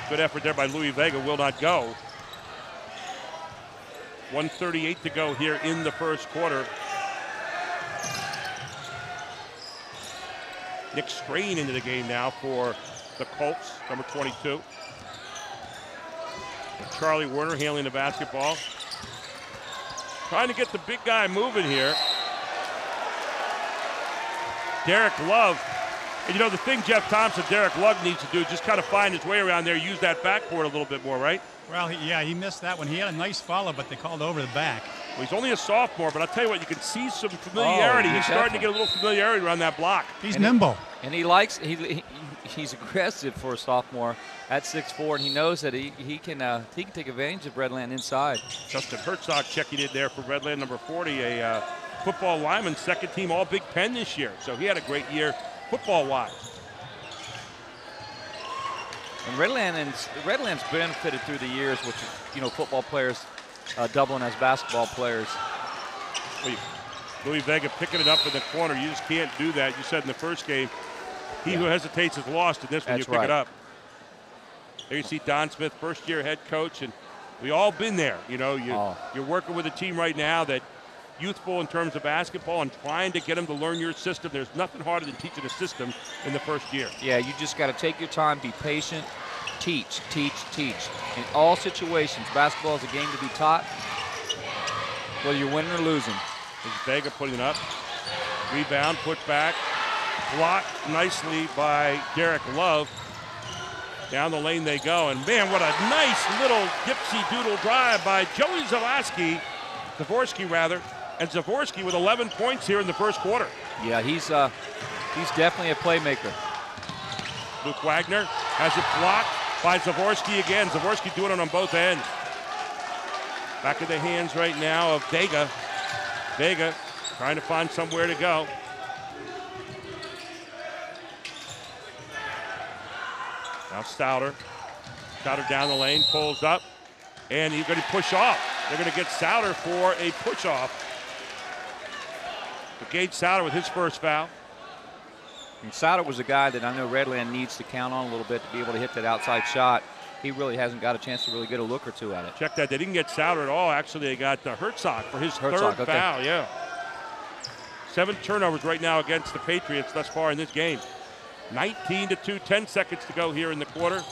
Good effort there by Louis Vega, will not go. 1:38 to go here in the first quarter. Nick Strain into the game now for the Colts, number 22. And Charlie Werner handling the basketball. Trying to get the big guy moving here. Derek Love. And you know, the thing Jeff Thompson, Derek Love needs to do is just kind of find his way around there, use that backboard a little bit more, right? Well, he missed that one. He had a nice follow, but they called over the back. Well, he's only a sophomore, but I'll tell you what, you can see some familiarity. He's starting to get a little familiarity around that block. He's nimble. And he's aggressive for a sophomore at 6'4", and he knows that he can take advantage of Redland inside. Justin Herzog checking in there for Redland, number 40, a football lineman, second team All Big Ten this year. So he had a great year football-wise. And Redland's benefited through the years with, football players doubling as basketball players. Louis Vega picking it up in the corner. You just can't do that. You said in the first game, he who hesitates is lost. In this one, you pick it up. There you see Don Smith, first-year head coach, and we all been there. You know, you're working with a team right now that youthful in terms of basketball and trying to get them to learn your system. There's nothing harder than teaching a system in the first year. Yeah, you just got to take your time, be patient, teach. In all situations, basketball is a game to be taught, whether you're winning or losing. There's Vega putting it up. Rebound, put back. Blocked nicely by Derek Love. Down the lane they go. And man, what a nice little dipsy doodle drive by Joey Zavorsky rather. And Zavorsky with 11 points here in the first quarter. Yeah, he's definitely a playmaker. Luke Wagner has it blocked by Zavorsky again. Zavorsky doing it on both ends. Back in the hands right now of Vega. Vega trying to find somewhere to go. Now Stouter. Stouter down the lane, pulls up, and he's going to push off. They're going to get Stouter for a push-off. Gage Stouter with his first foul. And Stouter was a guy that I know Redland needs to count on a little bit to be able to hit that outside shot. He really hasn't got a chance to really get a look or two at it. Check that. They didn't get Stouter at all. Actually, they got Herzog for his third foul. Yeah. 7 turnovers right now against the Patriots thus far in this game. 19-2, 10 seconds to go here in the quarter.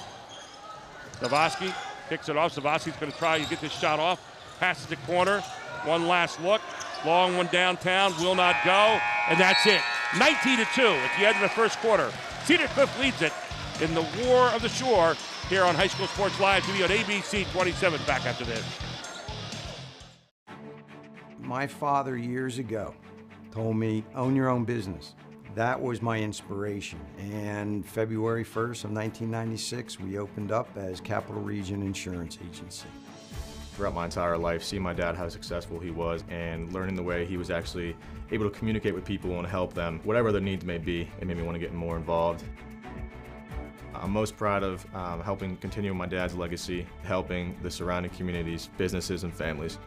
Zavorsky picks it off. Zavorsky's going to try to get this shot off. Passes the corner. One last look. Long one downtown. Will not go. And that's it. 19-2 at the end of the first quarter. Cedar Cliff leads it in the War of the Shore here on High School Sports Live TV on ABC 27. Back after this. My father years ago told me, own your own business. That was my inspiration. And February 1st of 1996, we opened up as Capital Region Insurance Agency. Throughout my entire life, seeing my dad how successful he was and learning the way he was actually able to communicate with people and help them, whatever their needs may be, it made me want to get more involved. I'm most proud of helping continue my dad's legacy, helping the surrounding communities, businesses, and families.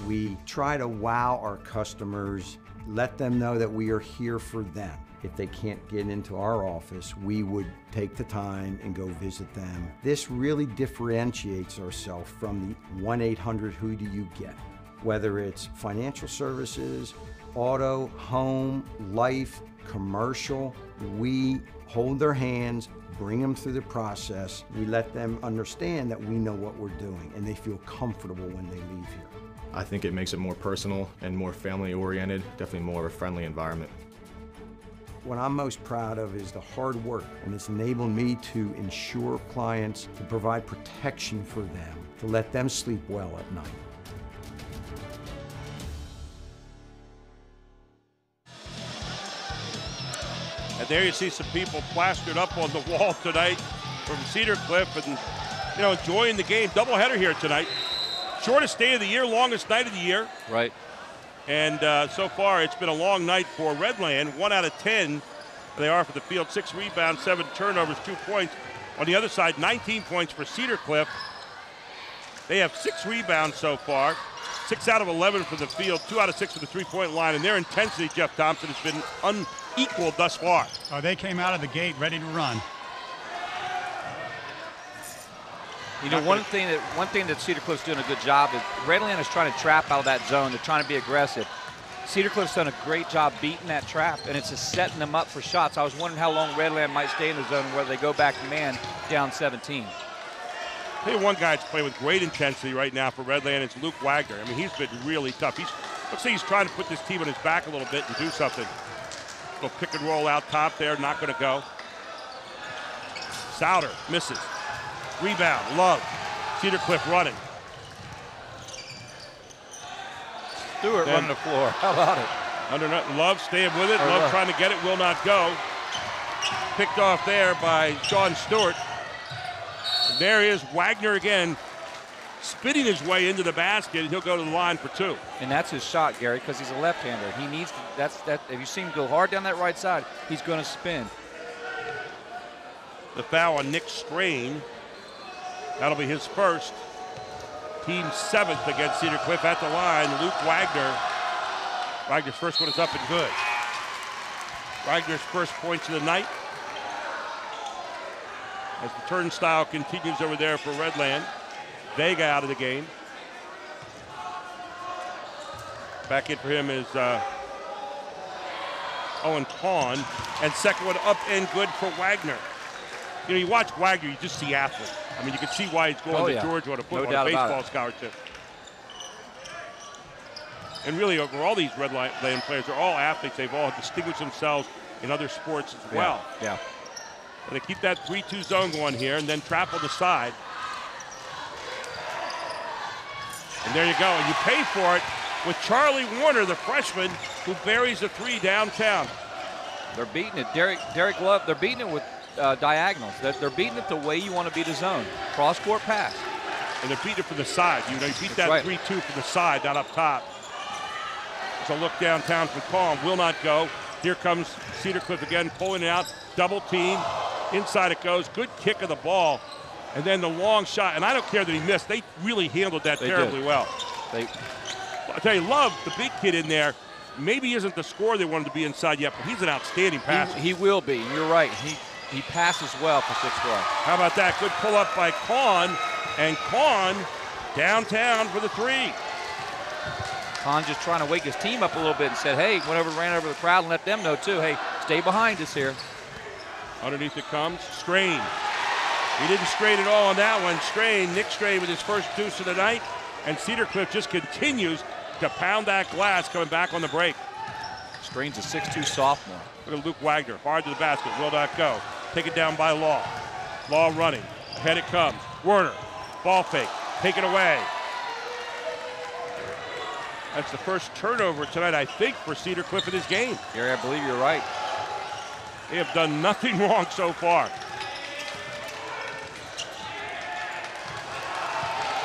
We try to wow our customers, let them know that we are here for them. If they can't get into our office, we would take the time and go visit them. This really differentiates ourselves from the 1-800 who do you get? Whether it's financial services, auto, home, life, commercial, we hold their hands, bring them through the process. We let them understand that we know what we're doing and they feel comfortable when they leave here. I think it makes it more personal and more family-oriented, definitely more of a friendly environment. What I'm most proud of is the hard work, and it's enabled me to ensure clients, to provide protection for them, to let them sleep well at night. And there you see some people plastered up on the wall tonight from Cedar Cliff and, enjoying the game. Doubleheader here tonight. Shortest day of the year, longest night of the year. Right. And so far, it's been a long night for Redland. 1 out of 10 they are for the field. 6 rebounds, 7 turnovers, 2 points. On the other side, 19 points for Cedar Cliff. They have 6 rebounds so far, 6 out of 11 from the field, 2 out of 6 from the three-point line, and their intensity, Jeff Thompson, has been unequaled thus far. Oh, they came out of the gate ready to run. You know, one thing that Cedar Cliff's doing a good job is Redland is trying to trap out of that zone. They're trying to be aggressive. Cedar Cliff's done a great job beating that trap, and it's just setting them up for shots. I was wondering how long Redland might stay in the zone, whether they go back man down 17. Tell you one guy that's playing with great intensity right now for Redland is Luke Wagner. I mean, he's been really tough. Looks like he's trying to put this team on his back a little bit and do something. Go pick and roll out top there, not going to go. Souter misses. Rebound, Love. Cedar Cliff running. Stewart running the floor. How about it? Love staying with it. Love trying to get it, will not go. Picked off there by Sean Stewart. And there is Wagner again, spitting his way into the basket, and he'll go to the line for 2. And that's his shot, Gary, because he's a left-hander. He needs to, if you see him go hard down that right side, he's going to spin. The foul on Nick Strain. That'll be his first. Team 7th against Cedar Cliff at the line. Luke Wagner. Wagner's first one is up and good. Wagner's first points of the night. As the turnstile continues over there for Redland. Vega out of the game. Back in for him is Owen Kahn. And second one up and good for Wagner. You know, you watch Wagner, you just see athlete. I mean, you can see why he's going to Georgia on a football, baseball scholarship. And really, over all these Redland players, they're all athletes. They've all distinguished themselves in other sports as well. Yeah. And they keep that 3-2 zone going here, and then trap on the side. And there you go. And you pay for it with Charlie Warner, the freshman, who buries a 3 downtown. They're beating it. Derek Love, they're beating it with diagonals. They're beating it the way you want to beat a zone. Cross-court pass. And they're beating it from the side. You know, you beat that 3-2 from the side, not up top. So look downtown from Calm. Will not go. Here comes Cedar Cliff again, pulling it out. Double team. Inside it goes. Good kick of the ball. And then the long shot. And I don't care that he missed. They really handled that terribly well. I tell you, Love, the big kid in there, maybe isn't the scorer they wanted to be inside yet, but he's an outstanding passer. He will be. You're right. He passes well for 6'12". How about that? Good pull up by Kahn. And Kahn downtown for the 3. Kahn just trying to wake his team up a little bit and said, hey, went over, ran over the crowd and let them know too, hey, stay behind us here. Underneath it comes Strain. He didn't strain at all on that one. Nick Strain with his first deuce of the night. And Cedar Cliff just continues to pound that glass coming back on the break. Strain's a 6'2 sophomore. Look at Luke Wagner, hard to the basket, will not go. Taken down by Law. Law running, ahead it comes. Werner, ball fake, taken away. That's the first turnover tonight, I think, for Cedar Cliff in this game. Gary, I believe you're right. They have done nothing wrong so far.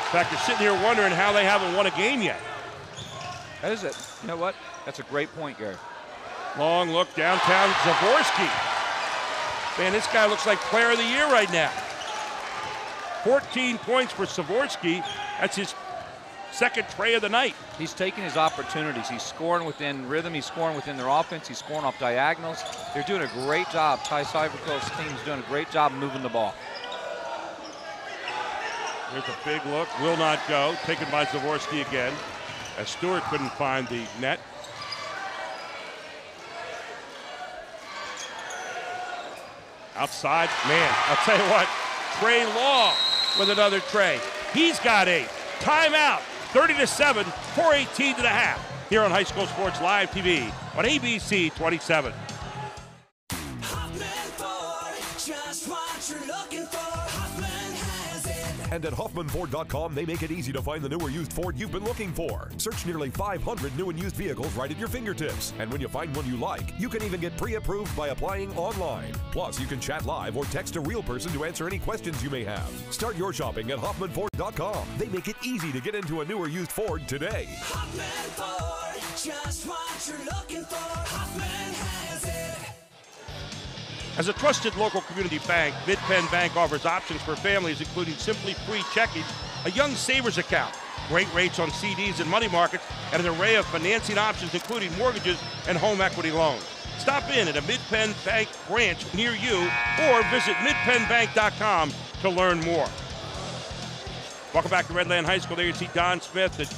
In fact, you're sitting here wondering how they haven't won a game yet. That is it. You know what? That's a great point, Gary. Long look downtown, Zavorsky. Man, this guy looks like player of the year right now. 14 points for Zavorsky. That's his second tray of the night. He's taking his opportunities. He's scoring within rhythm. He's scoring within their offense. He's scoring off diagonals. They're doing a great job. Ty Cyberco's team's doing a great job moving the ball. Here's a big look. Will not go. Taken by Zavorsky again. As Stewart couldn't find the net. Outside, man, I'll tell you what, Trey Law with another tray. He's got 8. Timeout, 30-7, 4:18 to the half. Here on High School Sports Live TV on ABC 27. Just what you're looking for, Hoffman has it. And at HoffmanFord.com, they make it easy to find the new or used Ford you've been looking for. Search nearly 500 new and used vehicles right at your fingertips. And when you find one you like, you can even get pre-approved by applying online. Plus, you can chat live or text a real person to answer any questions you may have. Start your shopping at HoffmanFord.com. They make it easy to get into a new or used Ford today. Hoffman Ford, just what you're looking for, Hoffman has it. As a trusted local community bank, Mid-Penn Bank offers options for families including Simply Free Checking, a Young Savers account, Great rates on CDs and money markets, and an array of financing options, including mortgages and home equity loans. Stop in at a Mid-Penn Bank branch near you or visit midpennbank.com to learn more. Welcome back to Redland High School. There you see Don Smith that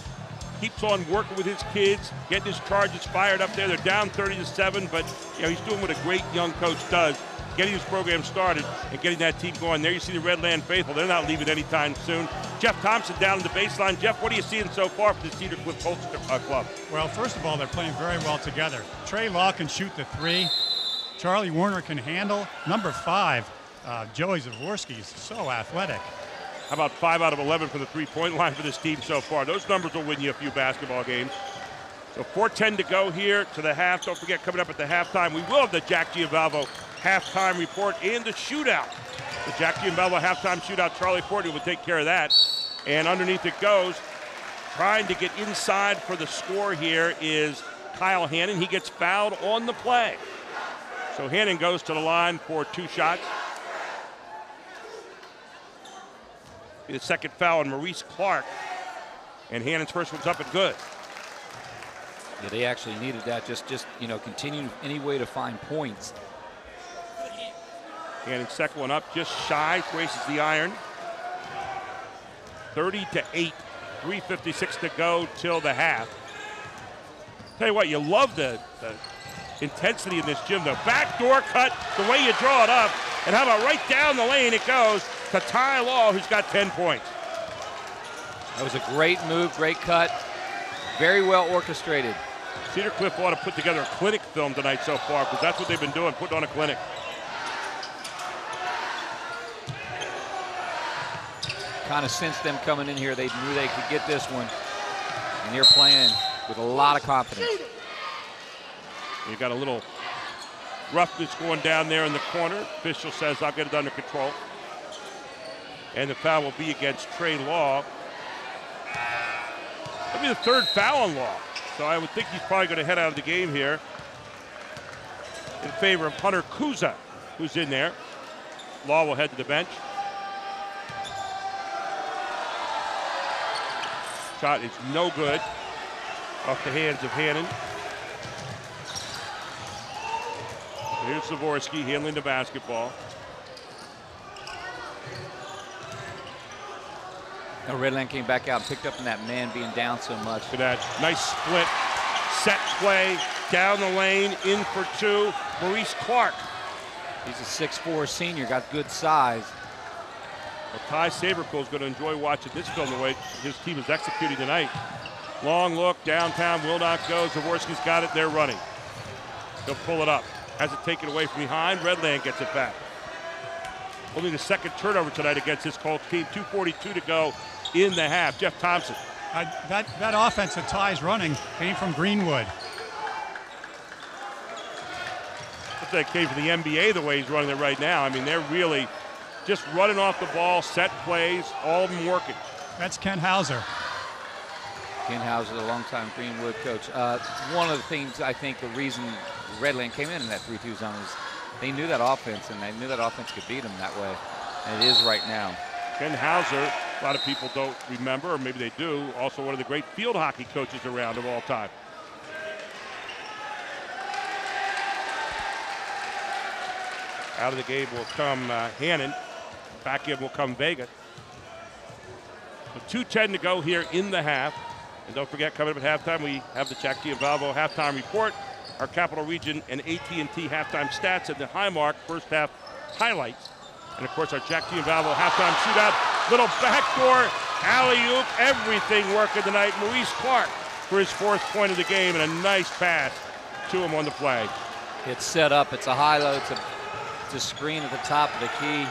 keeps on working with his kids, getting his Chargers fired up there. They're down 30-7, but he's doing what a great young coach does, getting his program started and getting that team going. There you see the Redland faithful. They're not leaving anytime soon. Jeff Thompson down in the baseline. Jeff, what are you seeing so far for the Cedar Cliff Colts club? Well, first of all, they're playing very well together. Trey Law can shoot the three. Charlie Werner can handle. Number 5, Joey Zaworski is so athletic. How about 5 out of 11 from the three-point line for this team so far? Those numbers will win you a few basketball games. So 4:10 to go here to the half. Don't forget, coming up at the halftime, we will have the Jack Giambalvo halftime report and the shootout. The Jack Giambalvo halftime shootout, Charlie Fortney will take care of that. And underneath it goes, trying to get inside for the score here is Kyle Hannon. He gets fouled on the play. So Hannon goes to the line for 2 shots. The second foul on Maurice Clark. And Hannon's first one's up and good. Yeah, they actually needed that. Just continue any way to find points. Hannon's second one up, just shy, traces the iron. 30-8, 3:56 to go till the half. Tell you what, you love the intensity in this gym, though. Backdoor cut, the way you draw it up. And how about right down the lane it goes to Ty Law, who's got 10 points. That was a great move, great cut. Very well orchestrated. Cedar Cliff ought to put together a clinic film tonight so far, because that's what they've been doing, putting on a clinic. Kind of sensed them coming in here. They knew they could get this one. And they're playing with a lot of confidence. You've got a little roughness going down there in the corner. Official says, I'll get it under control. And the foul will be against Trey Law. That'll be the 3rd foul on Law. So I would think he's probably going to head out of the game here in favor of Hunter Kuza, who's in there. Law will head to the bench. Shot is no good. Off the hands of Hannon. Here's Zaworski handling the basketball. Now Redland came back out and picked up in that man being down so much. Look at that nice split, set play, down the lane, in for 2. Maurice Clark. He's a 6'4" senior, got good size. Well, Ty Saberpool is going to enjoy watching this film the way his team is executing tonight. Long look, downtown, will not go. Zaworski's got it, they're running. He'll pull it up. Has it taken away from behind. Redland gets it back. Only the 2nd turnover tonight against this Colts team. 2:42 to go in the half. Jeff Thompson. That offense that Ty's running came from Greenwood. Looks like it came from the NBA the way he's running it right now. I mean, they're really just running off the ball, set plays, all of them working. That's Ken Hauser. Ken Hauser, the longtime Greenwood coach. One of the things, I think, the reason Redland came in that 3-2 zone is they knew that offense, and they knew that offense could beat them that way. And it is right now. Ken Hauser, a lot of people don't remember, or maybe they do, also one of the great field hockey coaches around of all time. Out of the game will come Hannon. Back in will come Vega. So 2:10 to go here in the half. And don't forget, coming up at halftime, we have the Jack Giambalvo halftime report, our Capital Region and AT&T halftime stats, and the Highmark first half highlights. And of course, our Jack Giambalvo halftime shootout, little backdoor, alley-oop, everything working tonight. Maurice Clark for his 4th point of the game, and a nice pass to him on the play. It's set up, it's a high-low, it's a screen at the top of the key.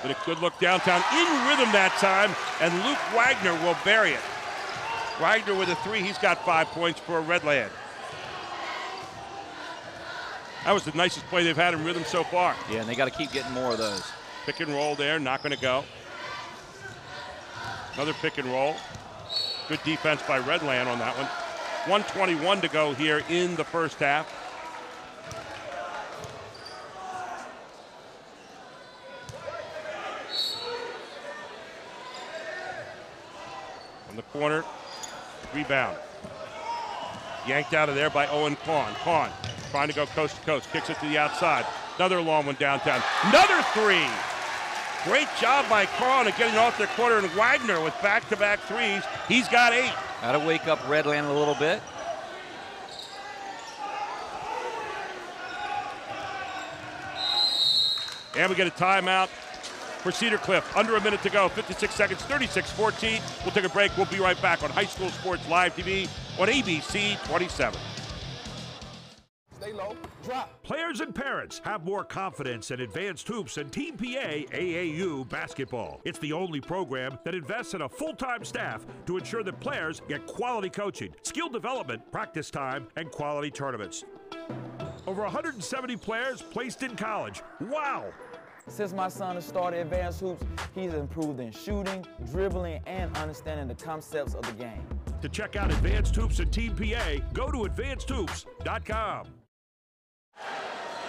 But a good look downtown, in rhythm that time, and Luke Wagner will bury it. Wagner with a 3, he's got 5 points for Redland. That was the nicest play they've had in rhythm so far. Yeah, and they got to keep getting more of those. Pick and roll there, not going to go. Another pick and roll. Good defense by Redland on that one. 1:21 to go here in the first half. the corner. Rebound. Yanked out of there by Owen Kahn. Kahn trying to go coast to coast. Kicks it to the outside. Another long one downtown. Another three. Great job by Kahn at getting off their corner, and Wagner with back-to-back threes. He's got 8. Got to wake up Redland a little bit. And we get a timeout for Cedar Cliff. Under a minute to go, 56 seconds, 36-14. We'll take a break. We'll be right back on High School Sports Live TV on ABC 27. Stay low, drop. Players and parents have more confidence in Advanced Hoops and Team PA AAU basketball. It's the only program that invests in a full-time staff to ensure that players get quality coaching, skill development, practice time, and quality tournaments. Over 170 players placed in college. Wow! Since my son has started Advanced Hoops, he's improved in shooting, dribbling, and understanding the concepts of the game. To check out Advanced Hoops and Team PA, go to advancedhoops.com.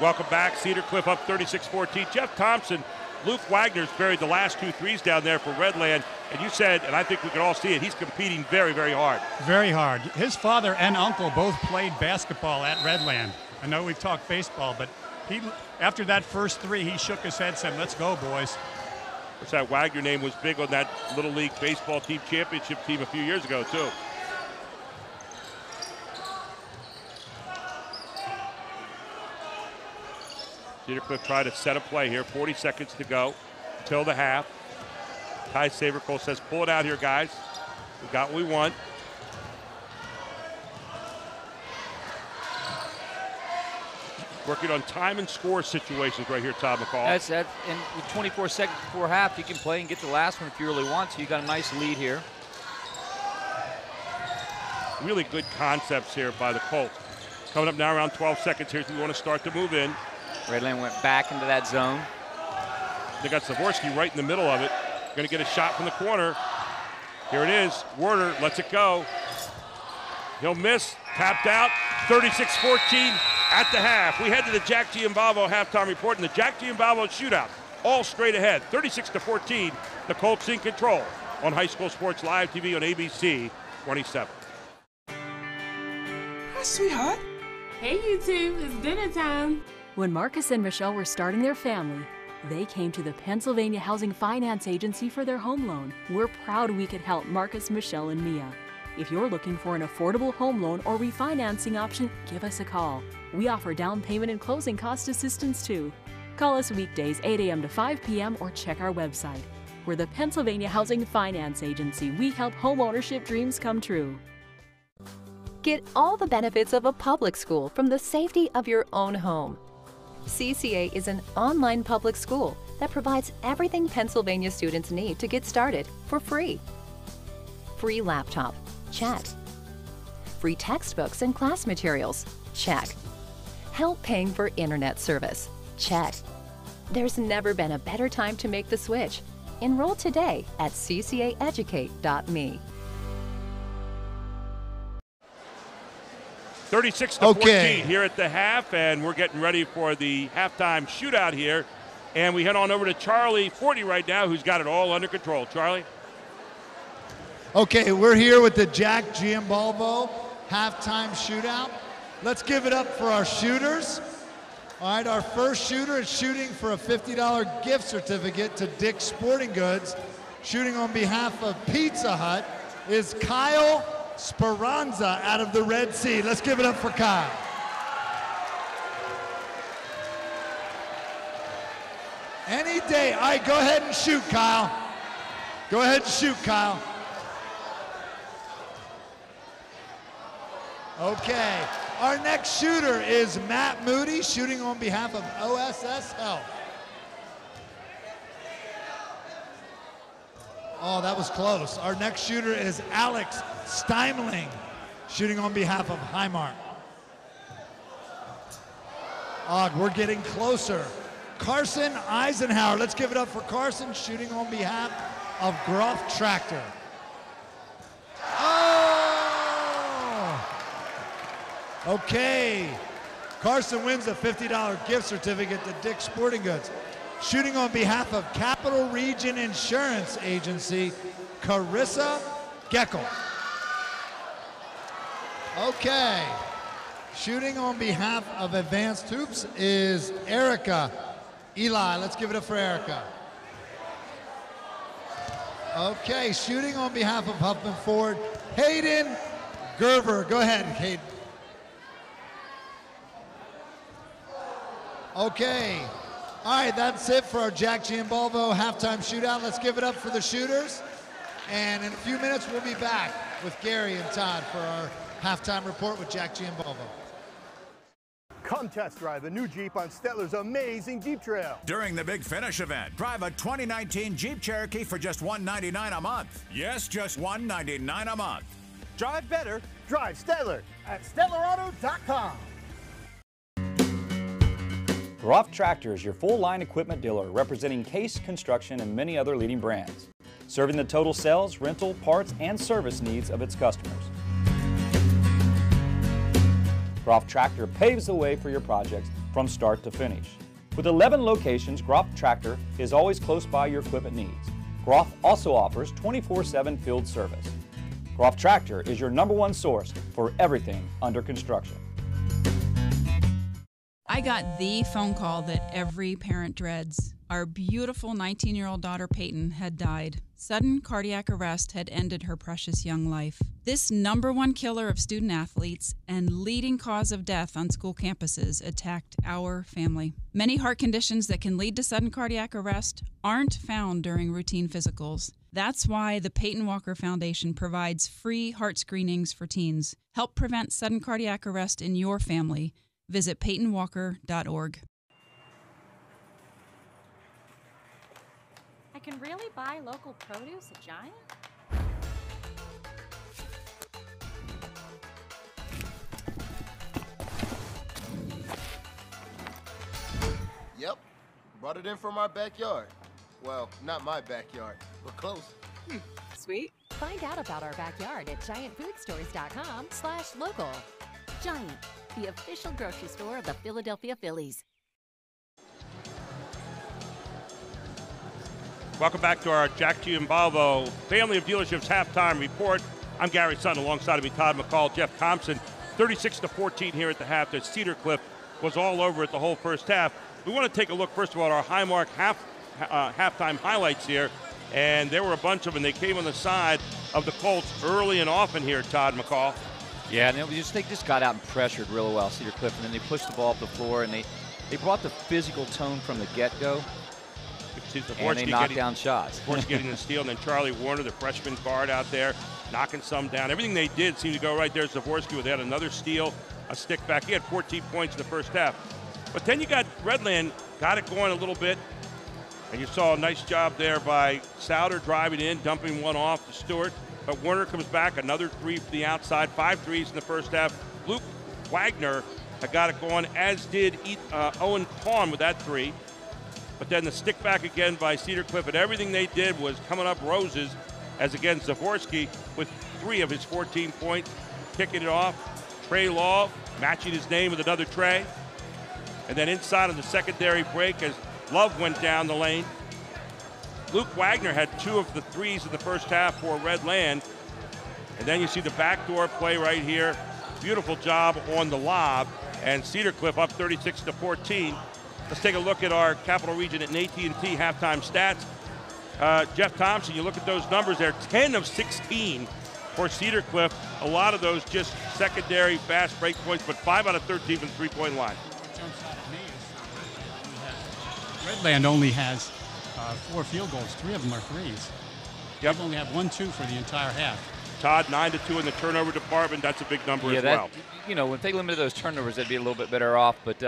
Welcome back. Cedar Cliff up 36-14. Jeff Thompson, Luke Wagner's buried the last 2 threes down there for Redland. And you said, and I think we can all see it, he's competing very, very hard. Very hard. His father and uncle both played basketball at Redland. I know we've talked baseball, but after that first 3, he shook his head and said, let's go, boys. Of course, that Wagner name was big on that Little League Baseball team championship team a few years ago, too. Cedar Cliff tried to set a play here. 40 seconds to go till the half. Ty Savercole says, pull it out here, guys. We got what we want. Working on time and score situations right here, Todd McCall. That's and with 24 seconds before half, you can play and get the last one if you really want to. You got a nice lead here. Really good concepts here by the Colts. Coming up now around 12 seconds here. We want to start to move in. Redland went back into that zone. They got Zavorsky right in the middle of it. Going to get a shot from the corner. Here it is. Werner lets it go. He'll miss. Tapped out. 36-14 at the half. We head to the Jack Giambalvo halftime report and the Jack Giambalvo shootout. All straight ahead. 36-14. The Colts in control on High School Sports Live TV on ABC 27. Hi, sweetheart. Hey, you two. It's dinner time. When Marcus and Michelle were starting their family, they came to the Pennsylvania Housing Finance Agency for their home loan. We're proud we could help Marcus, Michelle, and Mia. If you're looking for an affordable home loan or refinancing option, give us a call. We offer down payment and closing cost assistance too. Call us weekdays 8 a.m. to 5 p.m. or check our website. We're the Pennsylvania Housing Finance Agency. We help home ownership dreams come true. Get all the benefits of a public school from the safety of your own home. CCA is an online public school that provides everything Pennsylvania students need to get started for free. Free laptop, check. Free textbooks and class materials, check. Help paying for internet service, check. There's never been a better time to make the switch. Enroll today at ccaeducate.me. 36-14 here at the half, and we're getting ready for the halftime shootout here. And we head on over to Charlie Fortney right now, who's got it all under control. Charlie? Okay, we're here with the Jack Giambalvo halftime shootout. Let's give it up for our shooters. All right, our first shooter is shooting for a $50 gift certificate to Dick's Sporting Goods. Shooting on behalf of Pizza Hut is Kyle Speranza out of the Red Sea. Let's give it up for Kyle. Any day. All right, go ahead and shoot, Kyle. Go ahead and shoot, Kyle. Okay. Our next shooter is Matt Moody, shooting on behalf of OSS Health. Oh, that was close. Our next shooter is Alex Steimling, shooting on behalf of Highmark. Oh, we're getting closer. Carson Eisenhower. Let's give it up for Carson, shooting on behalf of Groff Tractor. Oh! Okay. Carson wins a $50 gift certificate to Dick's Sporting Goods. Shooting on behalf of Capital Region Insurance Agency, Carissa Geckel. Okay. Shooting on behalf of Advanced Hoops is Erica. Eli, let's give it up for Erica. Okay, shooting on behalf of Huffman Ford, Hayden Gerver. Go ahead, Hayden. Okay. All right, that's it for our Jack Giambalvo halftime shootout. Let's give it up for the shooters. And in a few minutes, we'll be back with Gary and Todd for our halftime report with Jack Giambalvo. Come test drive the new Jeep on Stetler's amazing Jeep Trail. During the Big Finish event, drive a 2019 Jeep Cherokee for just $199 a month. Yes, just $199 a month. Drive better, drive Stetler at StetlerAuto.com. Groff Tractor is your full-line equipment dealer representing Case Construction and many other leading brands, serving the total sales, rental, parts, and service needs of its customers. Groff Tractor paves the way for your projects from start to finish. With 11 locations, Groff Tractor is always close by your equipment needs. Groff also offers 24/7 field service. Groff Tractor is your #1 source for everything under construction. I got the phone call that every parent dreads. Our beautiful 19-year-old daughter Peyton had died. Sudden cardiac arrest had ended her precious young life. This #1 killer of student athletes and leading cause of death on school campuses attacked our family. Many heart conditions that can lead to sudden cardiac arrest aren't found during routine physicals. That's why the Peyton Walker Foundation provides free heart screenings for teens. Help prevent sudden cardiac arrest in your family. Visit PeytonWalker.org. I can really buy local produce at Giant? Yep, brought it in from our backyard. Well, not my backyard, but close. Sweet. Find out about our backyard at giantfoodstores.com/local. Giant, the official grocery store of the Philadelphia Phillies. Welcome back to our Jack Giambalvo Family of Dealerships halftime report. I'm Gary Sutton. Alongside of me, Todd McCall, Jeff Thompson. 36-14 here at the half. That Cedar Cliff was all over it the whole first half. We want to take a look, first of all, at our Highmark halftime highlights here. And there were a bunch of them. They came on the side of the Colts early and often here, Todd McCall. Yeah, and they just got out and pressured really well, Cedar Cliff, and then they pushed the ball up the floor, and they brought the physical tone from the get-go, and they knocked down shots. Force getting the steal, and then Charlie Warner, the freshman guard out there, knocking some down. Everything they did seemed to go right there. Zavorsky, they had another steal, a stick back. He had 14 points in the first half. But then you got Redland, got it going a little bit, and you saw a nice job there by Souter driving in, dumping one off to Stewart. But Warner comes back, another three from the outside, 5 threes in the first half. Luke Wagner got it going, as did Owen Pawn with that three. But then the stick back again by Cedar Cliff, and everything they did was coming up roses, as again Zavorsky with 3 of his 14 points, kicking it off. Trey Law matching his name with another tray. And then inside on the secondary break as Love went down the lane. Luke Wagner had 2 of the threes in the first half for Redland. And then you see the backdoor play right here. Beautiful job on the lob. And Cedar Cliff up 36-14. Let's take a look at our Capital Region and AT&T halftime stats. Jeff Thompson, you look at those numbers there, 10 of 16 for Cedar Cliff. A lot of those just secondary fast break points, but 5 out of 13 from the three-point line. What jumps out at me is Redland only has 4 field goals. 3 of them are threes. Yep. They only have 1-2 for the entire half. Todd, 9-2 in the turnover department. That's a big number as well. You know, if they limited those turnovers, they'd be a little bit better off. But,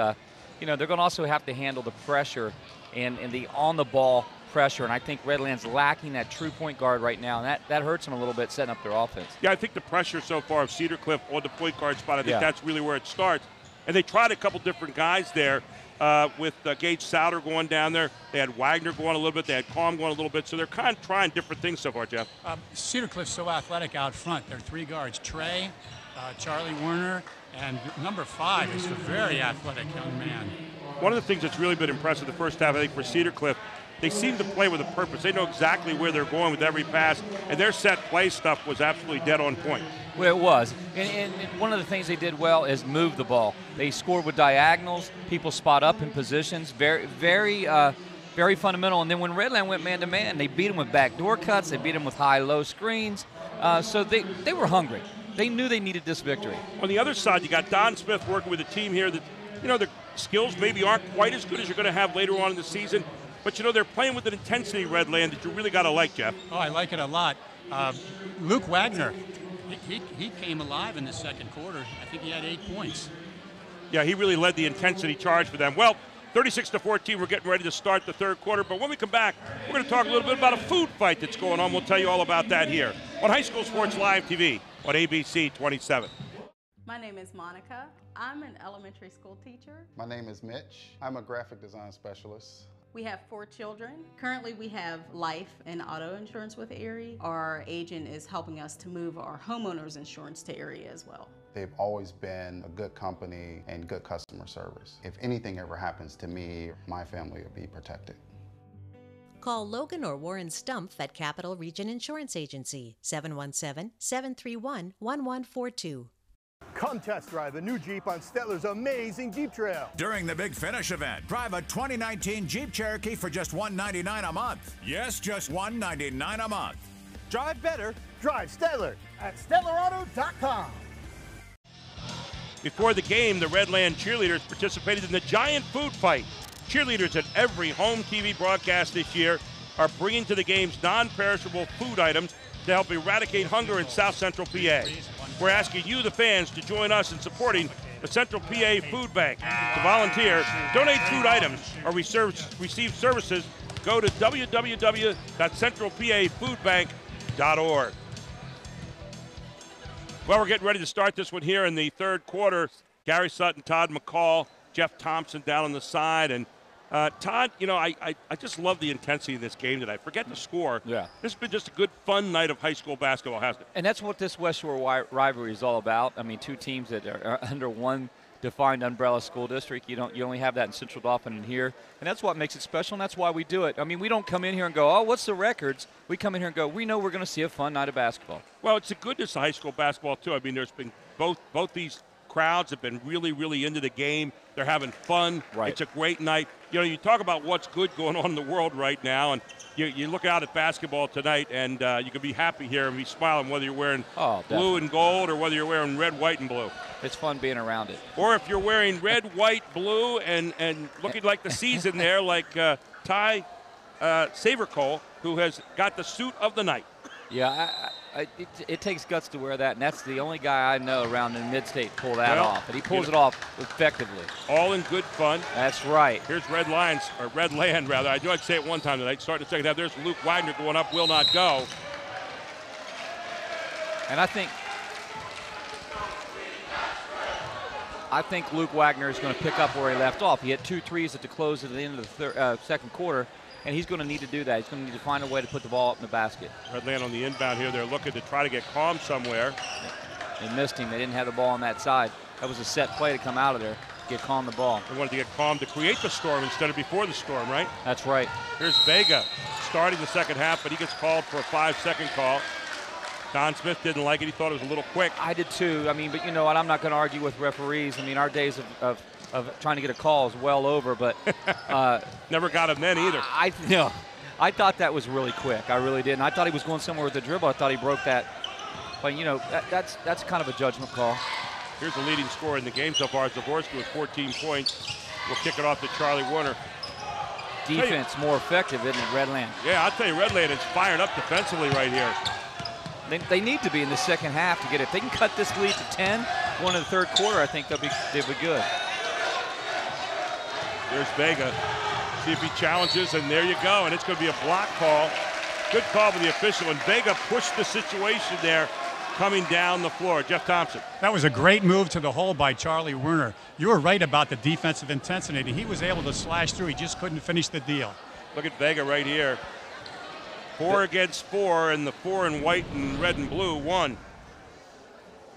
you know, they're going to also have to handle the pressure and the on-the-ball pressure. And I think Redland's lacking that true point guard right now. And that hurts them a little bit setting up their offense. Yeah, I think the pressure so far of Cedar Cliff on the point guard spot, I think that's really where it starts. And they tried a couple different guys there. With Gage Souter going down there. They had Wagner going a little bit. They had Calm going a little bit. So they're kind of trying different things so far, Jeff. Cedar Cliff's so athletic out front. They're 3 guards, Trey, Charlie Warner, and number 5 is a very athletic young man. One of the things that's really been impressive the first half, I think, for Cedar Cliff they seem to play with a purpose. They know exactly where they're going with every pass, and their set play stuff was absolutely dead on point. Well, it was. And one of the things they did well is move the ball. They scored with diagonals. People spot up in positions. Very, very fundamental. And then when Redland went man-to-man, they beat them with backdoor cuts. They beat them with high-low screens. So they were hungry. They knew they needed this victory. On the other side, you got Don Smith working with a team here that, their skills maybe aren't quite as good as you're going to have later on in the season. But, they're playing with an intensity, Redland, that you really got to like, Jeff. Oh, I like it a lot. Luke Wagner, he came alive in the second quarter. I think he had 8 points. Yeah, he really led the intensity charge for them. Well, 36-14, we're getting ready to start the third quarter. But when we come back, we're going to talk a little bit about a food fight that's going on. We'll tell you all about that here on High School Sports Live TV on ABC 27. My name is Monica. I'm an elementary school teacher. My name is Mitch. I'm a graphic design specialist. We have 4 children. Currently, we have life and auto insurance with Erie. Our agent is helping us to move our homeowners insurance to Erie as well. They've always been a good company and good customer service. If anything ever happens to me, my family will be protected. Call Logan or Warren Stumpf at Capital Region Insurance Agency, 717-731-1142. Come test drive the new Jeep on Stetler's amazing Jeep Trail. During the Big Finish event, drive a 2019 Jeep Cherokee for just $199 a month. Yes, just $199 a month. Drive better. Drive Stetler at StetlerAuto.com. Before the game, the Redland cheerleaders participated in the giant food fight. Cheerleaders at every home TV broadcast this year are bringing to the games non-perishable food items to help eradicate hunger in South Central PA. We're asking you, the fans, to join us in supporting the Central PA Food Bank. To volunteer, donate food items, or receive services, go to www.centralpafoodbank.org. Well, we're getting ready to start this one here in the third quarter. Gary Sutton, Todd McCall, Jeff Thompson down on the side. And Todd, I just love the intensity of this game tonight. Forget the score. Yeah. This has been just a good, fun night of high school basketball, hasn't it? And that's what this West Shore rivalry is all about. I mean, two teams that are under one defined umbrella school district. You only have that in Central Dauphin and here. And that's what makes it special, and that's why we do it. I mean, we don't come in here and go, oh, what's the records? We come in here and go, we know we're going to see a fun night of basketball. Well, it's the goodness of high school basketball, too. I mean, there's been both these crowds have been really, really into the game. They're having fun. Right. It's a great night. You talk about what's good going on in the world right now, and you look out at basketball tonight, and you can be happy here and be smiling whether you're wearing blue and gold or whether you're wearing red, white, and blue. It's fun being around it. Or if you're wearing red, white, blue, and looking like the season there, like Ty Savercole, who has got the suit of the night. Yeah, it takes guts to wear that, and that's the only guy I know around in mid-state pull that off. And he pulls it off effectively. All in good fun. That's right. Here's Redland, rather. I do like to say it one time tonight. Starting the second half, there's Luke Wagner going up, will not go. And I think Luke Wagner is going to pick up where he left off. He had 2 threes at the close at the end of the second quarter. And he's going to need to do that. He's going to need to find a way to put the ball up in the basket. Redland on the inbound here. They're looking to try to get calm somewhere. They missed him. They didn't have the ball on that side. That was a set play to come out of there, get calm the ball. They wanted to get calm to create the storm instead of before the storm, right? That's right. Here's Vega starting the second half, but he gets called for a 5-second call. Don Smith didn't like it. He thought it was a little quick. I did too. I mean, but you know what? I'm not going to argue with referees. I mean, our days of trying to get a call is well over, but never got him then either. I thought that was really quick. I really did. And I thought he was going somewhere with the dribble. I thought he broke that. But, that's kind of a judgment call. Here's the leading scorer in the game so far. Zavorsky with 14 points. We'll kick it off to Charlie Warner. Defense more effective, isn't it, Redland? Yeah, I'll tell you, Redland is fired up defensively right here. They need to be in the second half to get it. If they can cut this lead to 10 going into the third quarter, I think they'll be good. There's Vega. See if he challenges, and there you go. And it's going to be a block call. Good call by the official, and Vega pushed the situation there coming down the floor. Jeff Thompson. That was a great move to the hole by Charlie Werner. You were right about the defensive intensity. He was able to slash through. He just couldn't finish the deal. Look at Vega right here. 4 against 4, and the 4 in white and red and blue won.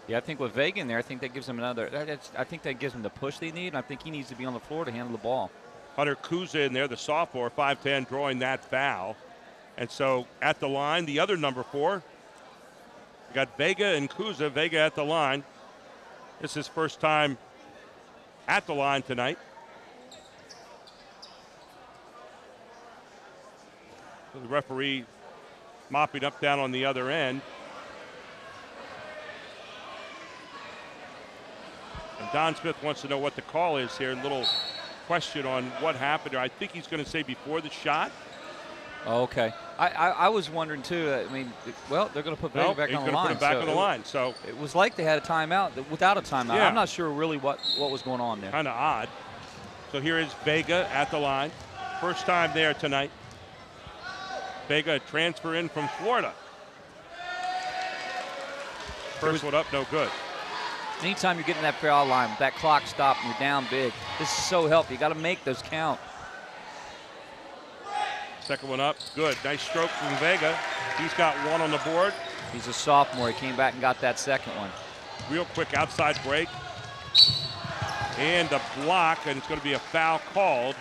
Yeah, I think with Vega in there, I think that gives him the push they need, and I think he needs to be on the floor to handle the ball. Hunter Kuza in there, the sophomore, 5'10", drawing that foul. And so at the line, the other number 4. We got Vega and Kuza. Vega at the line. This is his first time at the line tonight. So the referee mopping up down on the other end. And Don Smith wants to know what the call is here. A little question on what happened. I think he's going to say before the shot. Oh, okay. I was wondering too. I mean, well, they're going to put Vega back on the line. Put him back on the line. So it was like they had a timeout without a timeout. Yeah. I'm not sure really what was going on there. Kind of odd. So here is Vega at the line. First time there tonight. Vega, a transfer in from Florida. First one up, no good. Anytime you're getting that foul line, with that clock stop, and you're down big, this is so helpful. You got to make those count. Second one up, good. Nice stroke from Vega. He's got one on the board. He's a sophomore. He came back and got that second one. Real quick outside break. And a block, and it's going to be a foul called.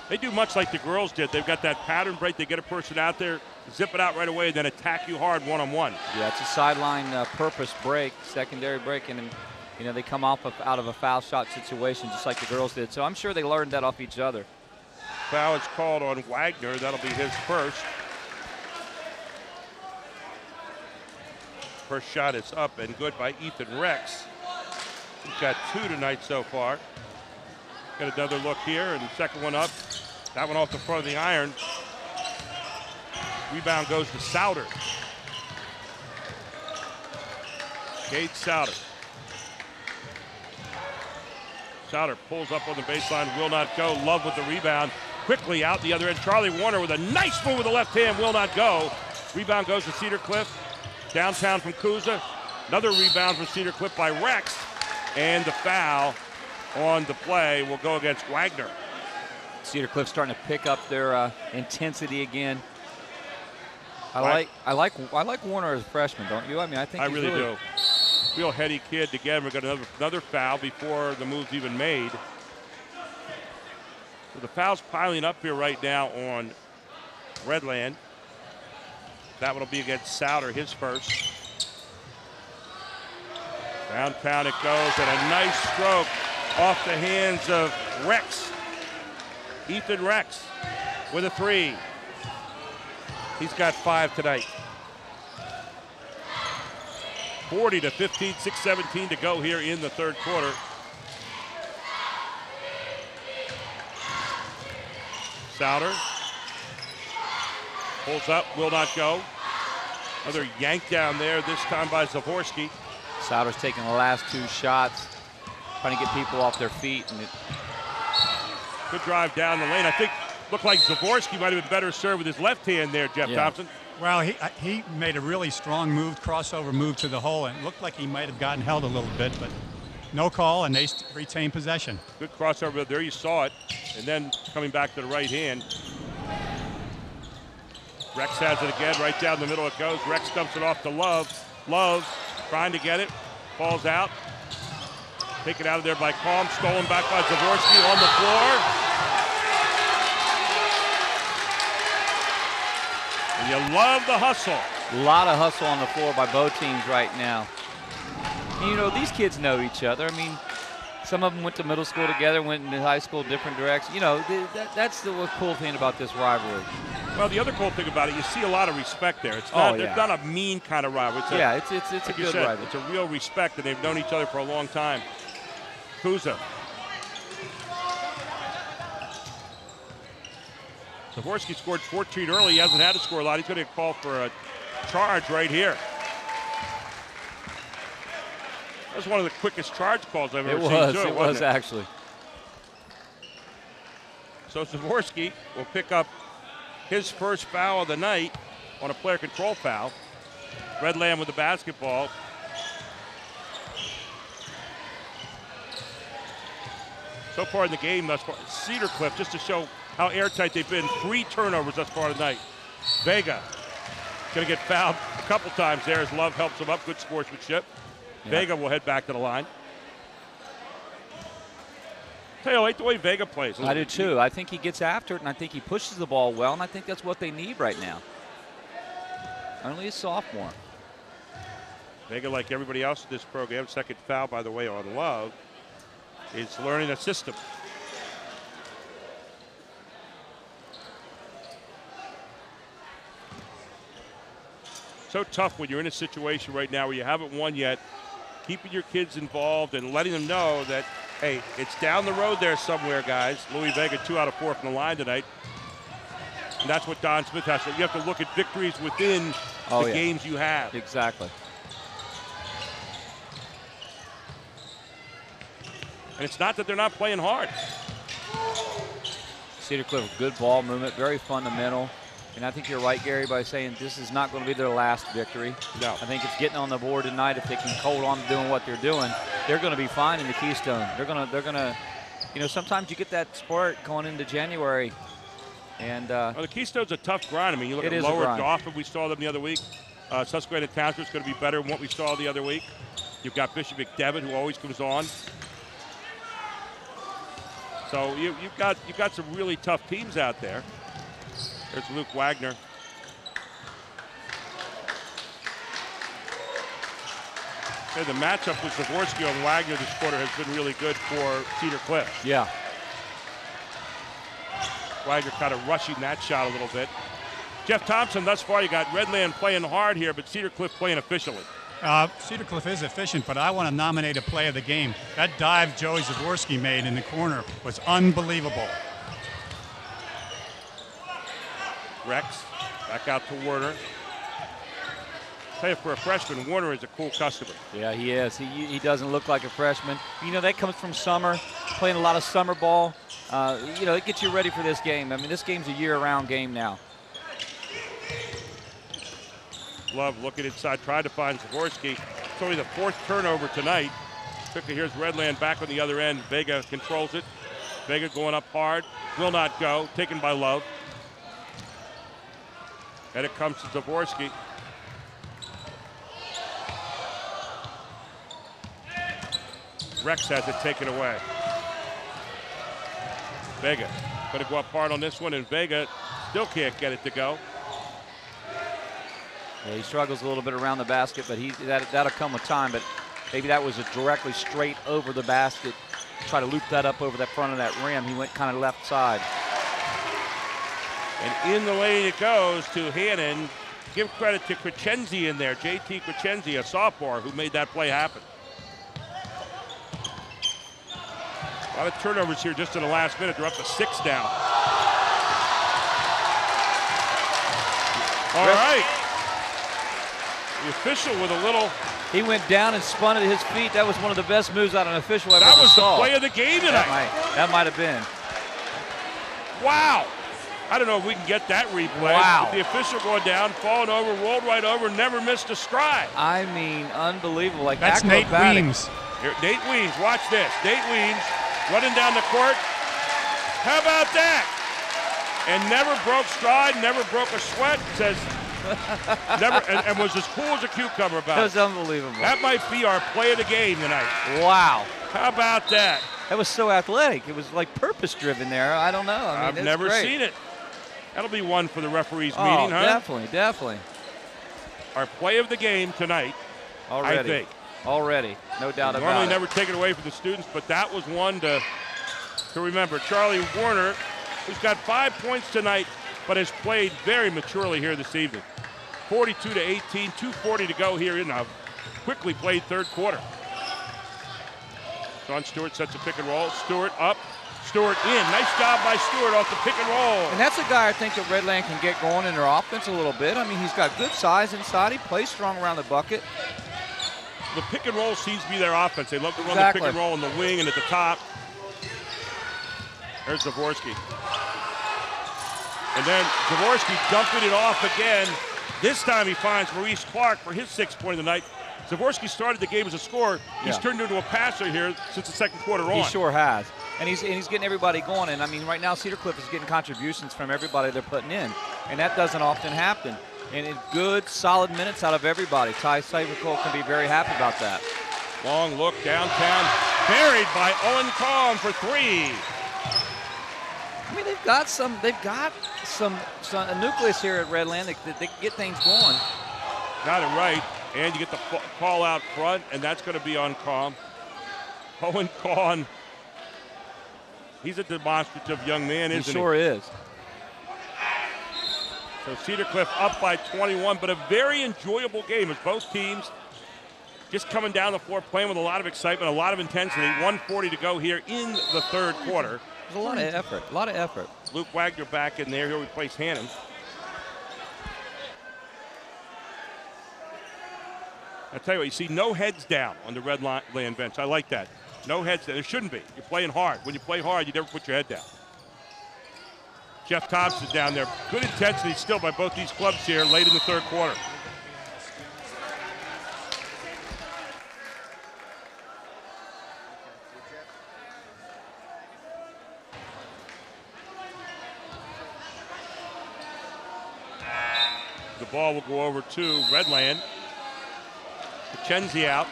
They do much like the girls did. They've got that pattern break. They get a person out there, zip it out right away, and then attack you hard one-on-one. Yeah, it's a sideline purpose break, secondary break, and you know they come out of a foul shot situation just like the girls did. So I'm sure they learned that off each other. Foul is called on Wagner. That'll be his first. First shot is up and good by Ethan Rex. He's got 2 tonight so far. Got another look here, and second one up. That one off the front of the iron. Rebound goes to Souter. Cade Souter. Souter pulls up on the baseline, will not go. Love with the rebound. Quickly out the other end. Charlie Warner with a nice move with the left hand, will not go. Rebound goes to Cedar Cliff. Downtown from Kuza. Another rebound from Cedar Cliff by Rex. And the foul on the play will go against Wagner. Cedar Cliff starting to pick up their intensity again. I like Warner as a freshman, don't you? I mean, I think he's really do. Real heady kid. Again, we've got another foul before the move's even made. So the foul's piling up here right now on Redland. That one will be against Souter, his first. Downtown it goes, and a nice stroke off the hands of Rex. Ethan Rex with a 3. He's got 5 tonight. 40 to 15, 6:17 to go here in the third quarter. Souter pulls up, will not go. Another yank down there, this time by Zavorsky. Souter's taking the last 2 shots, trying to get people off their feet. And good drive down the lane. I think looked like Zavorsky might have been better served with his left hand there, Jeff Thompson. Well, he made a really strong move, crossover move to the hole, and it looked like he might have gotten held a little bit, but no call, and they retain possession. Good crossover there, you saw it. And then coming back to the right hand. Rex has it again, right down the middle it goes. Rex dumps it off to Love. Love trying to get it, falls out. Taken out of there by Calm, stolen back by Zavorsky on the floor. And you love the hustle. A lot of hustle on the floor by both teams right now. And, you know, these kids know each other. I mean, some of them went to middle school together, went into high school different directions. You know, that's the cool thing about this rivalry. Well, the other cool thing about it, you see a lot of respect there. It's not, It's not a mean kind of rivalry. It's a good rivalry. It's a real respect, and they've known each other for a long time. Kuza. Zavorsky scored 14 early. He hasn't had to score a lot. He's going to get called for a charge right here. That was one of the quickest charge calls I've ever seen, too. It was actually. So Zavorsky will pick up his first foul of the night on a player control foul. Redland with the basketball. So far in the game thus far, Cedar Cliff, just to show how airtight they've been, 3 turnovers thus far tonight. Vega going to get fouled a couple times there as Love helps him up. Good sportsmanship. Yeah. Vega will head back to the line. Hey, I like the way Vega plays. I do too. I think he gets after it, and I think he pushes the ball well, and I think that's what they need right now. Only a sophomore. Vega, like everybody else in this program, second foul, by the way, on Love, is learning a system. So tough when you're in a situation right now where you haven't won yet, keeping your kids involved and letting them know that, hey, it's down the road there somewhere, guys. Louis Vega, 2 out of 4 from the line tonight. And that's what Don Smith has to do. You have to look at victories within the games you have. Exactly. And it's not that they're not playing hard. Cedar Cliff, good ball movement, very fundamental. And I think you're right, Gary, by saying this is not going to be their last victory. No. I think it's getting on the board tonight. If they can hold on to doing what they're doing, they're going to be fine in the Keystone. They're going to, you know, sometimes you get that spurt going into January. And well, the Keystone's a tough grind. I mean, you look at Lower Dauphin, we saw them the other week. Susquehanna Township's going to be better than what we saw the other week. You've got Bishop McDevitt, who always comes on. So you've got some really tough teams out there. There's Luke Wagner. Okay, the matchup with Zavorsky and Wagner this quarter has been really good for Cedar Cliff. Yeah. Wagner kind of rushing that shot a little bit. Jeff Thompson, thus far you got Redland playing hard here, but Cedar Cliff playing efficiently. Cedar Cliff is efficient, but I want to nominate a play of the game. That dive Joey Zavorsky made in the corner was unbelievable. Rex back out to Warner. Tell you, for a freshman, Warner is a cool customer. Yeah, he is. He doesn't look like a freshman. You know, that comes from summer, playing a lot of summer ball. You know, it gets you ready for this game. I mean, this game's a year-round game now. Love looking inside, trying to find Zavorsky. It's only the 4th turnover tonight. Quickly, here's Redland back on the other end. Vega controls it. Vega going up hard. Will not go. Taken by Love. And it comes to Zavorsky. Rex has it taken away. Vega going to go up hard on this one, and Vega still can't get it to go. Yeah, he struggles a little bit around the basket, but that'll come with time. But maybe that was directly straight over the basket. Try to loop that up over the front of that rim. He went kind of left side. And in the lane it goes to Hannon. Give credit to Crescenzi in there. JT Crescenzi, a sophomore, who made that play happen. A lot of turnovers here just in the last minute. They're up to 6 now. All right. The official with a little. He went down and spun at his feet. That was one of the best moves out of an official I've ever saw. That was the play of the game tonight. That might have been. Wow. I don't know if we can get that replay. Wow. But the official going down, falling over, rolled right over, never missed a stride. I mean, unbelievable. Like that's Nate Weems. Here, Nate Weems, watch this. Nate Weems running down the court. How about that? And never broke stride, never broke a sweat. Says never, and was as cool as a cucumber about it. That was unbelievable. That might be our play of the game tonight. Wow. How about that? That was so athletic. It was like purpose-driven there. I don't know. I mean, I've never great. seen it. That'll be one for the referees meeting, huh? Definitely, definitely. Our play of the game tonight, already, I think. Already, no doubt about it. Normally never taken away from the students, but that was one to remember. Charlie Warner, who's got 5 points tonight, but has played very maturely here this evening. 42-18, 2:40 to go here in a quickly played third quarter. Sean Stewart sets a pick and roll. Stewart up. Stewart in. Nice job by Stewart off the pick and roll. And that's a guy I think that Redland can get going in their offense a little bit. I mean, he's got good size inside. He plays strong around the bucket. The pick and roll seems to be their offense. They love to run the pick and roll in the wing and at the top. There's Zavorsky. And then Zavorsky dumping it off again. This time he finds Maurice Clark for his 6th point of the night. Zavorsky started the game as a scorer. He's turned into a passer here since the second quarter on. He sure has. And he's getting everybody going. And, I mean, right now Cedar Cliff is getting contributions from everybody they're putting in. And that doesn't often happen. And it's good, solid minutes out of everybody. Ty Sabercole can be very happy about that. Long look downtown. buried by Owen Kahn for 3. I mean, they've got a nucleus here at Redland that they get things going. Got it right, and you get the call out front, and that's going to be on Kahn. Owen Kahn, he's a demonstrative young man, isn't he? He sure is. So Cedar Cliff up by 21, but a very enjoyable game as both teams just coming down the floor, playing with a lot of excitement, a lot of intensity. 1:40 to go here in the third quarter. There's a lot of effort, Luke Wagner back in there. He'll replace Hannon. I tell you what, you see no heads down on the Redland bench. I like that. No heads down. There shouldn't be. You're playing hard. When you play hard, you never put your head down. Jeff Thompson down there. Good intensity still by both these clubs here late in the third quarter. The ball will go over to Redland. Chenzi out.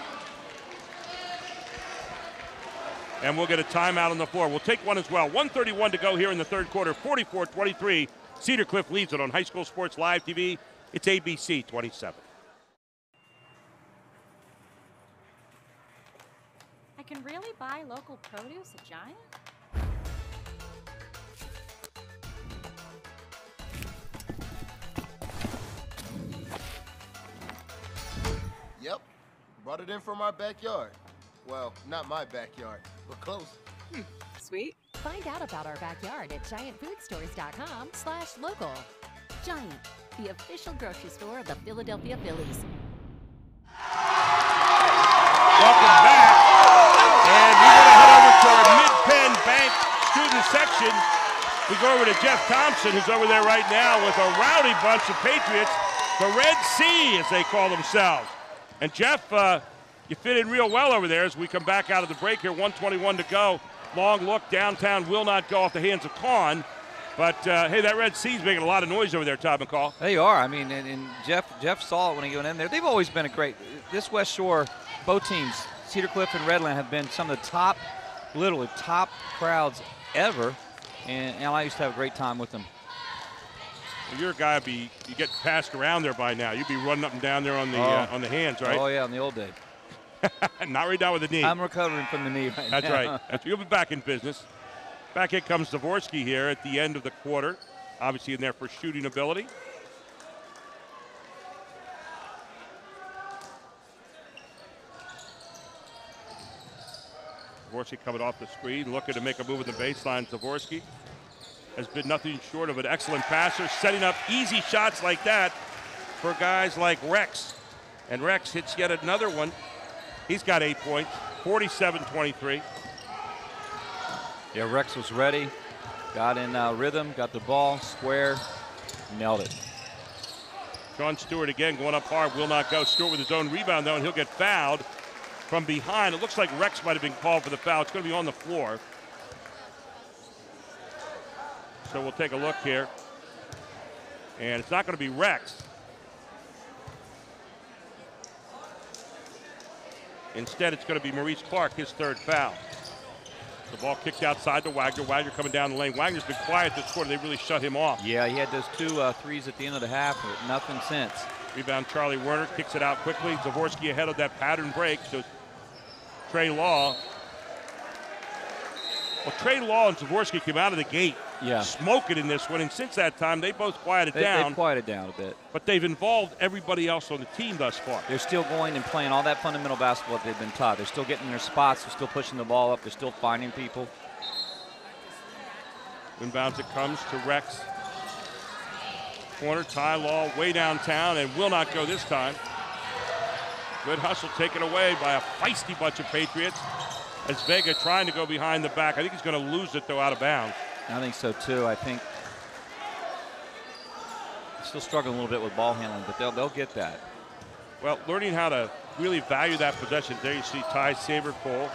And we'll get a timeout on the floor. We'll take one as well. 1:31 to go here in the third quarter. 44-23. Cedar Cliff leads it on High School Sports Live TV. It's ABC 27. I can really buy local produce at Giant? Yep. Brought it in from our backyard. Well, not my backyard, but close. Sweet. Find out about our backyard at giantfoodstores.com/local. Giant, the official grocery store of the Philadelphia Phillies. Welcome back. And we're going to head over to our Mid-Penn Bank student section. We go over to Jeff Thompson, who's over there right now with a rowdy bunch of Patriots, the Red Sea, as they call themselves. And Jeff, you fit in real well over there as we come back out of the break here. 1:21 to go. Long look downtown will not go off the hands of Kahn. But, hey, that Red Sea's making a lot of noise over there, Todd McCall. They are. I mean, and Jeff saw it when he went in there. They've always been a great – this West Shore, both teams, Cedar Cliff and Redland, have been some of the top, literally top crowds ever. And I used to have a great time with them. Well, you're a guy, you get passed around there by now. You'd be running up and down there on the hands, right? Oh, yeah, in the old days. Not right now with the knee. I'm recovering from the knee right That's now. right. You'll be back in business. Back in comes Zavorsky here at the end of the quarter. Obviously in there for shooting ability. Zavorsky coming off the screen, looking to make a move in the baseline. Zavorsky has been nothing short of an excellent passer, setting up easy shots like that for guys like Rex. And Rex hits yet another one. He's got 8 points, 47-23. Yeah, Rex was ready, got in rhythm, got the ball, square, nailed it. Sean Stewart again going up hard, will not go. Stewart with his own rebound though, and he'll get fouled from behind. It looks like Rex might have been called for the foul. It's going to be on the floor. So we'll take a look here. And it's not going to be Rex. Instead, it's going to be Maurice Clark, his third foul. The ball kicked outside to Wagner. Wagner coming down the lane. Wagner's been quiet this quarter. They really shut him off. Yeah, he had those two threes at the end of the half, but nothing since. Rebound, Charlie Werner kicks it out quickly. Zavorsky ahead of that pattern break. So Trey Law. Well, Trey Law and Zavorsky came out of the gate smoking in this one, and since that time, they both quieted down. They've quieted down a bit. But they've involved everybody else on the team thus far. They're still going and playing all that fundamental basketball that they've been taught. They're still getting in their spots. They're still pushing the ball up. They're still finding people. Inbounds it comes to Rex. Corner, Ty Law way downtown and will not go this time. Good hustle taken away by a feisty bunch of Patriots. As Vega trying to go behind the back. I think he's going to lose it, though, out of bounds. I think so, too. I think still struggling a little bit with ball handling, but they'll get that. Well, learning how to really value that possession. There you see Ty Sabercole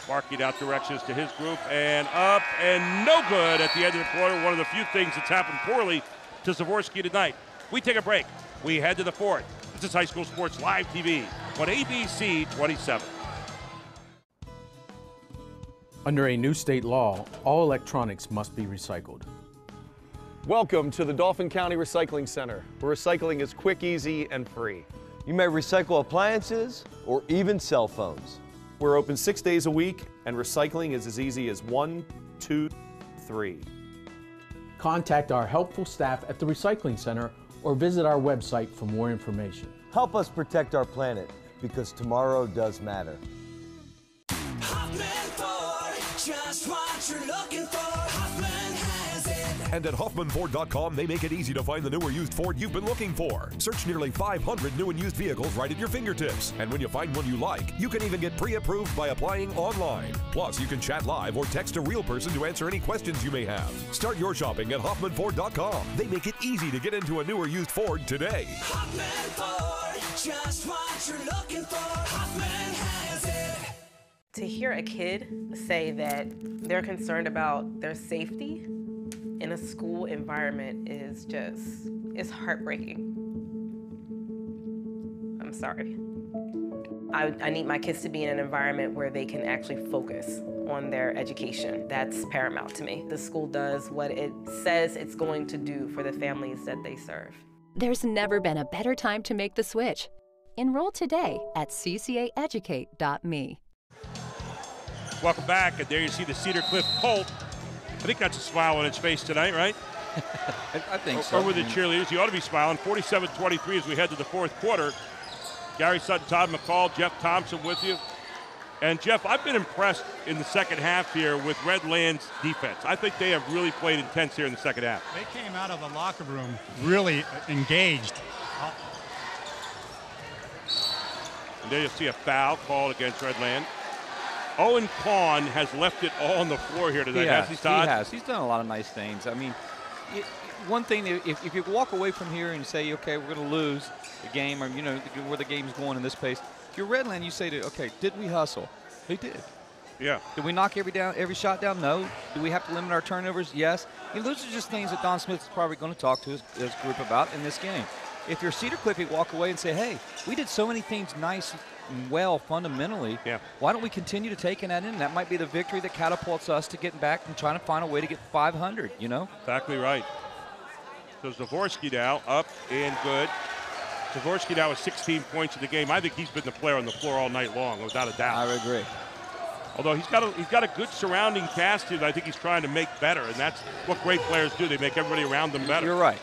barking out directions to his group, and up and no good at the end of the quarter. One of the few things that's happened poorly to Zavorsky tonight. We take a break. We head to the fourth. This is High School Sports Live TV on ABC 27. Under a new state law, all electronics must be recycled. Welcome to the Dauphin County Recycling Center, where recycling is quick, easy, and free. You may recycle appliances or even cell phones. We're open 6 days a week, and recycling is as easy as 1, 2, 3. Contact our helpful staff at the Recycling Center or visit our website for more information. Help us protect our planet, because tomorrow does matter. Hoffman Ford, just what you're looking for. Hoffman has it. And at HoffmanFord.com, they make it easy to find the new or used Ford you've been looking for. Search nearly 500 new and used vehicles right at your fingertips. And when you find one you like, you can even get pre-approved by applying online. Plus, you can chat live or text a real person to answer any questions you may have. Start your shopping at HoffmanFord.com. They make it easy to get into a new or used Ford today. Hoffman Ford, just what you're looking for. Hoffman has it. To hear a kid say that they're concerned about their safety in a school environment is just, it's heartbreaking. I'm sorry. I need my kids to be in an environment where they can actually focus on their education. That's paramount to me. The school does what it says it's going to do for the families that they serve. There's never been a better time to make the switch. Enroll today at ccaeducate.me. Welcome back, and there you see the Cedar Cliff Colt. I think that's a smile on its face tonight, right? I think so. Over the cheerleaders, you ought to be smiling. 47-23 as we head to the fourth quarter. Gary Sutton, Todd McCall, Jeff Thompson with you. And Jeff, I've been impressed in the second half here with Redland's defense. I think they have really played intense here in the second half. They came out of the locker room really engaged. And there you see a foul called against Redland. Owen Kahn has left it all on the floor here tonight, hasn't he, Todd? He has. He's done a lot of nice things. I mean, one thing, if you walk away from here and say, okay, we're going to lose the game, or, you know, where the game's going in this pace, if you're Redland, you say, okay, did we hustle? They did. Yeah. Did we knock every shot down? No. Do we have to limit our turnovers? Yes. You know, those are just things that Don Smith is probably going to talk to his group about in this game. If you're Cedar Cliff, you walk away and say, hey, we did so many things nice and well fundamentally. Yeah. Why don't we continue to taking that in? That might be the victory that catapults us to getting back and trying to find a way to get 500, you know? Exactly right. So Zavorsky now up and good. Zavorsky now with 16 points in the game. I think he's been the player on the floor all night long, without a doubt. I agree. Although he's got a good surrounding cast here that I think he's trying to make better, and that's what great players do. They make everybody around them better. You're right.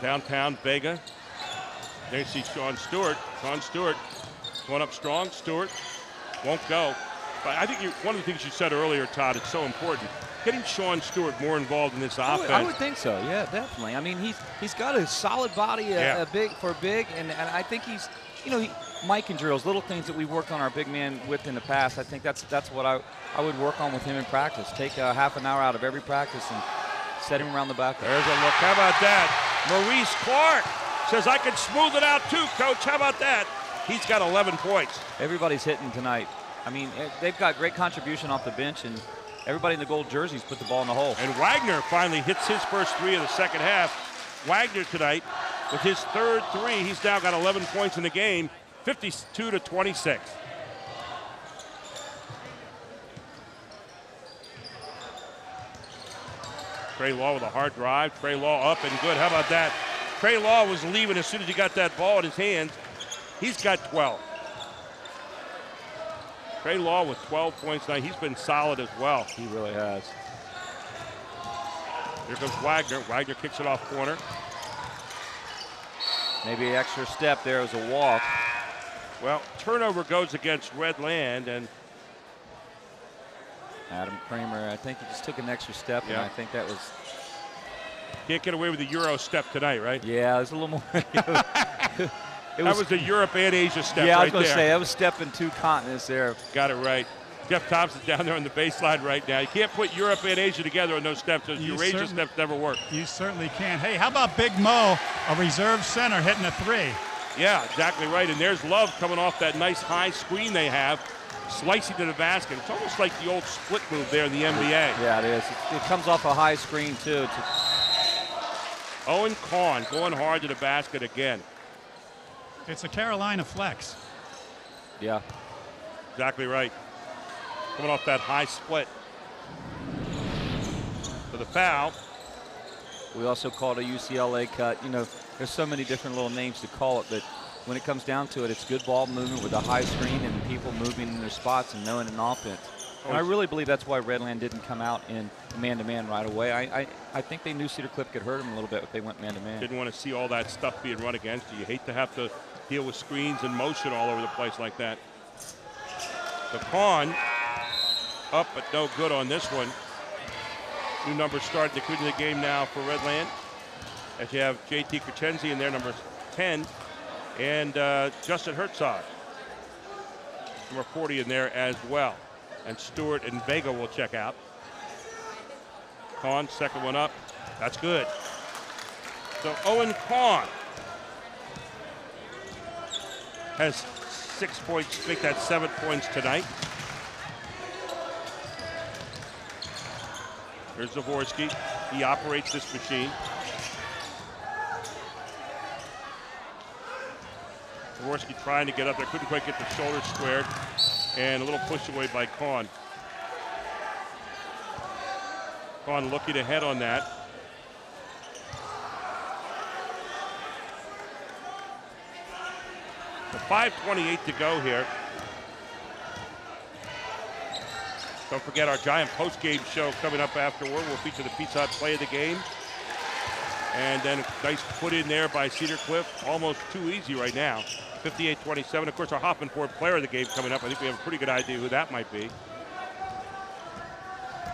Downtown Vega. There you see Sean Stewart. Sean Stewart going up strong. Stewart won't go. But I think one of the things you said earlier, Todd, it's so important. Getting Sean Stewart more involved in this offense. I would think so. Yeah, definitely. I mean, he's got a solid body, a big, and I think he's, you know, Mike and drills, little things that we worked on our big man with in the past. I think that's what I would work on with him in practice. Take half an hour out of every practice and set him around the back. There's a look. How about that? Maurice Clark says, I can smooth it out too, Coach. How about that? He's got 11 points. Everybody's hitting tonight. I mean, they've got great contribution off the bench, and everybody in the gold jerseys put the ball in the hole. And Wagner finally hits his first three of the second half. Wagner tonight with his third three. He's now got 11 points in the game, 52-26. Trey Law with a hard drive. Trey Law up and good. How about that? Trey Law was leaving as soon as he got that ball in his hands. He's got 12. Trey Law with 12 points tonight. He's been solid as well. He really has. Here comes Wagner. Wagner kicks it off corner. Maybe an extra step there as a walk. Well, turnover goes against Redland, and Adam Kramer, I think he just took an extra step, and I think that was... Can't get away with the Euro step tonight, right? Yeah, there's a little more... That was the Europe and Asia step. Yeah, right I was going to there. say, that was stepping two continents there. Got it right. Jeff Thompson's down there on the baseline right now. You can't put Europe and Asia together on those steps. Those Eurasia steps never work. You certainly can. Hey, how about Big Mo, a reserve center, hitting a three? Yeah, exactly right. And there's Love coming off that nice high screen they have, slicing to the basket. It's almost like the old split move there in the NBA. Yeah, it is. It comes off a high screen, too. Owen Kahn going hard to the basket again. It's a Carolina flex. Yeah. Exactly right. Coming off that high split. For the foul. We also called a UCLA cut. You know, there's so many different little names to call it, but when it comes down to it, it's good ball movement with a high screen and people moving in their spots and knowing an offense. And I really believe that's why Redland didn't come out in man-to-man right away. I think they knew Cedar Cliff could hurt them a little bit if they went man-to-man. Didn't want to see all that stuff being run against you. You hate to have to deal with screens and motion all over the place like that. The Pawn up, but no good on this one. New numbers starting to come into the game now for Redland. As you have JT Crescenzi in there, number 10, and Justin Herzog, number 40 in there as well. And Stewart and Vega will check out. Kahn, second one up. That's good. So Owen Kahn has 6 points, make that 7 points tonight. Here's Zavorsky. He operates this machine. Zavorsky trying to get up there, couldn't quite get the shoulders squared, and a little push away by Kahn. Kahn looking ahead on that. So 5:28 to go here. Don't forget our Giant post-game show coming up afterward. We'll feature the Pizza Hut play of the game. And then a nice put in there by Cedar Cliff. Almost too easy right now. 58-27. Of course, our Hoffman Ford player of the game coming up. I think we have a pretty good idea who that might be.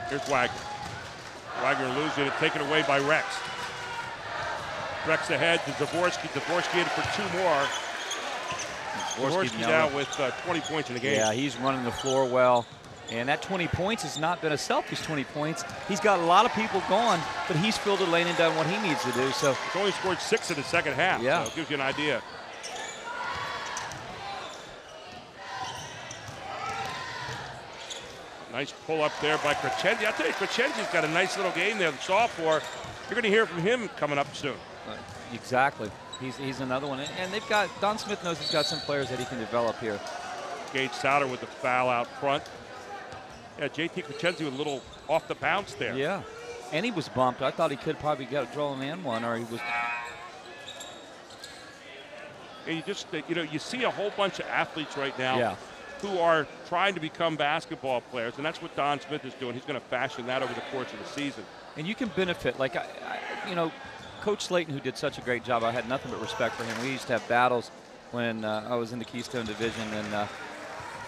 Here's Wagner. Wagner losing it, taken away by Rex. Rex ahead to Zavorsky. Zavorsky in for 2 more. Zavorsky now with 20 points in the game. Yeah, he's running the floor well. And that 20 points has not been a selfish 20 points. He's got a lot of people gone, but he's filled the lane and done what he needs to do. So he's only scored 6 in the second half. Yeah. So it gives you an idea. Nice pull up there by Crescenzi. I'll tell you, Crescenzi's got a nice little game there, the sophomore. You're going to hear from him coming up soon. Exactly. He's another one. And they've got, Don Smith knows he's got some players that he can develop here. Gage Souter with the foul out front. Yeah, JT Crescenzi with a little off the bounce there. Yeah, and he was bumped. I thought he could probably get draw an and one, or he was. And you just, you see a whole bunch of athletes right now. Yeah. Who are trying to become basketball players, and that's what Don Smith is doing. He's going to fashion that over the course of the season. And you can benefit, like, Coach Slayton, who did such a great job, I had nothing but respect for him. We used to have battles when I was in the Keystone Division, and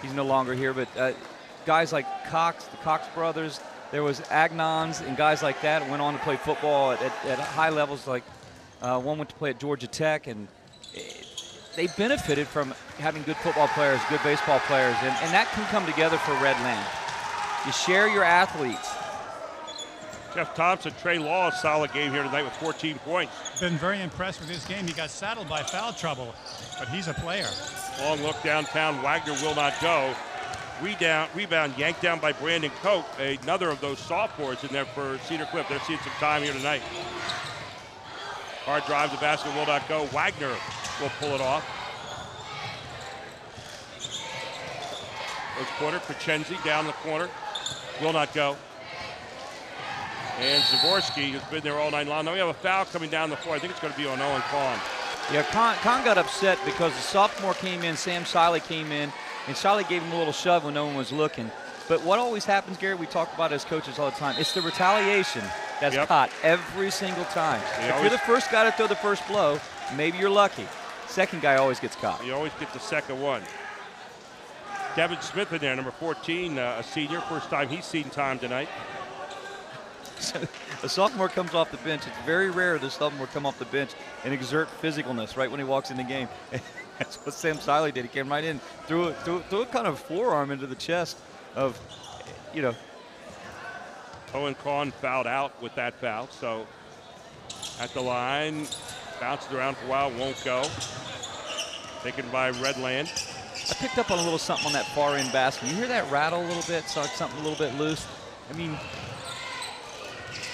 he's no longer here, but guys like Cox, the Cox brothers, there was Agnons and guys like that went on to play football at high levels. Like one went to play at Georgia Tech, and they benefited from having good football players, good baseball players, and that can come together for Redland. You share your athletes. Jeff Thompson, Trey Law, a solid game here tonight with 14 points. Been very impressed with his game. He got saddled by foul trouble, but he's a player. Long look downtown. Wagner will not go. Rebound yanked down by Brandon Cope, another of those sophomores in there for Cedar Cliff. They're seeing some time here tonight. Hard drive, the basket will not go. Wagner will pull it off. First quarter, Crescenzi down the corner. Will not go. And Zavorsky, who's been there all night long. Now we have a foul coming down the floor. I think it's going to be on Owen Kahn. Yeah, Kahn got upset because the sophomore came in, Sam Siley came in, and Siley gave him a little shove when no one was looking. But what always happens, Gary, we talk about it as coaches all the time, it's the retaliation that's caught every single time. If you're the first guy to throw the first blow, maybe you're lucky. Second guy always gets caught. You always get the second one. Devin Smith in there, number 14, a senior. First time he's seen time tonight. A sophomore comes off the bench. It's very rare the sophomore come off the bench and exert physicalness right when he walks in the game. That's what Sam Siley did. He came right in, threw a kind of forearm into the chest of, Owen Kahn fouled out with that foul. So at the line, bounces around for a while, won't go. Taken by Redland. I picked up on a little something on that far end basket. You hear that rattle a little bit? Saw something a little bit loose. I mean,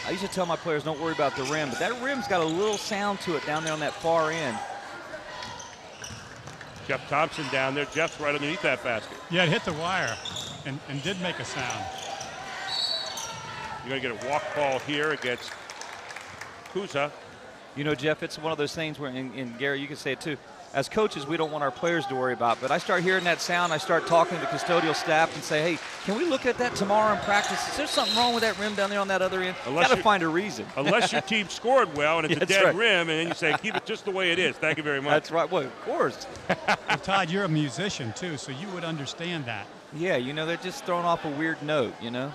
I used to tell my players, don't worry about the rim, but that rim's got a little sound to it down there on that far end. Jeff Thompson down there. Jeff's right underneath that basket. Yeah, it hit the wire and did make a sound. You're going to get a walk call here against Kuza. You know, Jeff, it's one of those things where, and Gary, you can say it too, as coaches, we don't want our players to worry about, but I start hearing that sound, I start talking to the custodial staff and say, hey, can we look at that tomorrow in practice? Is there something wrong with that rim down there on that other end? Got to find a reason. Unless your team scored well and it's a dead rim, and then you say, keep it just the way it is. Thank you very much. That's right. Well, of course. Well, Todd, you're a musician too, so you would understand that. Yeah, you know, they're just throwing off a weird note, you know?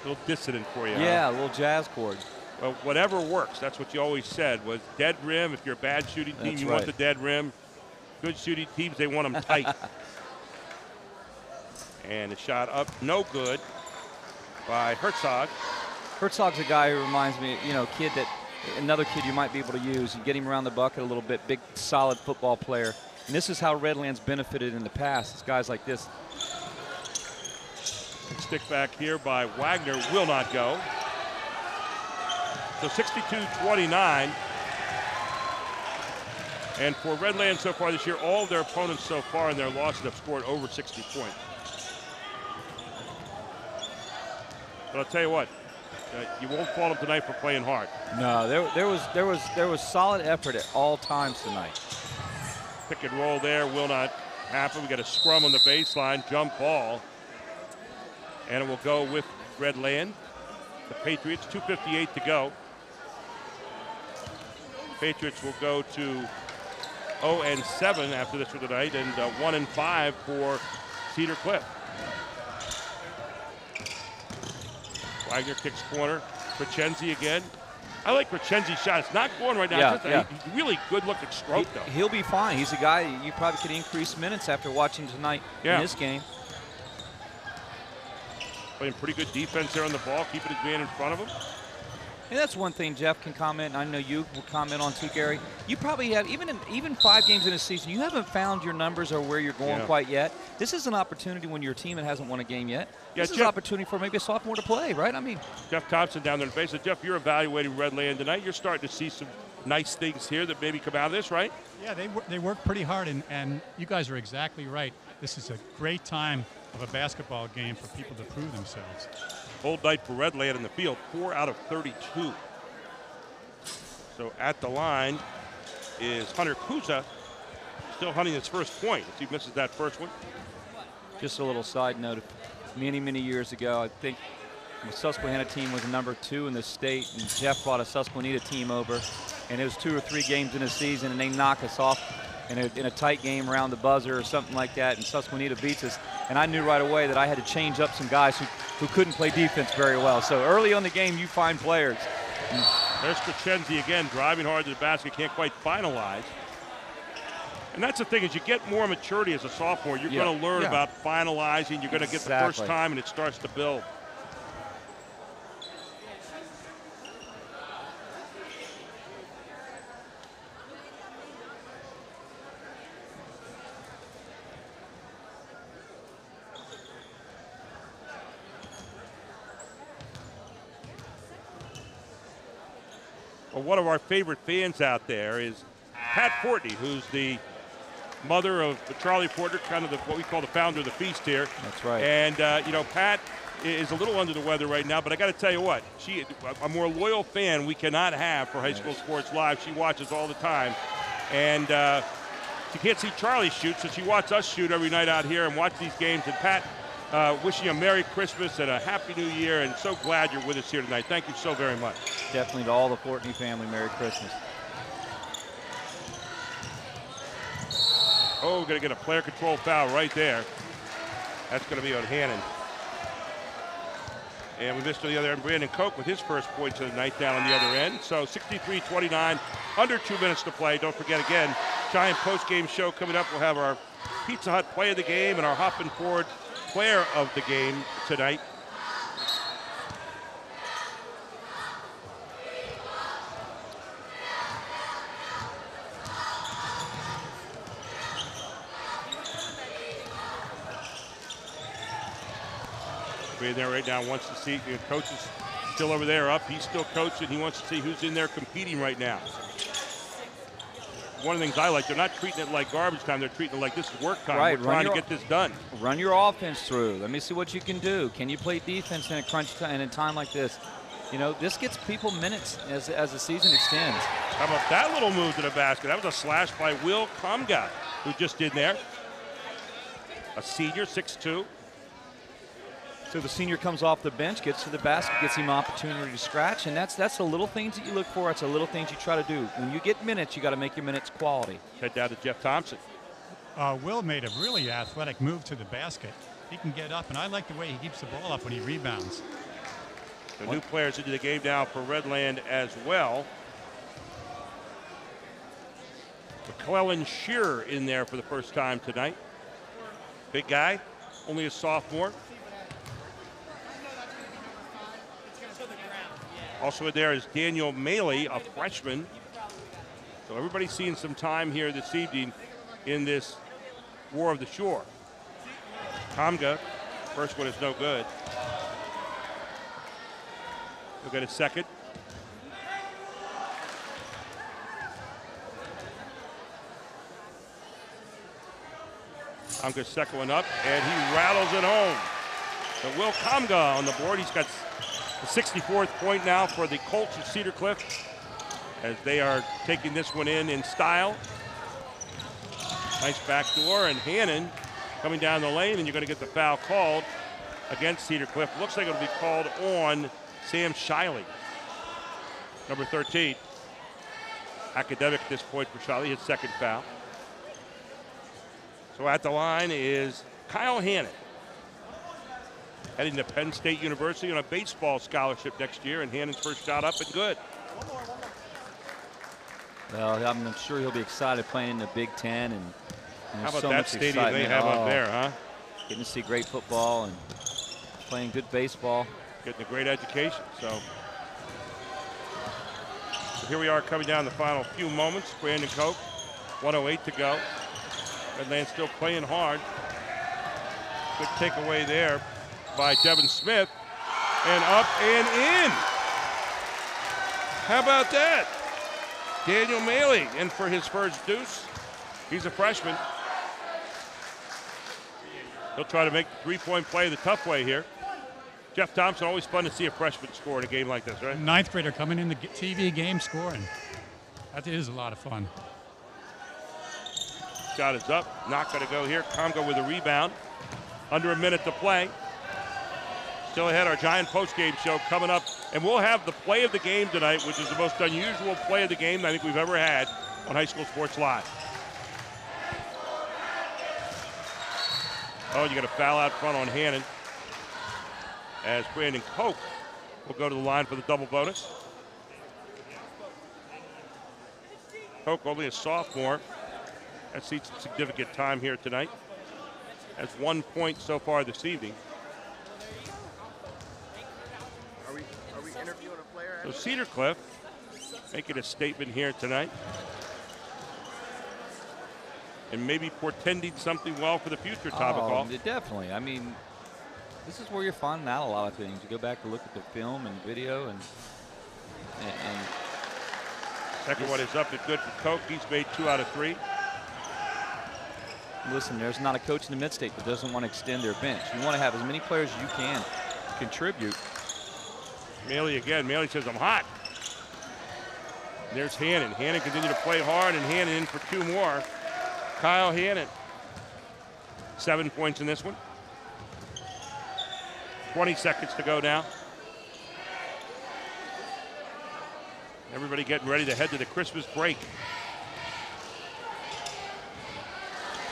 A little dissonant for you. Yeah, huh? a little jazz chord. Well, whatever works. That's what you always said was dead rim. If you're a bad shooting team, That's you right. want the dead rim. Good shooting teams, they want them tight. And a shot up, no good by Herzog. Herzog's a guy who reminds me, you know, another kid you might be able to use. You get him around the bucket a little bit, big, solid football player. And this is how Redlands benefited in the past. It's guys like this. Stick back here by Wagner will not go. So 62-29. And for Redlands so far this year, all of their opponents so far in their losses have scored over 60 points. But I'll tell you what, you won't fault them tonight for playing hard. No, there was solid effort at all times tonight. Pick and roll there will not happen. We got a scrum on the baseline, jump ball. And it will go with Redland. The Patriots, 2:58 to go. Patriots will go to 0-7 after this for tonight, and 1-5 for Cedar Cliff. Wagner kicks corner. Crescenzi again. I like Crescenzi's shot. It's not going right now. Yeah, it's just yeah. a really good-looking stroke, though. He'll be fine. He's a guy you probably could increase minutes after watching tonight in this game. Playing pretty good defense there on the ball, keeping his man in front of him. And that's one thing Jeff can comment, and I know you will comment on too, Gary. You probably have, even 5 games in a season, you haven't found your numbers or where you're going quite yet. This is an opportunity when your team hasn't won a game yet. Yeah, this is an opportunity for maybe a sophomore to play, right? I mean, Jeff Thompson down there in the base. Jeff, you're evaluating Redland tonight. You're starting to see some nice things here that maybe come out of this, right? Yeah, they work pretty hard, and you guys are exactly right. This is a great time of a basketball game for people to prove themselves. Old night for Redland in the field, 4 out of 32. So at the line is Hunter Kuza, still hunting his first point. If he misses that first one. just a little side note. Many, many years ago, I think the Susquehanna team was number 2 in the state, and Jeff brought a Susquehanna team over, and it was 2 or 3 games in a season, and they knock us off in a tight game around the buzzer or something like that, and Susquehanna beats us. And I knew right away that I had to change up some guys who couldn't play defense very well. So early on the game, you find players. There's Crescenzi again, driving hard to the basket, can't quite finalize. And that's the thing, is you get more maturity as a sophomore. You're going to learn about finalizing. You're going to get the first time, and it starts to build. Well, one of our favorite fans out there is Pat Fortney, who's the mother of Charlie Porter, kind of what we call the founder of the feast here. That's right. And, you know, Pat is a little under the weather right now, but I got to tell you what, she a more loyal fan we cannot have for High School Sports Live. She watches all the time. And she can't see Charlie shoot, so she watches us shoot every night out here and watch these games. And Pat, wishing you a Merry Christmas and a Happy New Year, and so glad you're with us here tonight. Thank you so very much. Definitely to all the Fortney family, Merry Christmas. Oh, going to get a player control foul right there. That's going to be on Hannon. And we missed on the other end, Brandon Koch with his first points of the night down on the other end. So 63-29, under 2 minutes to play. Don't forget, again, giant post-game show coming up. We'll have our Pizza Hut play of the game and our Hoppin' Forward player of the game tonight. Being there right now wants to see, the coach is still over there up. He's still coaching. He wants to see who's in there competing right now. one of the things I like, they're not treating it like garbage time. They're treating it like this is work time. Right, We're trying to get this done. Run your offense through. Let me see what you can do. Can you play defense in a crunch time, in a time like this? You know, this gets people minutes as the season extends. How about that little move to the basket? That was a slash by Will Comga, who just did there. A senior, 6'2". So the senior comes off the bench, gets to the basket, gets him opportunity to scratch, and that's the little things that you look for. It's the little things you try to do. When you get minutes, you got to make your minutes quality. Head down to Jeff Thompson. Will made a really athletic move to the basket. He can get up, and I like the way he keeps the ball up when he rebounds. The new players into the game now for Redland as well. McClellan Shearer in there for the first time tonight. Big guy, only a sophomore. Also in there is Daniel Maley, a freshman. So everybody's seeing some time here this evening in this War of the Shore. Comga, first one is no good. He'll get a second. Comga's second one up, and he rattles it home. So Will Comga on the board. He's got the 64th point now for the Colts of Cedar Cliff as they are taking this one in style. Nice backdoor, and Hannon coming down the lane, and you're going to get the foul called against Cedar Cliff. Looks like it'll be called on Sam Shiley, number 13. Academic at this point for Shiley, his second foul. So at the line is Kyle Hannon, heading to Penn State University on a baseball scholarship next year, and Hannon's first shot up and good. Well, I'm sure he'll be excited playing in the Big Ten, and how about that stadium they have up there, huh? Getting to see great football and playing good baseball. Getting a great education. So here we are coming down the final few moments. Brandon Koch, 1:08 to go. Redland still playing hard. Good takeaway there by Devin Smith. And up and in. How about that? Daniel Maley in for his first deuce. He's a freshman. He'll try to make the three-point play the tough way here. Jeff Thompson, always fun to see a freshman score in a game like this, right? Ninth grader coming in the TV game scoring. That is a lot of fun. Shot is up, not going to go here. Comga with a rebound. Under a minute to play. Still ahead, our Giant postgame show coming up. And we'll have the play of the game tonight, which is the most unusual play of the game I think we've ever had on High School Sports Live. Oh, you got a foul out front on Hannon, as Brandon Koch will go to the line for the double bonus. Koch, only a sophomore. Has seen some significant time here tonight. Has 1 point so far this evening. Are we interviewing a player? So Cedar Cliff making a statement here tonight, and maybe portending something well for the future, Topical. Definitely. I mean, this is where you're finding out a lot of things. You go back and look at the film and video, and second one is up and good for Koch. He's made 2 out of 3. Listen, there's not a coach in the Mid-State that doesn't want to extend their bench. You want to have as many players as you can contribute. Maley again. Maley says, I'm hot. And there's Hannon. Hannon continue to play hard, and Hannon in for 2 more. Kyle Hannon. 7 points in this one. 20 seconds to go now. Everybody getting ready to head to the Christmas break.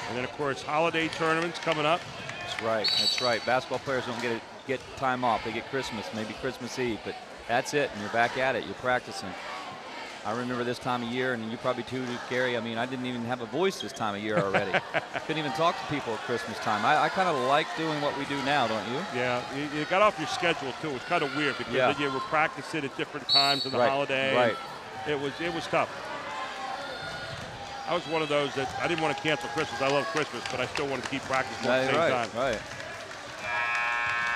And then, of course, holiday tournaments coming up. That's right. That's right. Basketball players don't get time off. They get Christmas, maybe Christmas Eve, but that's it, and you're back at it. You're practicing. I remember this time of year, and you probably too, Gary. I mean, I didn't even have a voice this time of year already. Couldn't even talk to people at Christmas time. I kind of like doing what we do now, don't you? Yeah, you got off your schedule, too. It was kind of weird because then you were practicing at different times of the holiday. Right. It was tough. I was one of those that I didn't want to cancel Christmas. I love Christmas, but I still wanted to keep practicing at the same time. Right.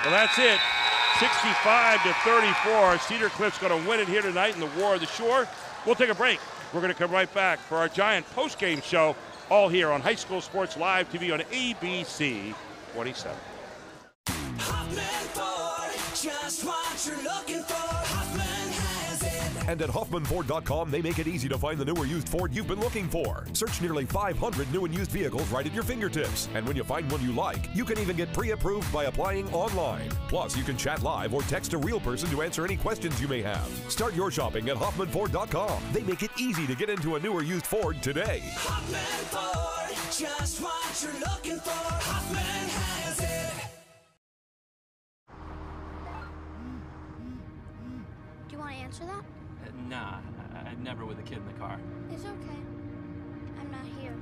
Well, that's it. 65-34. Cedar Cliff's going to win it here tonight in the War of the Shore. We'll take a break. We're going to come right back for our giant post-game show, all here on High School Sports Live TV on ABC 27. Hoffman Ford, just what you're looking for. Hoffman has it. And at HoffmanFord.com, they make it easy to find the new or used Ford you've been looking for. Search nearly 500 new and used vehicles right at your fingertips. And when you find one you like, you can even get pre-approved by applying online. Plus, you can chat live or text a real person to answer any questions you may have. Start your shopping at HoffmanFord.com. They make it easy to get into a new or used Ford today. Hoffman Ford, just what you're looking for. Hoffman has it. Do you want to answer that? Nah, I'd never with a kid in the car. It's okay. I'm not here.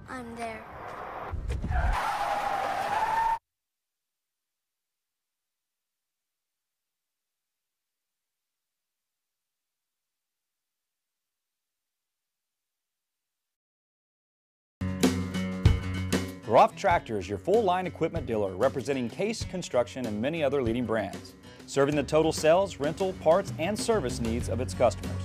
I'm there. Groff Tractor is your full-line equipment dealer representing Case Construction and many other leading brands, serving the total sales, rental, parts, and service needs of its customers.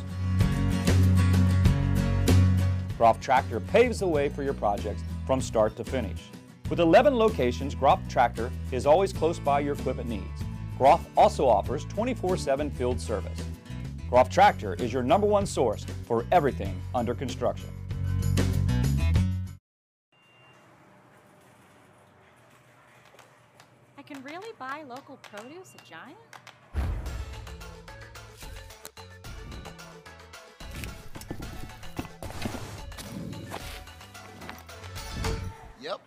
Groff Tractor paves the way for your projects from start to finish. With 11 locations, Groff Tractor is always close by your equipment needs. Groff also offers 24/7 field service. Groff Tractor is your #1 source for everything under construction. I can really buy local produce at Giant? Yep,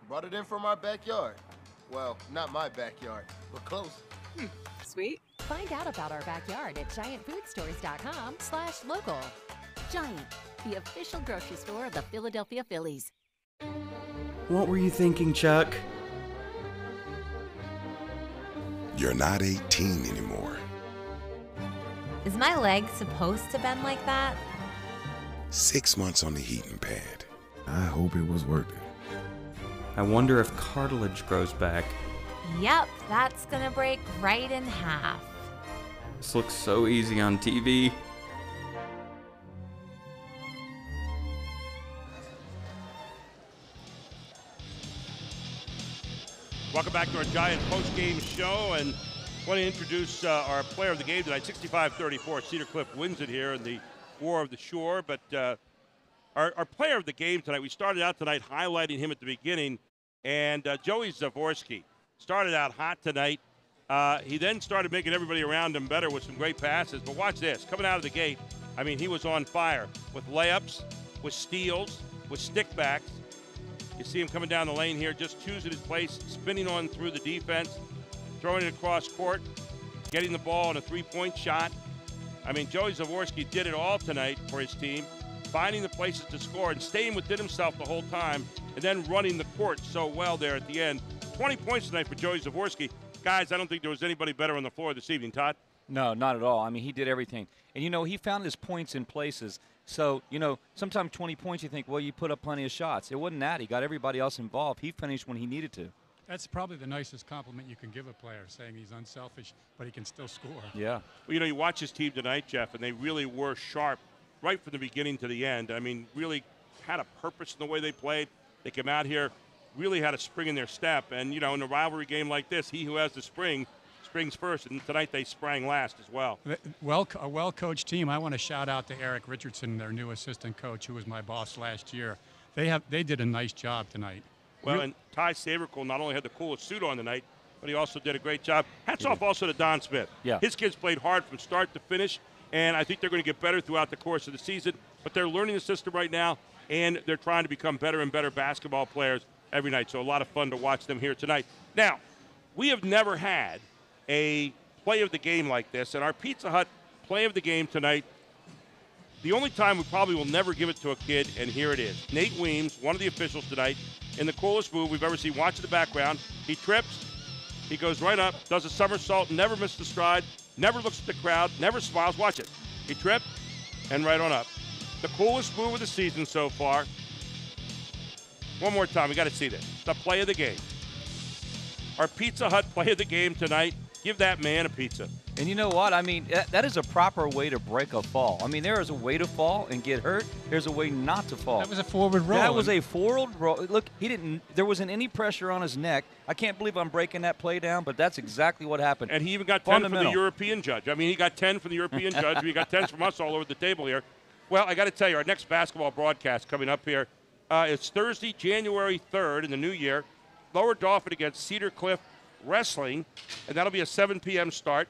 brought it in from our backyard. Well, not my backyard, but close. Sweet. Find out about our backyard at giantfoodstores.com/local. Giant, the official grocery store of the Philadelphia Phillies. What were you thinking, Chuck? You're not 18 anymore. Is my leg supposed to bend like that? 6 months on the heating pad. I hope it was worth it. I wonder if cartilage grows back. Yep, that's gonna break right in half. This looks so easy on TV. Welcome back to our Giant post-game show, and want to introduce our player of the game tonight. 65-34, Cedar Cliff wins it here in the War of the Shore. But our player of the game tonight, we started out tonight highlighting him at the beginning, and Joey Zavorsky started out hot tonight. He then started making everybody around him better with some great passes. But watch this, coming out of the gate, I mean, he was on fire with layups, with steals, with stickbacks. You see him coming down the lane here, just choosing his place, spinning on through the defense, throwing it across court, getting the ball in a three-point shot. I mean, Joey Zavorsky did it all tonight for his team, finding the places to score and staying within himself the whole time, and then running the court so well there at the end. 20 points tonight for Joey Zavorsky. Guys, I don't think there was anybody better on the floor this evening. Todd? No, not at all. I mean, he did everything. And, you know, he found his points in places. So, you know, sometimes 20 points you think, well, you put up plenty of shots. It wasn't that. He got everybody else involved. He finished when he needed to. That's probably the nicest compliment you can give a player, saying he's unselfish, but he can still score. Yeah. Well, you know, you watch his team tonight, Jeff, and they really were sharp right from the beginning to the end. I mean, really had a purpose in the way they played. They came out here, really had a spring in their step. And, you know, in a rivalry game like this, he who has the spring springs first, and tonight they sprang last as well. A well-coached team. I want to shout out to Eric Richardson, their new assistant coach, who was my boss last year. They did a nice job tonight. Well, and Ty Sabercool not only had the coolest suit on tonight, but he also did a great job. Hats off also to Don Smith. Yeah. His kids played hard from start to finish, and I think they're going to get better throughout the course of the season. But they're learning the system right now, and they're trying to become better and better basketball players every night. So a lot of fun to watch them here tonight. Now, we have never had a play of the game like this, and our Pizza Hut play of the game tonight, the only time we probably will never give it to a kid, and here it is. Nate Weems, one of the officials tonight, in the coolest move we've ever seen. Watch in the background. He trips, he goes right up, does a somersault, never misses the stride, never looks at the crowd, never smiles. Watch it. He tripped and right on up. The coolest move of the season so far. One more time. We got to see this. The play of the game. Our Pizza Hut play of the game tonight. Give that man a pizza. And you know what? I mean, that is a proper way to break a fall. I mean, there is a way to fall and get hurt. There's a way not to fall. That was a forward roll. That was a forward roll. Look, there wasn't any pressure on his neck. I can't believe I'm breaking that play down, but that's exactly what happened. And he even got 10 from the European judge. I mean, he got 10 from the European judge. We got 10 from us all over the table here. Well, I got to tell you, our next basketball broadcast coming up here, it's Thursday, January 3rd in the new year. Lower Dauphin against Cedar Cliff Wrestling, and that'll be a 7 p.m. start.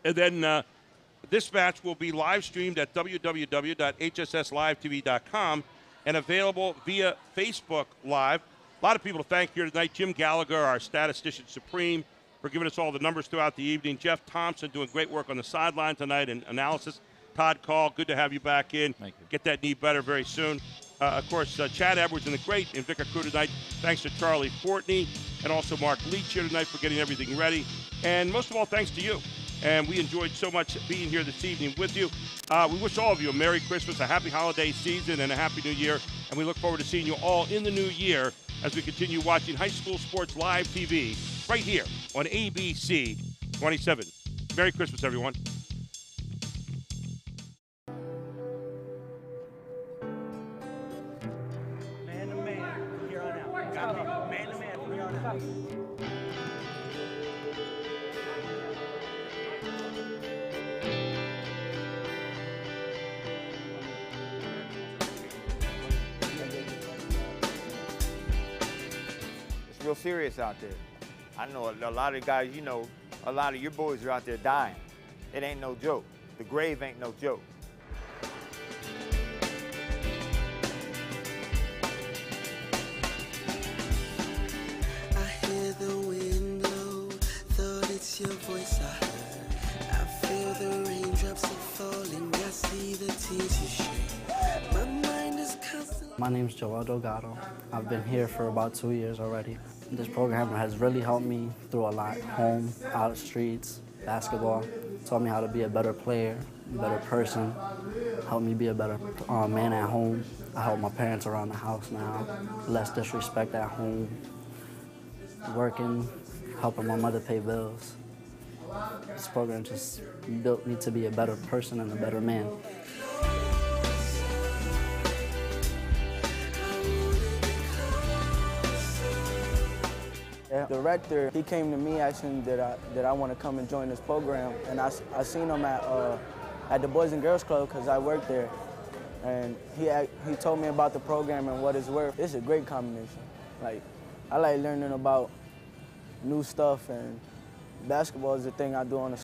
And then this match will be live streamed at www.hsslivetv.com and available via Facebook Live. A lot of people to thank here tonight. Jim Gallagher, our statistician supreme, for giving us all the numbers throughout the evening. Jeff Thompson doing great work on the sideline tonight and analysis. Todd Call, good to have you back in. Thank you. Get that knee better very soon. Of course, Chad Edwards and the great Invica crew tonight. Thanks to Charlie Fortney and also Mark Leach here tonight for getting everything ready. And most of all, thanks to you. And we enjoyed so much being here this evening with you. We wish all of you a Merry Christmas, a Happy Holiday season, and a Happy New Year. And we look forward to seeing you all in the new year as we continue watching high school sports live TV right here on ABC 27. Merry Christmas, everyone. Man to man from here on out. Got me. Man to man from here on out. It's real serious out there. I know a lot of guys, you know, a lot of your boys are out there dying. It ain't no joke. The grave ain't no joke. I hear the wind blow, thought it's your voice I heard. I feel the raindrops are falling, I see the tears you shed. My mind is constantly... My name's Joel Delgado. I've been here for about 2 years already. This program has really helped me through a lot. Home, out of streets, basketball. Taught me how to be a better player, a better person. Helped me be a better man at home. I help my parents around the house now. Less disrespect at home. Working, helping my mother pay bills. This program just built me to be a better person and a better man. The director, he came to me asking that I want to come and join this program, and I seen him at the Boys and Girls Club because I work there, and he told me about the program and what it's worth. It's a great combination. Like, I like learning about new stuff, and basketball is the thing I do on the